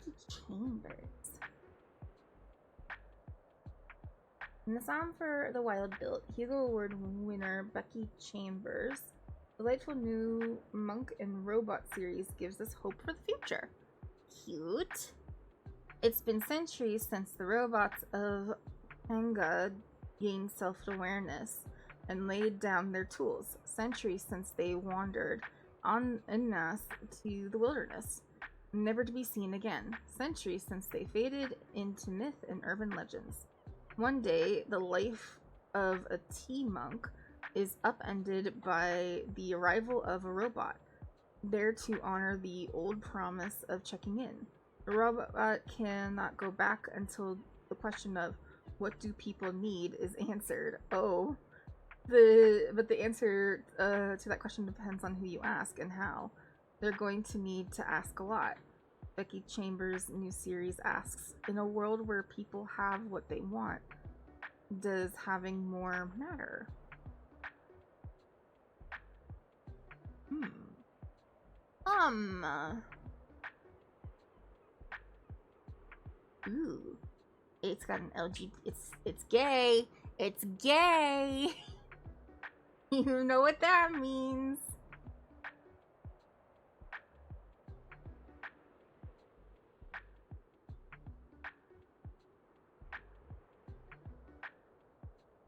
Becky Chambers. In the Psalm for the Wild Built, Hugo Award winner Becky Chambers' delightful new Monk and Robot series gives us hope for the future. Cute. It's been centuries since the robots of Panga gained self-awareness and laid down their tools. Centuries since they wandered en masse to the wilderness, never to be seen again. Centuries since they faded into myth and urban legends. One day, the life of a tea monk is upended by the arrival of a robot, there to honor the old promise of checking in. The robot cannot go back until the question of what do people need is answered. But the answer to that question depends on who you ask and how. They're going to need to ask a lot. Becky Chambers' new series asks, in a world where people have what they want, does having more matter? Ooh. It's got an LG. It's gay. It's gay. You know what that means.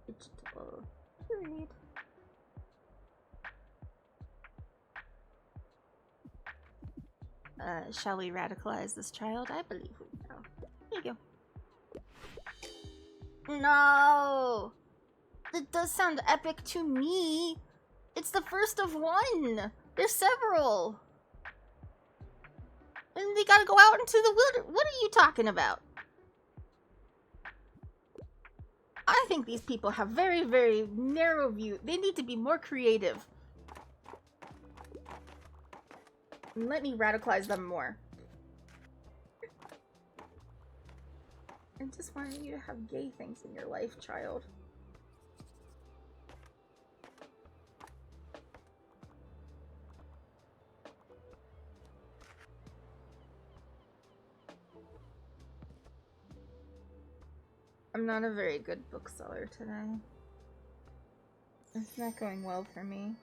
Digital. Period. Shall we radicalize this child? I believe we will. There you go. No! That does sound epic to me. It's the first of one. There's several. And they gotta go out into the wilderness. What are you talking about? I think these people have very, very narrow view. They need to be more creative. Let me radicalize them more. I just want you to have gay things in your life, child. I'm not a very good bookseller today. It's not going well for me.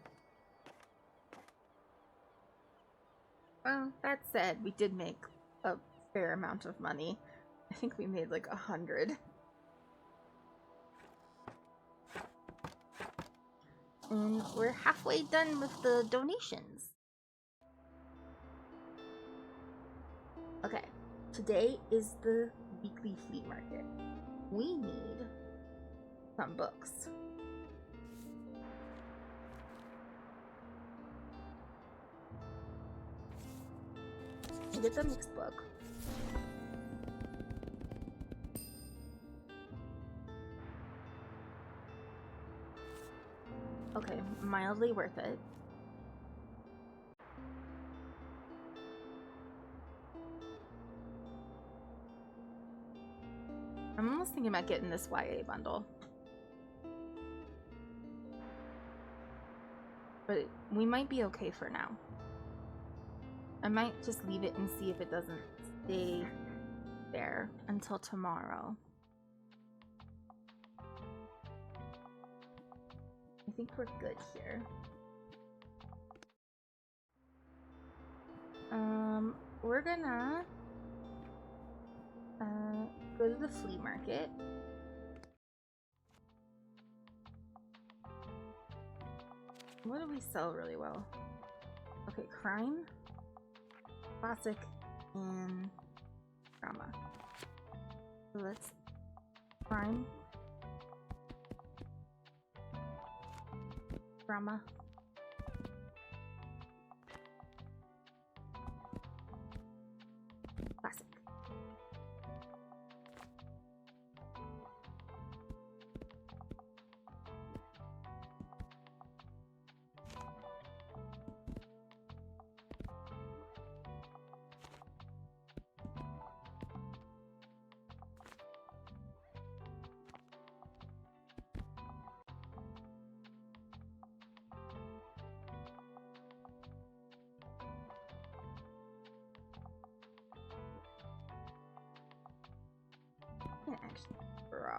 Well, that said, we did make a fair amount of money. I think we made like 100. And we're halfway done with the donations. Okay, today is the weekly flea market. We need some books. To get the mixed book. Okay, mildly worth it. I'm almost thinking about getting this YA bundle. But we might be okay for now. I might just leave it and see if it doesn't stay there until tomorrow. I think we're good here. We're gonna go to the flea market. What do we sell really well? Okay, crime, classic, and drama. So let's crime, drama, classic.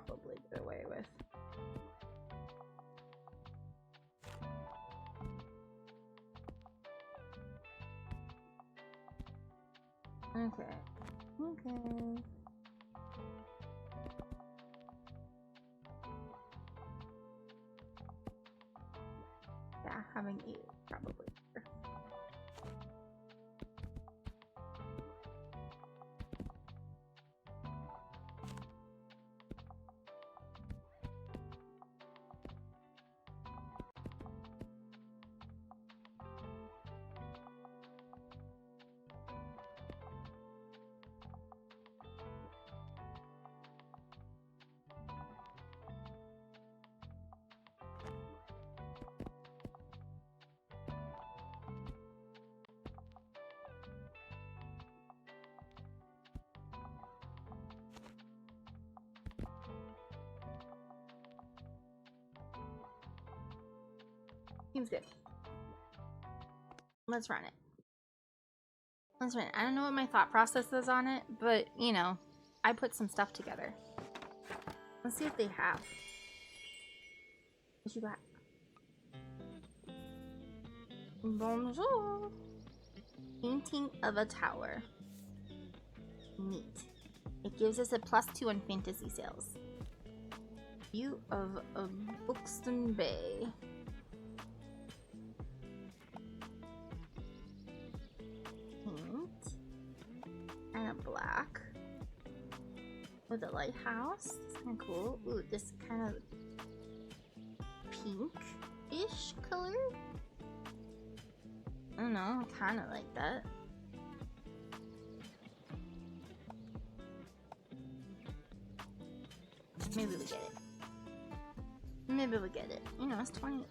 probably get away with. Okay. Okay. Yeah, having 8 probably better. Seems good. Let's run it. Let's run it. I don't know what my thought process is on it, but, you know, I put some stuff together. Let's see if they have. What you got? Bonjour! Painting of a tower. Neat. It gives us a +2 on fantasy sales. View of a Buxton Bay. And a black with a lighthouse. It's kind of cool. Ooh, this kind of pink-ish color. I don't know, kind of like that. Maybe we get it. Maybe we get it. You know, it's 20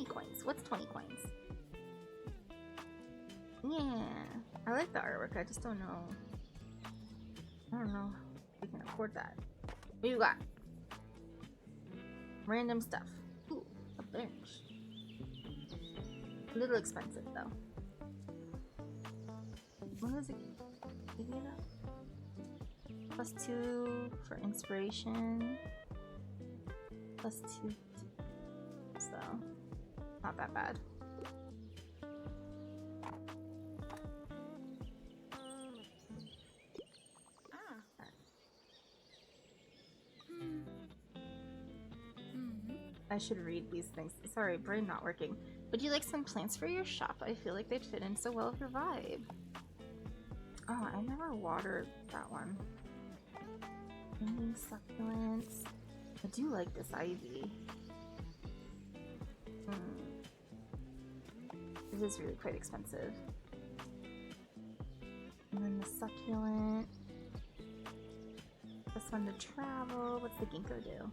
coins. What's 20 coins? Yeah. I like the artwork, I just don't know. I don't know if we can afford that. What you got? Random stuff. Ooh, a bench. A little expensive though. What is it? Give me that? +2 for inspiration. +2. So, not that bad. I should read these things. Sorry, brain not working. Would you like some plants for your shop? I feel like they'd fit in so well with your vibe. Oh, I never watered that one. Hanging succulents. I do like this ivy. It is really quite expensive. And then the succulent. This one to travel. What's the ginkgo do?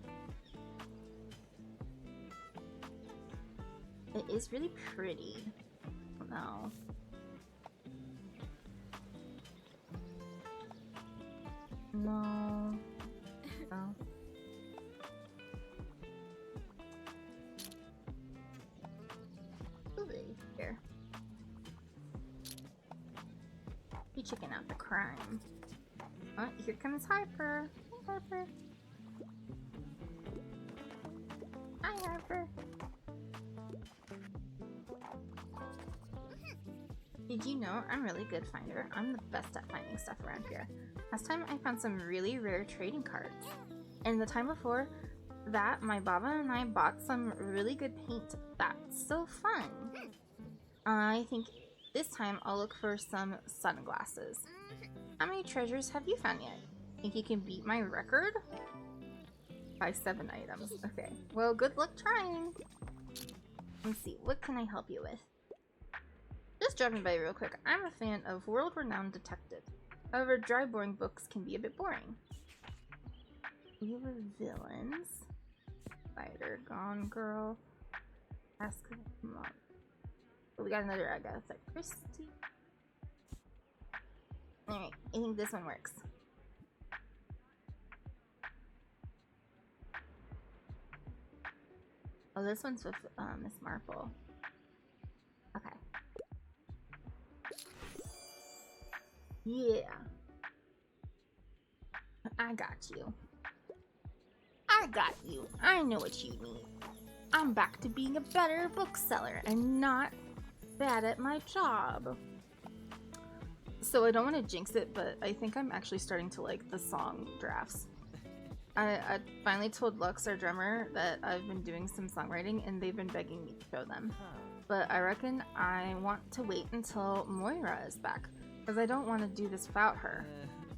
It is really pretty. No. No. No. Here. You chicken out the crime. Oh, here comes Harper. Hi, Harper. Hi, Harper. Did you know I'm really good finder? I'm the best at finding stuff around here. Last time I found some really rare trading cards. And the time before that, my Baba and I bought some really good paint. That's so fun. I think this time I'll look for some sunglasses. How many treasures have you found yet? Think you can beat my record? By 7 items. Okay. Well, good luck trying. Let's see. What can I help you with? Just dropping by real quick. I'm a fan of world-renowned detective. However, dry, boring books can be a bit boring. We have villains. Spider, Gone Girl. Ask Mom. Oh, we got another Agatha Christie. Alright, I think this one works. Oh, this one's with Miss Marple. Okay. Yeah. I got you. got you. I know what you need. I'm back to being a better bookseller and not bad at my job. So I don't want to jinx it, but I think I'm actually starting to like the song drafts. I finally told Lux, our drummer, that I've been doing some songwriting and they've been begging me to show them. But I reckon I want to wait until Moira is back, because I don't want to do this without her.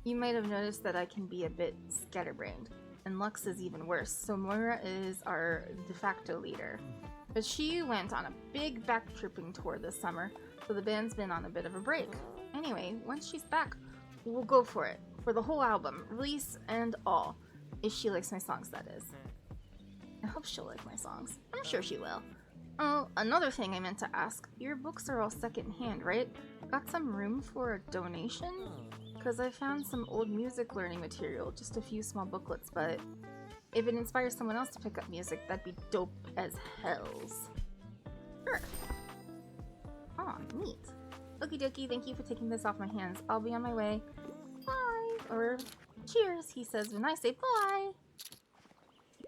You might have noticed that I can be a bit scatterbrained, and Lux is even worse, so Moira is our de facto leader. But she went on a big backtripping tour this summer, so the band's been on a bit of a break. Anyway, once she's back, we'll go for it. For the whole album, release and all. If she likes my songs, that is. I hope she'll like my songs. I'm sure she will. Oh, another thing I meant to ask. Your books are all secondhand, right? Got some room for a donation? Because I found some old music learning material, just a few small booklets, but if it inspires someone else to pick up music, that'd be dope as hells. Sure. Aw, neat. Okie dokie, thank you for taking this off my hands. I'll be on my way. Bye! Or cheers, he says when I say bye.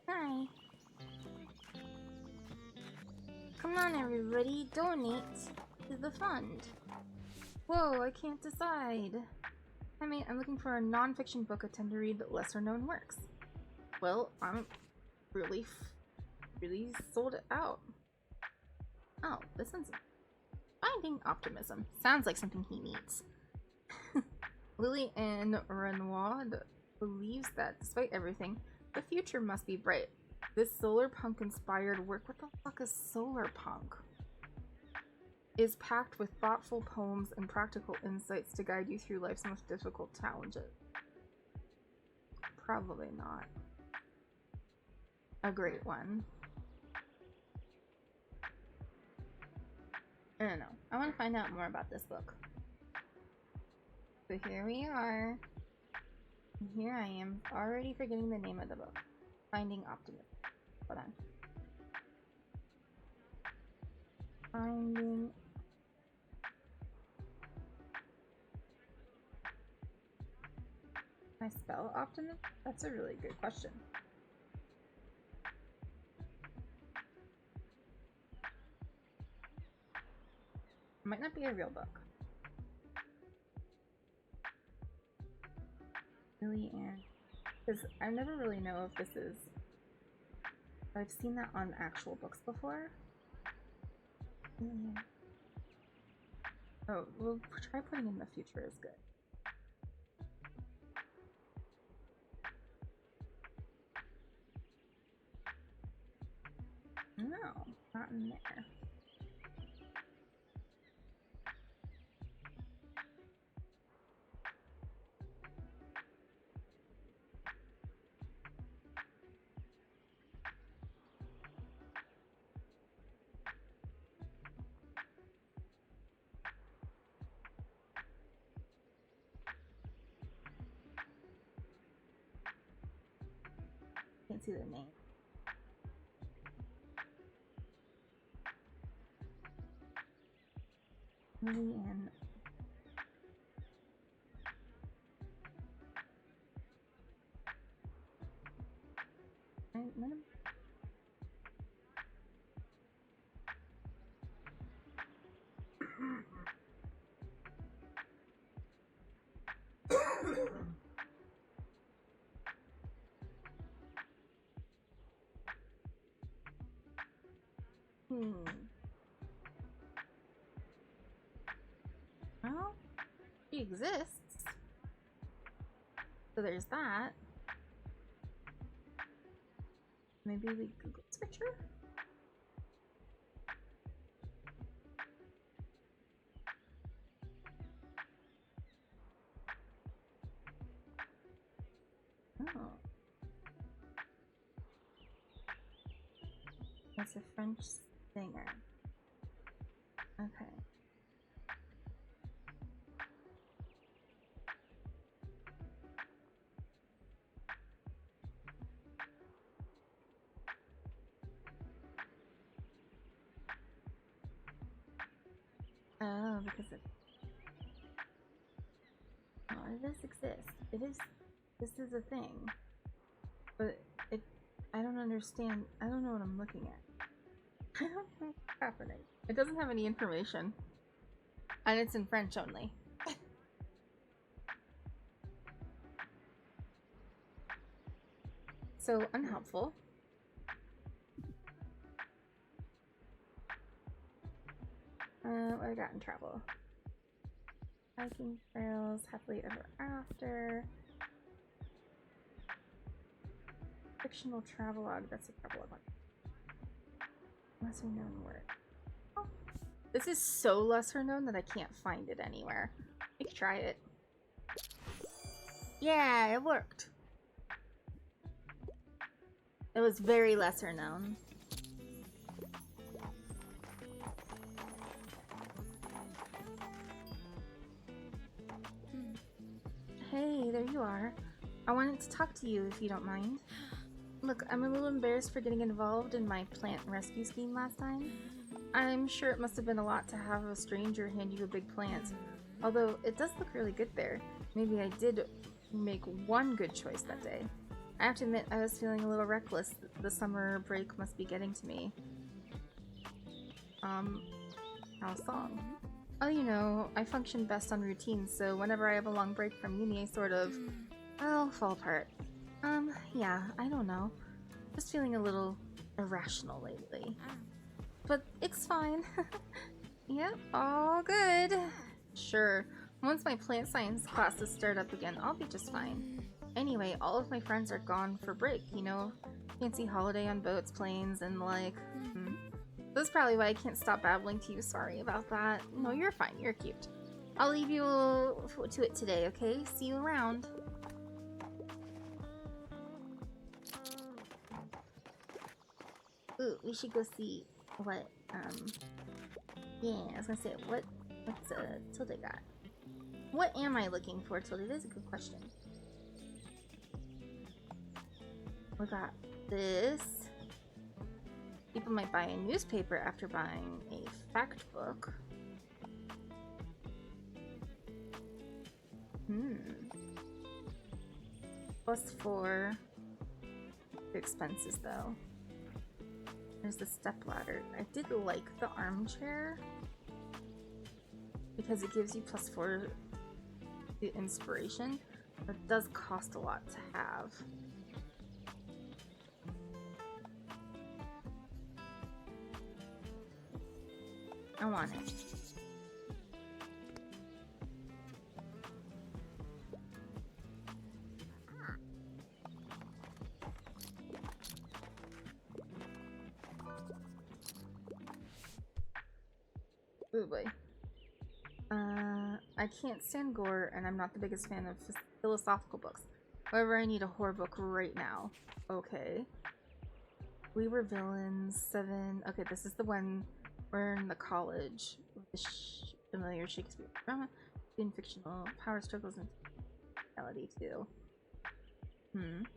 Bye. Come on everybody, donate to the fund. Whoa, I can't decide. I'm looking for a non-fiction book I tend to read lesser known works. Well, I'm really sold it out. Oh, this one's Finding Optimism. Sounds like something he needs. Lily Anne Renoir believes that despite everything, the future must be bright. This solar punk inspired work, what the fuck is solar punk? Is packed with thoughtful poems and practical insights to guide you through life's most difficult challenges. Probably not a great one. I don't know. I want to find out more about this book. So here we are. And here I am, already forgetting the name of the book. Finding Optimism. Hold on. Finding... Can I spell optimism? That's a really good question. It might not be a real book. Really, and because I never really know if this is. I've seen that on actual books before. Yeah. Oh, we'll try putting in the future is good. No, not in there. Can't see the name. Really, and well, she exists. So there's that. Maybe we Google search her? Oh. That's a French singer. Okay. Oh, because it... Oh, it does exist. It is... This is a thing. But it... I understand. I don't know what I'm looking at. I don't know what's happening. It doesn't have any information. And it's in French only. So unhelpful. What I got in travel? Hiking trails, happily ever after. Fictional travelogue. That's a travelogue. Lesser known word. Oh. This is so lesser known that I can't find it anywhere. I could try it. Yeah, it worked. It was very lesser known. Hey, there you are. I wanted to talk to you if you don't mind. Look, I'm a little embarrassed for getting involved in my plant rescue scheme last time. I'm sure it must have been a lot to have a stranger hand you a big plant. Although, it does look really good there. Maybe I did make one good choice that day. I have to admit, I was feeling a little reckless. The summer break must be getting to me. How's song? Oh, you know, I function best on routines, so whenever I have a long break from uni, I sort of, well, fall apart. Yeah, I don't know. Just feeling a little irrational lately. But it's fine. Yep, all good. Sure, once my plant science classes start up again, I'll be just fine. Anyway, all of my friends are gone for break, you know? Fancy holiday on boats, planes, and like... This is probably why I can't stop babbling to you. Sorry about that. No, you're fine. You're cute. I'll leave you to it today, okay? See you around. Ooh, we should go see what, yeah, I was gonna say, what's, Tilda got? What am I looking for, Tilda? That is a good question. We got this. People might buy a newspaper after buying a fact book. +4 expenses though. There's the step ladder. I did like the armchair because it gives you +4 the inspiration, but it does cost a lot to have. I want it. Ooh boy. I can't stand gore, and I'm not the biggest fan of philosophical books. However, I need a horror book right now. Okay. We Were Villains, 7. Okay, this is the one. We're in the college with the familiar Shakespeare drama, in fictional power struggles and reality too. And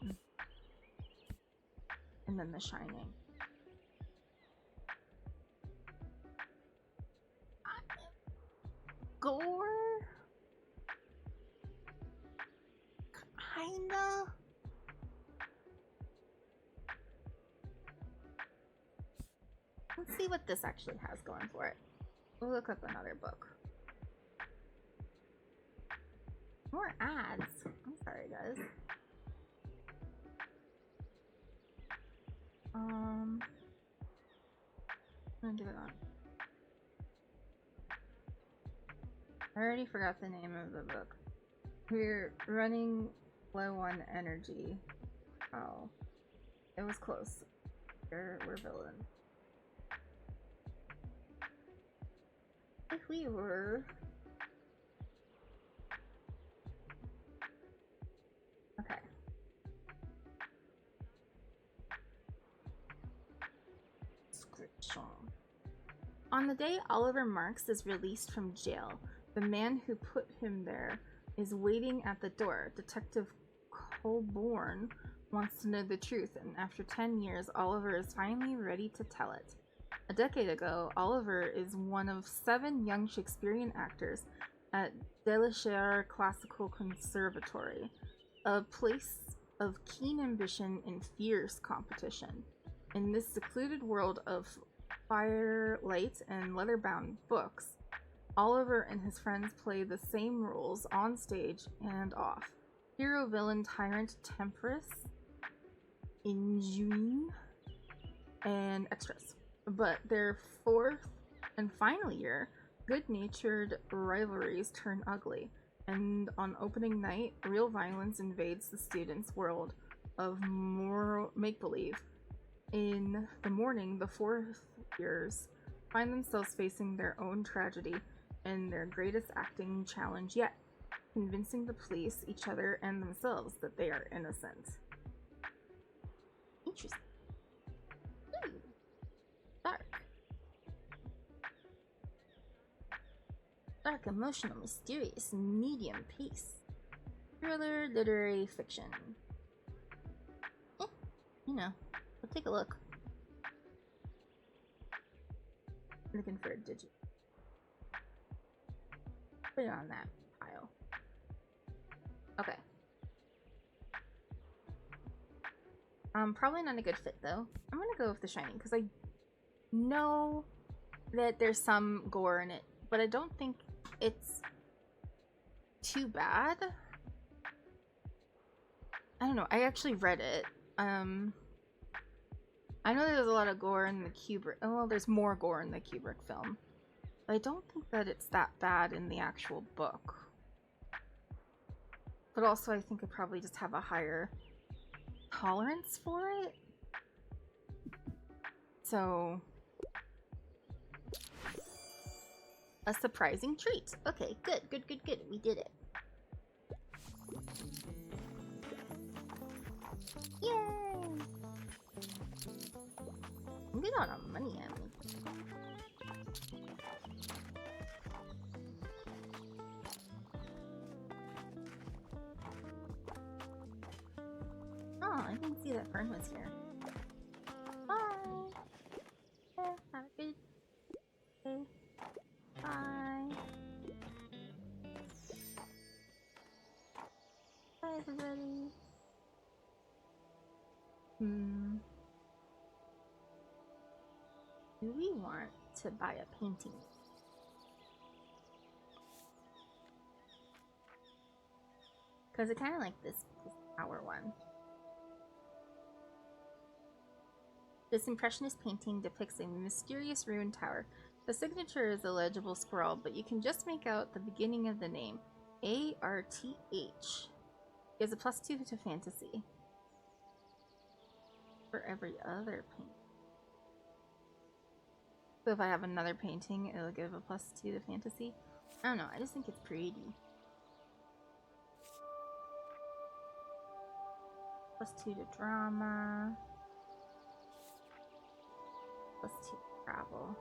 then The Shining. Gore? Kinda. Let's see what this actually has going for it. We'll look up another book. More ads. I'm sorry, guys. I'm gonna give it on. I already forgot the name of the book. We're running low on energy. Oh. It was close. We're villains. If we were... Okay. Description. On the day Oliver Marks is released from jail, the man who put him there is waiting at the door. Detective Colborne wants to know the truth, and after 10 years, Oliver is finally ready to tell it. A decade ago, Oliver is one of 7 young Shakespearean actors at Delaware Classical Conservatory, a place of keen ambition and fierce competition. In this secluded world of firelight and leather-bound books, Oliver and his friends play the same roles on stage and off. Hero, villain, tyrant, temptress, inhuman, and extras. But their fourth and final year, good-natured rivalries turn ugly, and on opening night, real violence invades the students' world of moral make-believe. In the morning, the fourth years find themselves facing their own tragedy and their greatest acting challenge yet, convincing the police, each other, and themselves that they are innocent. Interesting. Ooh. Dark. Dark, emotional, mysterious, medium pace. Thriller, literary fiction. You know, we'll take a look. Looking for a digit. Put it on that pile. Okay. Probably not a good fit though. I'm gonna go with The Shining because I know that there's some gore in it, but I don't think it's too bad. I don't know. I actually read it. I know there's a lot of gore in the Kubrick. Oh, well, there's more gore in the Kubrick film. But I don't think that it's that bad in the actual book. But also, I think I probably just have a higher tolerance for it. So, a surprising treat. Okay, good. We did it. Yay! I'm getting on our money at me. Oh, I didn't see that Fern was here. Bye! Yeah, have a good day. Bye! Bye, everybody! Do we want to buy a painting? Because I kind of like this tower one. This impressionist painting depicts a mysterious ruined tower. The signature is a legible scrawl, but you can just make out the beginning of the name. A-R-T-H. Gives a +2 to fantasy. For every other painting. So if I have another painting, it'll give a +2 to fantasy. I don't know, I just think it's pretty. +2 to drama. +2 to travel.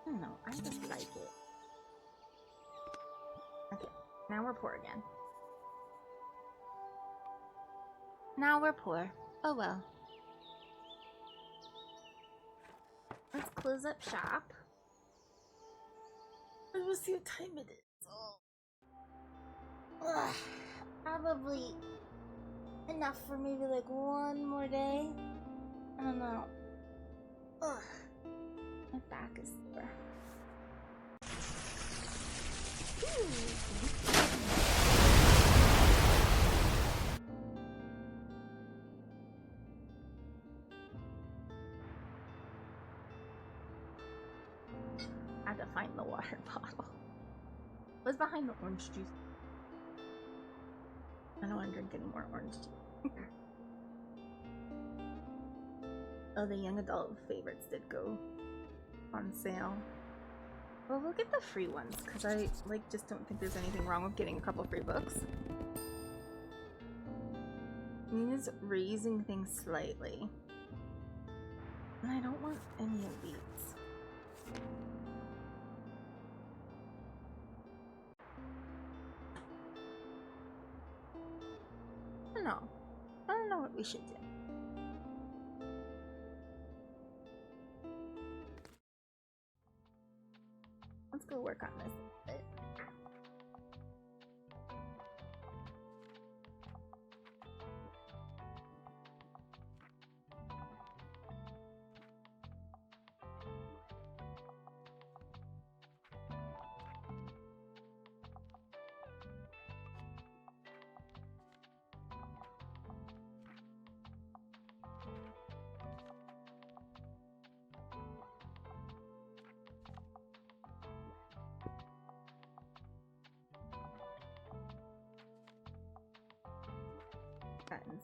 I don't know, I just like it. Okay, now we're poor again. Now we're poor. Oh well. Let's close up shop. And we'll see what time it is. Oh. Ugh, probably enough for maybe like one more day. I don't know. Ugh. My back is sore. I had to find the water bottle. What's behind the orange juice? I don't want to drink any more orange juice. Oh, the young adult favorites did go on sale. Well, we'll get the free ones, because I just don't think there's anything wrong with getting a couple free books. Nina's raising things slightly. And I don't want any of these. I don't know what we should do. Let's go work on this a bit. that inside.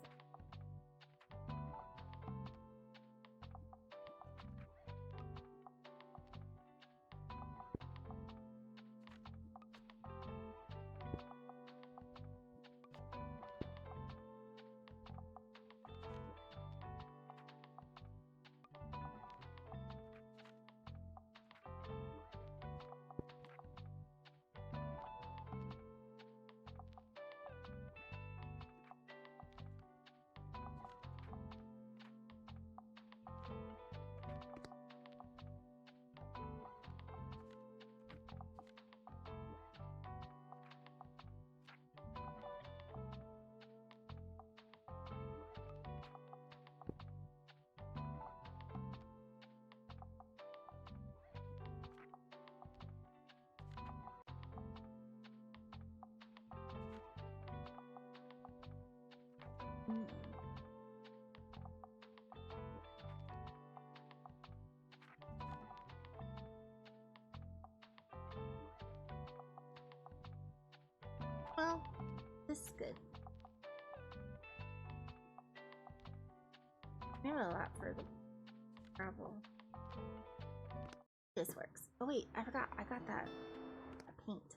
Well, this is good. I have a lot for the travel. This works. Oh wait, I forgot. I got that paint.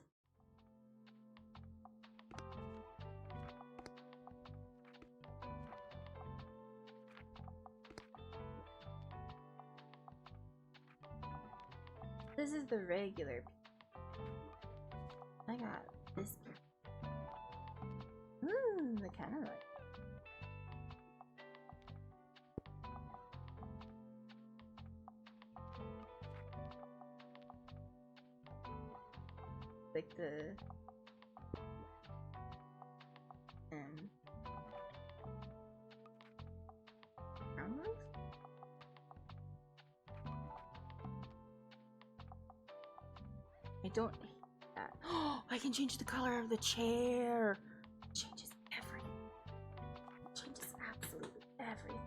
This is the regular paint. I got this paint. Ooh, I kind of like the brown roof. I don't hate that. Oh, I can change the color of the chair. It changes everything. It changes absolutely everything.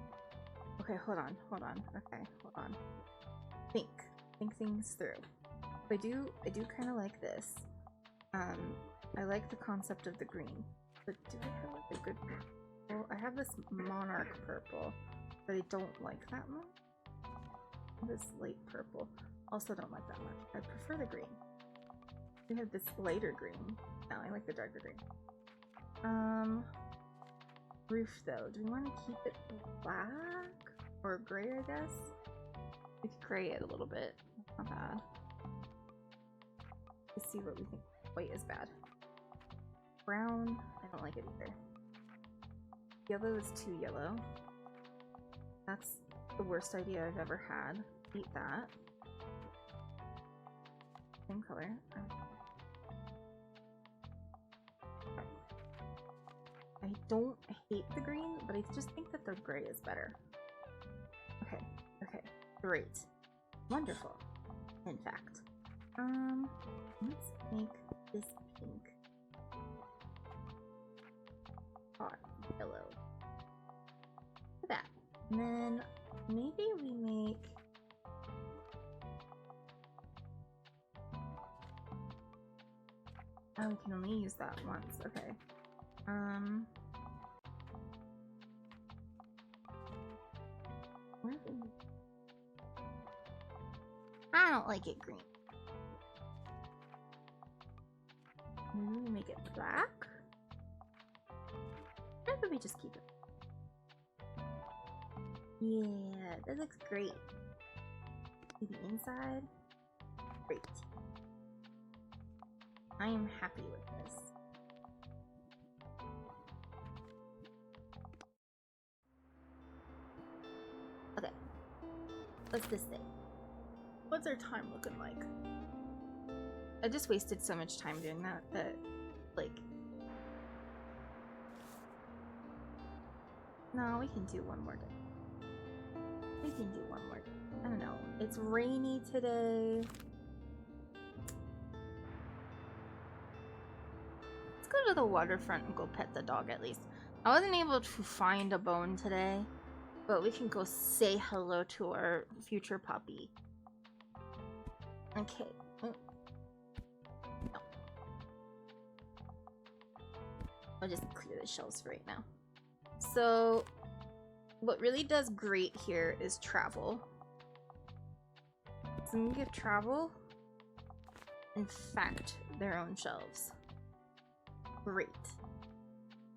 Okay, hold on. Okay, hold on. Think things through. I do kind of like this. I like the concept of the green, but do I have like a good purple? I have this monarch purple, but I don't like that much. This light purple, also don't like that much. I prefer the green. We have this lighter green. No, I like the darker green. Roof though. Do we want to keep it black or gray? I guess we could gray it a little bit. Not bad. Let's see what we think. White is bad. Brown, I don't like it either. Yellow is too yellow. That's the worst idea I've ever had. Hate that. Same color. I don't hate the green, but I just think that the gray is better. Okay, great. Wonderful, in fact. Let's make this pink. Hot yellow. Look at that. And then maybe we make oh, we can only use that once. Okay. I don't like it green. Maybe we make it black? Maybe we just keep it. Yeah, that looks great. See the inside? Great. I am happy with this. Okay. What's this thing? What's our time looking like? I just wasted so much time doing that like... No, we can do one more day. We can do one more day. I don't know. It's rainy today. Let's go to the waterfront and go pet the dog at least. I wasn't able to find a bone today, but we can go say hello to our future puppy. Okay. No. I'll just clear the shelves for right now. So, what really does great here is travel. So I'm gonna give travel, in fact, their own shelves. Great.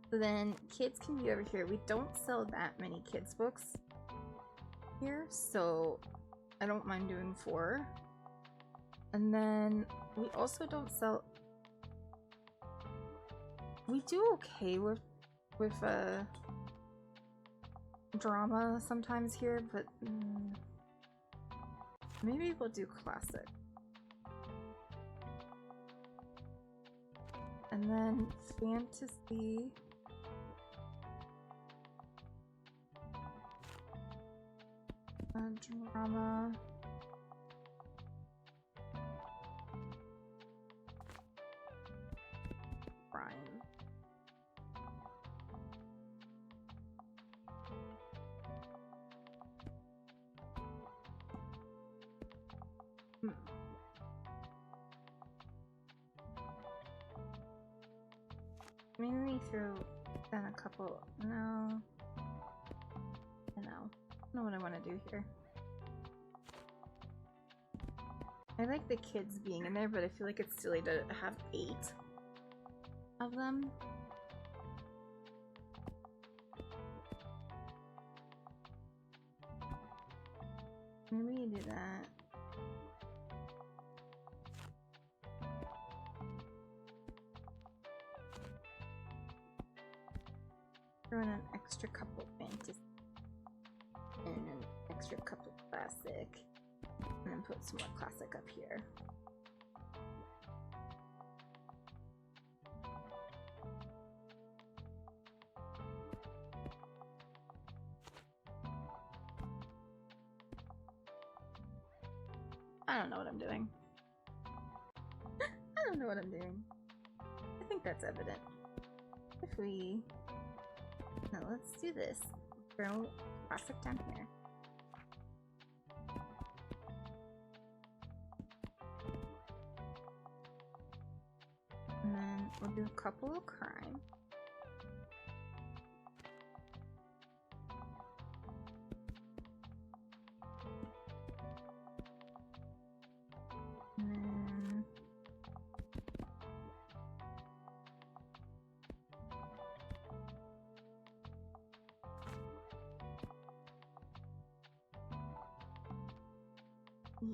So then kids can be over here. We don't sell that many kids books here, so I don't mind doing 4. And then we also don't sell. We do okay with drama sometimes here, but maybe we'll do classic. And then fantasy. Drama. Crime. Maybe we throw in a couple. No. I don't know what I want to do here. I like the kids being in there, but I feel like it's silly to have 8 of them. Maybe you do that. Throw in an extra couple fantasy and an extra couple classic, and then put some more classic up here. I don't know what I'm doing. I don't know what I'm doing. I think that's evident. If we... No, let's do this. Throw classic down here. And then we'll do a couple of crime.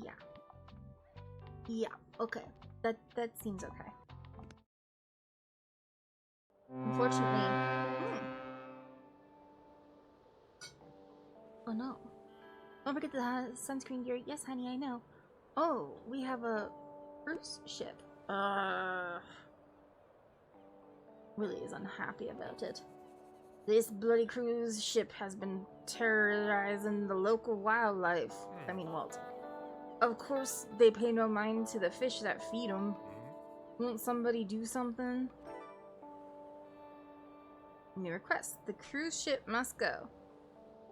Yeah. Yeah, okay. That seems okay. Unfortunately... Oh no. Don't forget the sunscreen gear. Yes, honey, I know. Oh, we have a cruise ship. Really is unhappy about it. This bloody cruise ship has been terrorizing the local wildlife. I mean, Walt. Of course, they pay no mind to the fish that feed them. Won't somebody do something? New request. The cruise ship must go.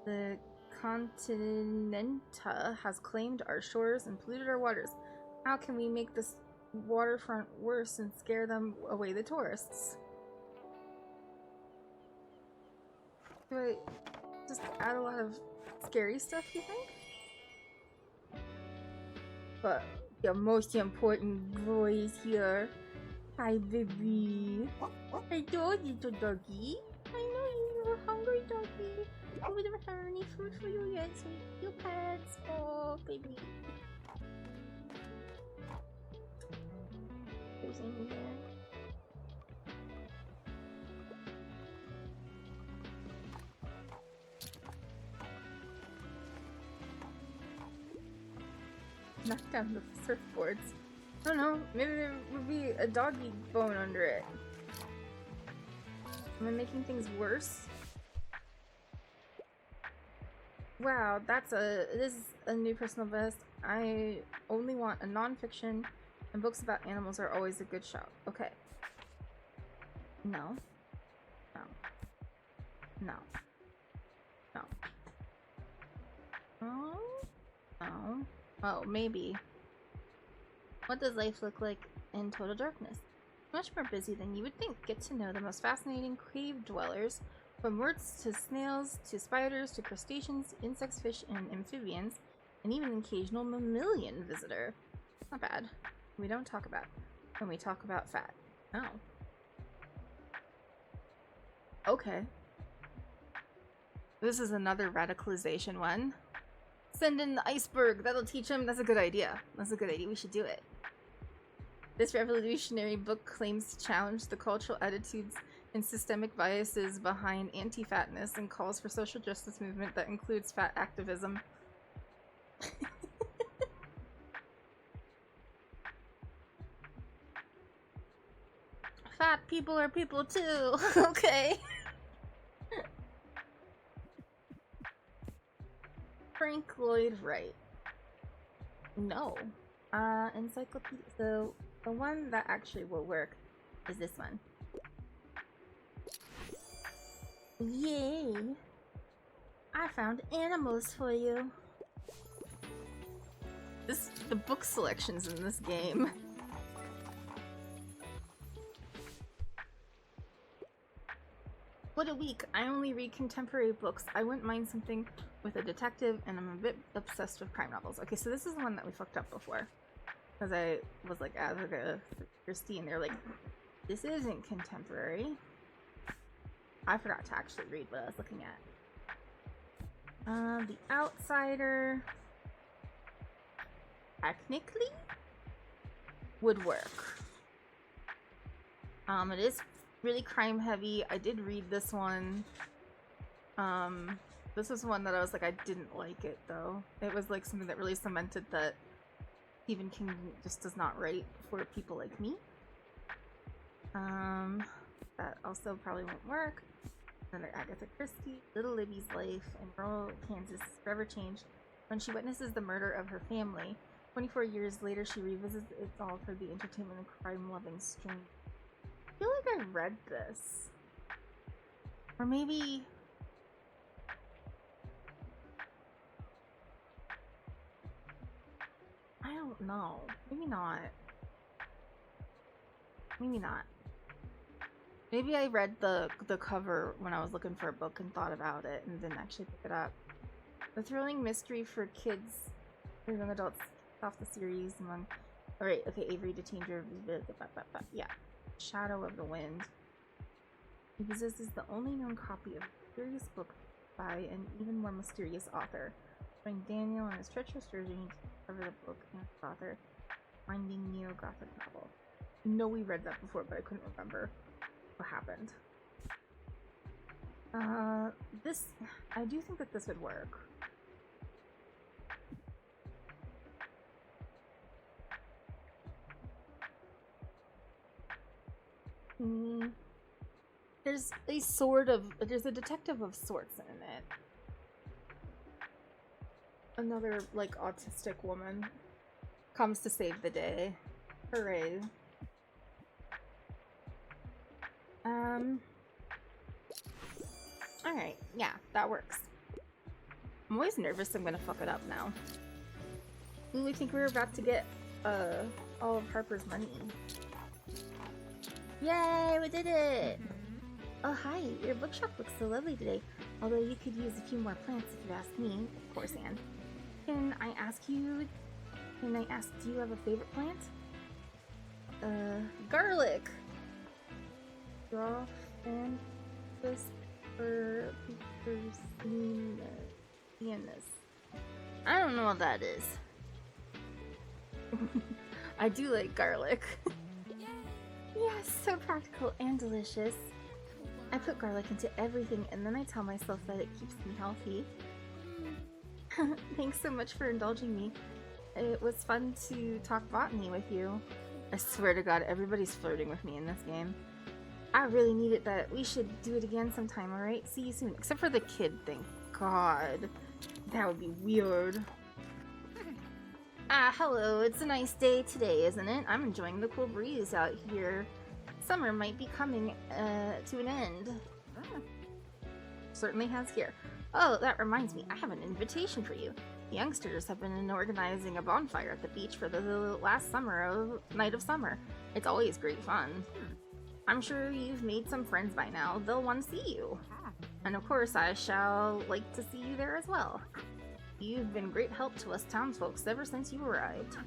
The Continenta has claimed our shores and polluted our waters. How can we make this waterfront worse and scare them away the tourists? Do I just add a lot of scary stuff, you think? But the most important boy is here. Hi, baby. Hello, little doggy. I know you were hungry, doggy. We never have any food for you yet, so you pets. Oh, baby. There's Amy there. Knock down the surfboards. I don't know, maybe there would be a doggy bone under it. Am I making things worse? Wow, this is a new personal best. I only want a non-fiction, and books about animals are always a good shot. Okay. No. No. No. No. Oh? No. Oh, maybe. What does life look like in total darkness? Much more busy than you would think. Get to know the most fascinating cave dwellers From words to snails, to spiders, to crustaceans, insects, fish, and amphibians, and even an occasional mammalian visitor. Not bad. We don't talk about when we talk about fat. Oh. Okay. This is another radicalization one. Send in the iceberg. That'll teach him. That's a good idea. That's a good idea. We should do it. This revolutionary book claims to challenge the cultural attitudes and systemic biases behind anti-fatness and calls for social justice movement that includes fat activism. Fat people are people too. Okay. Frank Lloyd Wright. No. Encyclopedia. So the one that actually will work is this one. Yay! I found animals for you. The book selections in this game. What a week. I only read contemporary books. I wouldn't mind something with a detective, and I'm a bit obsessed with crime novels. Okay, so this is the one that we fucked up before. Because I was like, Africa, Christy, and they're like, this isn't contemporary. I forgot to actually read what I was looking at. The Outsider. Technically would work. It is really crime heavy. I did read this one. This was one that I was like, I didn't like it though. It was like something that really cemented that Stephen King just does not write for people like me. That also probably won't work. Another Agatha Christie. Little Libby's life in rural Kansas is forever changed when she witnesses the murder of her family. 24 years later, she revisits it all for the entertainment and crime-loving stranger. I feel like I read this. Or maybe... I don't know. Maybe not. Maybe not. Maybe I read the cover when I was looking for a book and thought about it and didn't actually pick it up. The thrilling mystery for kids or young adults off the series among... Alright, okay, Avery Detanger. Yeah. Shadow of the Wind. He possesses the only known copy of a mysterious book by an even more mysterious author. Showing Daniel and his treacherous journey to discover the book and its author, finding neo-gothic novel. I know we read that before, but I couldn't remember what happened. This... I do think that this would work. There's a detective of sorts in it. Another, like, autistic woman comes to save the day. Hooray. Alright, yeah, that works. I'm always nervous I'm gonna fuck it up now. Ooh, I think we're about to get, all of Harper's money. Yay, we did it! Oh, hi, your bookshop looks so lovely today. Although you could use a few more plants if you ask me. Of course, Anne. Can I ask, do you have a favorite plant? Garlic! Draw and twist for this. I don't know what that is. I do like garlic. Yes, so practical and delicious. I put garlic into everything and then I tell myself that it keeps me healthy. Thanks so much for indulging me. It was fun to talk botany with you. I swear to God, everybody's flirting with me in this game. I really needed that. We should do it again sometime, alright? See you soon. Except for the kid thing. God. That would be weird. Ah, hello. It's a nice day today, isn't it? I'm enjoying the cool breeze out here. Summer might be coming to an end. Certainly has here. Oh, that reminds me. I have an invitation for you. The youngsters have been organizing a bonfire at the beach for the last night of summer. It's always great fun. I'm sure you've made some friends by now. They'll want to see you. And of course, I shall like to see you there as well. You've been great help to us townsfolk ever since you arrived.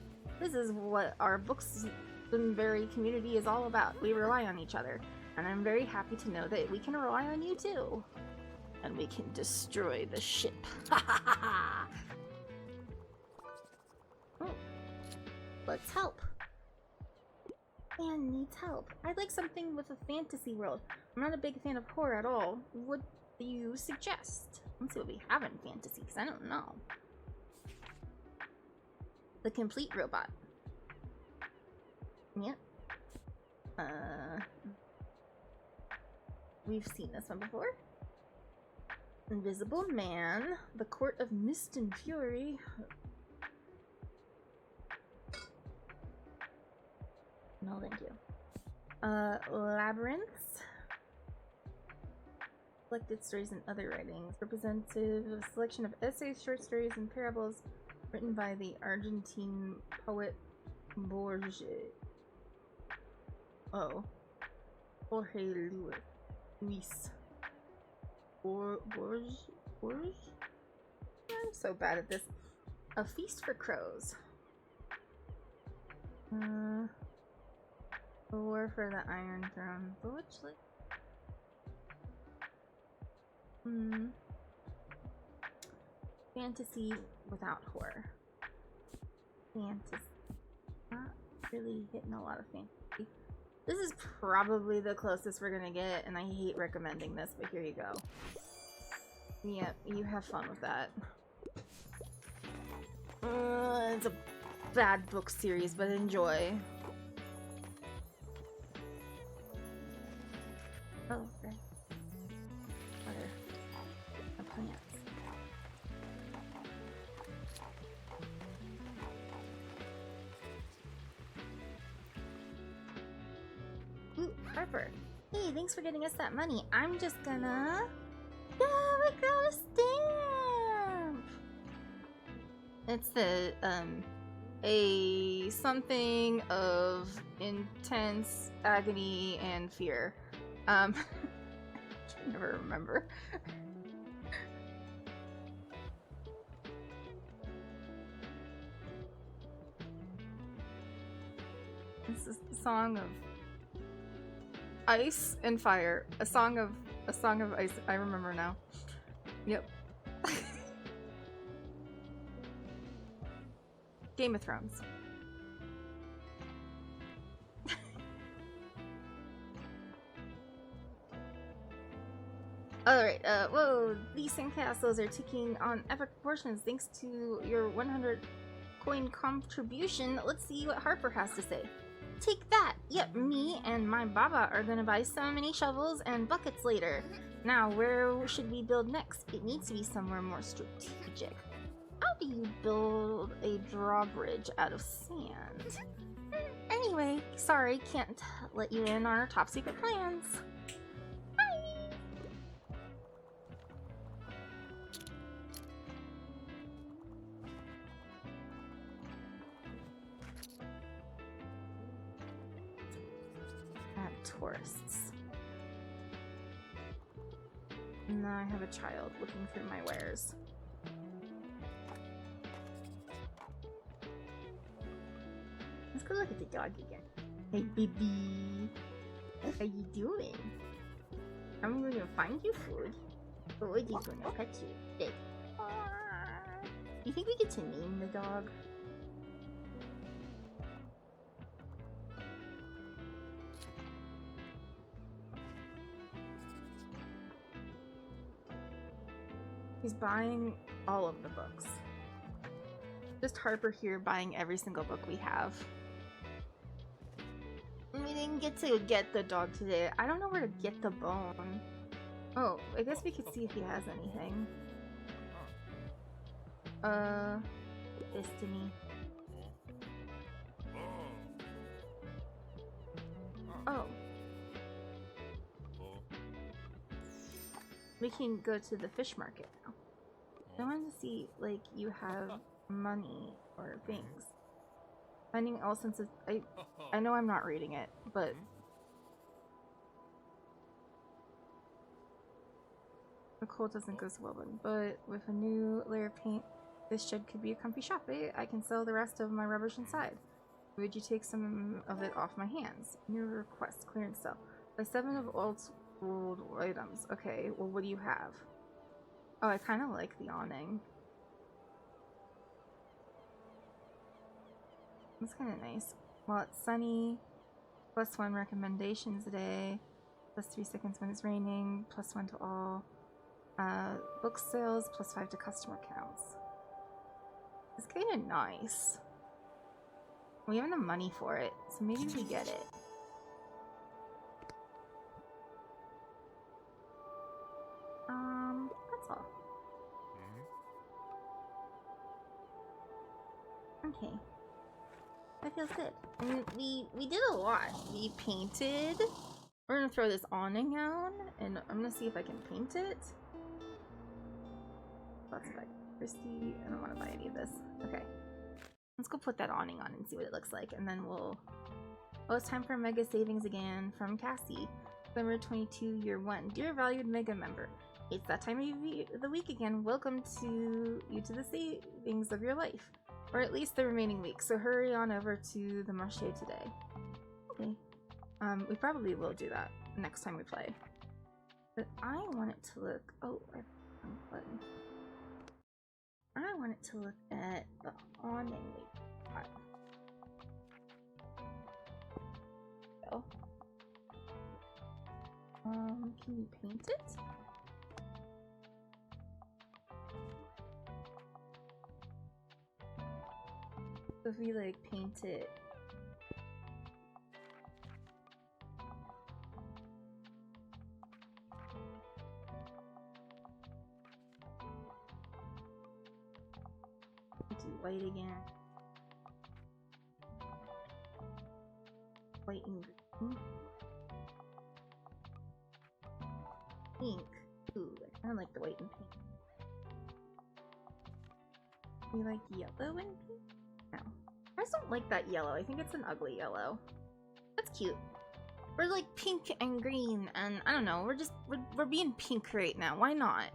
This is what our Booksbury community is all about. We rely on each other, and I'm very happy to know that we can rely on you too. And we can destroy the ship. Oh, let's help. Man needs help. I'd like something with a fantasy world. I'm not a big fan of horror at all. What do you suggest? Let's see what we have in fantasy, because I don't know. The complete robot. Yep. We've seen this one before. Invisible Man. The Court of Mist and Fury. No, thank you. Labyrinths. Collected stories and other writings. Representative of a selection of essays, short stories, and parables written by the Argentine poet Borges. Oh. Jorge Luis. Borges? I'm so bad at this. A Feast for Crows. A War for the Iron Throne. But which, like... Fantasy without horror. Fantasy. Not really hitting a lot of fantasy. This is probably the closest we're gonna get, and I hate recommending this, but here you go. Yep, you have fun with that. It's a bad book series, but enjoy. Oh, okay. Other plants. Ooh, Harper. Hey, thanks for getting us that money. I'm just gonna... Yeah, we got a stamp! It's the, a something of intense agony and fear. I can never remember. This is the song of ice and fire. A song of ice. I remember now. Yep. Game of Thrones. Alright, whoa, these sandcastles are ticking on epic proportions thanks to your 100 coin contribution. Let's see what Harper has to say. Take that! Yep, me and my baba are gonna buy so many shovels and buckets later. Now, where should we build next? It needs to be somewhere more strategic. How do you build a drawbridge out of sand? Anyway, sorry, can't let you in on our top secret plans. Bye! Tourists. Now I have a child looking through my wares. Let's go look at the dog again. Hey, baby. How you doing? I'm going to find you food. But we're just going to pet you. Hey. You think we get to name the dog? He's buying all of the books. Just Harper here buying every single book we have. We didn't get to get the dog today. I don't know where to get the bone. Oh, I guess we could see if he has anything. Destiny. Oh. We can go to the fish market now. I want to see, like, you have money or things. Finding all senses. I know I'm not reading it, but cold doesn't go so well, but with a new layer of paint, this shed could be a comfy shop, eh? I can sell the rest of my rubbish inside. Would you take some of it off my hands? New request, clearance sale. Buy 7 of old items. Okay, well, what do you have? Oh, I kind of like the awning. It's kind of nice. Well, it's sunny. +1 recommendations a day. +3 seconds when it's raining. +1 to all. Book sales. +5 to customer counts. It's kind of nice. We have enough money for it, so maybe we get it. That's all. Okay. That feels good. And we did a lot. We painted. We're gonna throw this awning out, and I'm gonna see if I can paint it. Let's buy Christy. I don't want to buy any of this. Okay. Let's go put that awning on and see what it looks like, and then we'll... Oh, it's time for Mega Savings again from Cassie. November 22, year 1. Dear valued Mega member, it's that time of the week again. Welcome to the savings of your life. Or at least the remaining week, so hurry on over to the marché today. Okay. We probably will do that next time we play. But I want it to look... Oh, I button. I want it to look at the awning we got. So, can you paint it? So if we like paint it do white again. White and green. Pink. Ooh, I kinda like the white and pink. We like yellow and pink? No. I just don't like that yellow. I think it's an ugly yellow. That's cute. We're like pink and green, and I don't know, we're being pink right now. Why not?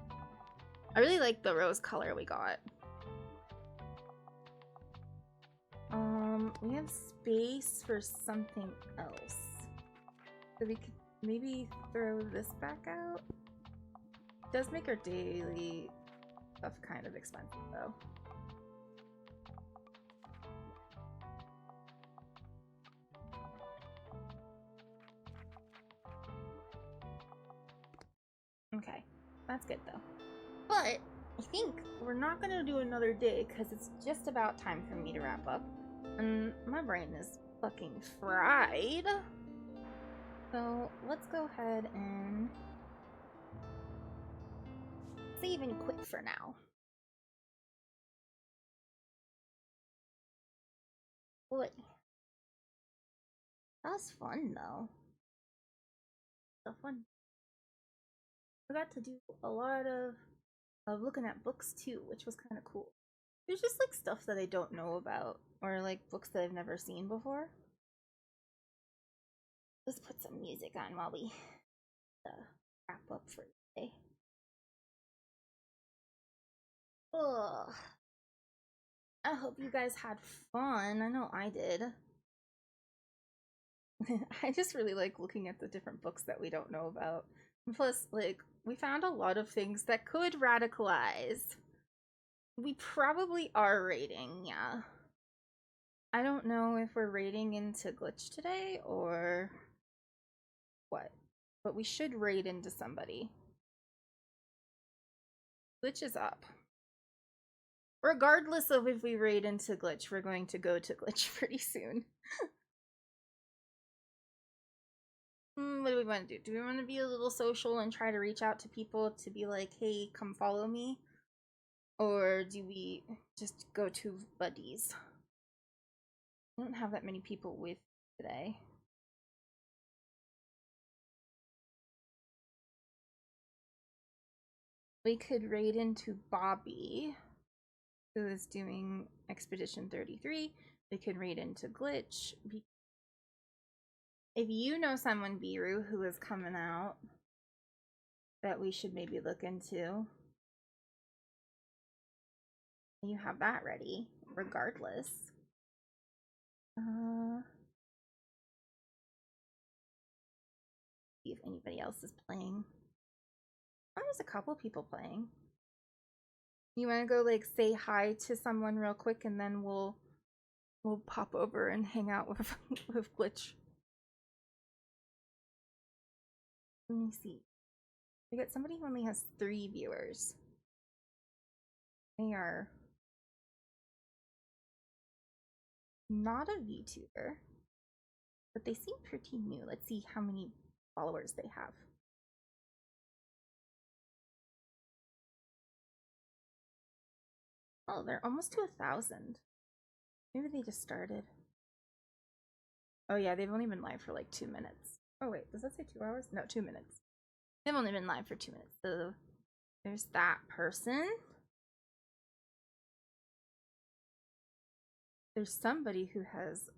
I really like the rose color we got. We have space for something else. So we could maybe throw this back out. It does make our daily stuff kind of expensive though. Okay, that's good though. But I think we're not gonna do another day because it's just about time for me to wrap up. And my brain is fucking fried. So let's go ahead and save and quit for now. Boy, that was fun though. So fun. I got to do a lot of looking at books too, which was kind of cool. There's just like stuff that I don't know about, or like books that I've never seen before. Let's put some music on while we wrap up for today. Ugh. I hope you guys had fun. I know I did. I just really like looking at the different books that we don't know about. And plus, like, we found a lot of things that could radicalize. We probably are raiding, yeah. I don't know if we're raiding into Glitch today or what, but we should raid into somebody. Glitch is up. Regardless of if we raid into Glitch, we're going to go to Glitch pretty soon. What do we want to do? Do we want to be a little social and try to reach out to people to be like, hey, come follow me? Or do we just go to buddies? I don't have that many people with today. We could raid into Bobby, who is doing Expedition 33. We could raid into Glitch. If you know someone, Biru, who is coming out, that we should maybe look into. You have that ready, regardless. See if anybody else is playing. Oh, there's a couple people playing. You want to go like say hi to someone real quick, and then we'll pop over and hang out with with Glitch. Let me see. We got somebody who only has 3 viewers. They are not a VTuber, but they seem pretty new. Let's see how many followers they have. Oh, they're almost to 1,000. Maybe they just started. Oh yeah, they've only been live for like 2 minutes. Oh wait, does that say 2 hours? No, 2 minutes. They've only been live for 2 minutes. So there's that person. There's somebody who has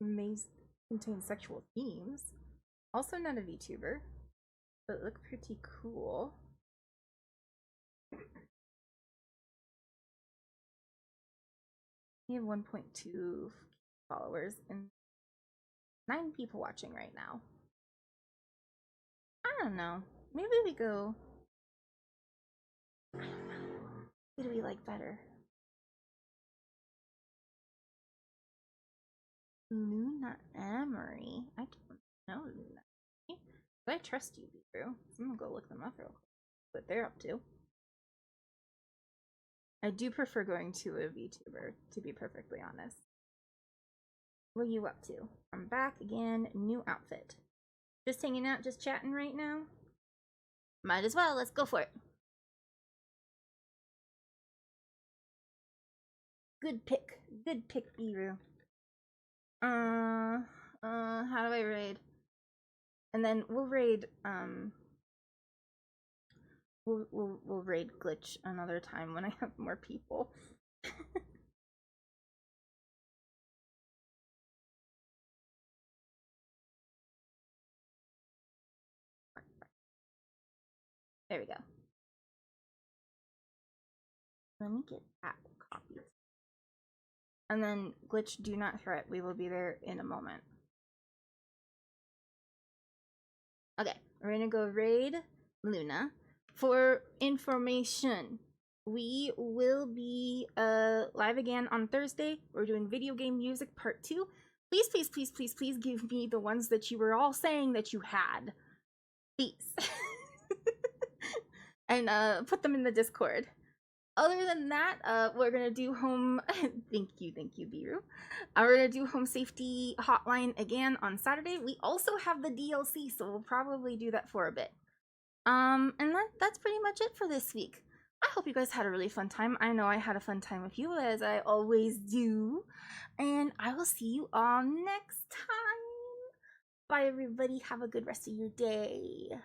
contain sexual themes. Also not a VTuber, but look pretty cool. We have 1.2 followers and 9 people watching right now. I don't know. Maybe we go. I don't know. Who do we like better? Luna Emery. I don't know Luna Emery, but I trust you, Drew. I'm gonna go look them up real quick. What they're up to. I do prefer going to a VTuber, to be perfectly honest. What are you up to? I'm back again. New outfit. Just hanging out, just chatting right now? Might as well. Let's go for it. Good pick. Good pick, Biru. How do I raid? And then we'll raid, we'll raid Glitch another time when I have more people. There we go. Let me get that copied. And then Glitch, do not threat. We will be there in a moment. Okay, we're gonna go raid Luna. For information, we will be live again on Thursday. We're doing video game music part 2. Please, please, please, please, please give me the ones that you were all saying that you had. Please. And put them in the Discord. Other than that, we're gonna do home. Thank you, Biru. We're gonna do home safety hotline again on Saturday. We also have the DLC, so we'll probably do that for a bit. And that's pretty much it for this week. I hope you guys had a really fun time. I know I had a fun time with you, as I always do. And I will see you all next time. Bye, everybody. Have a good rest of your day.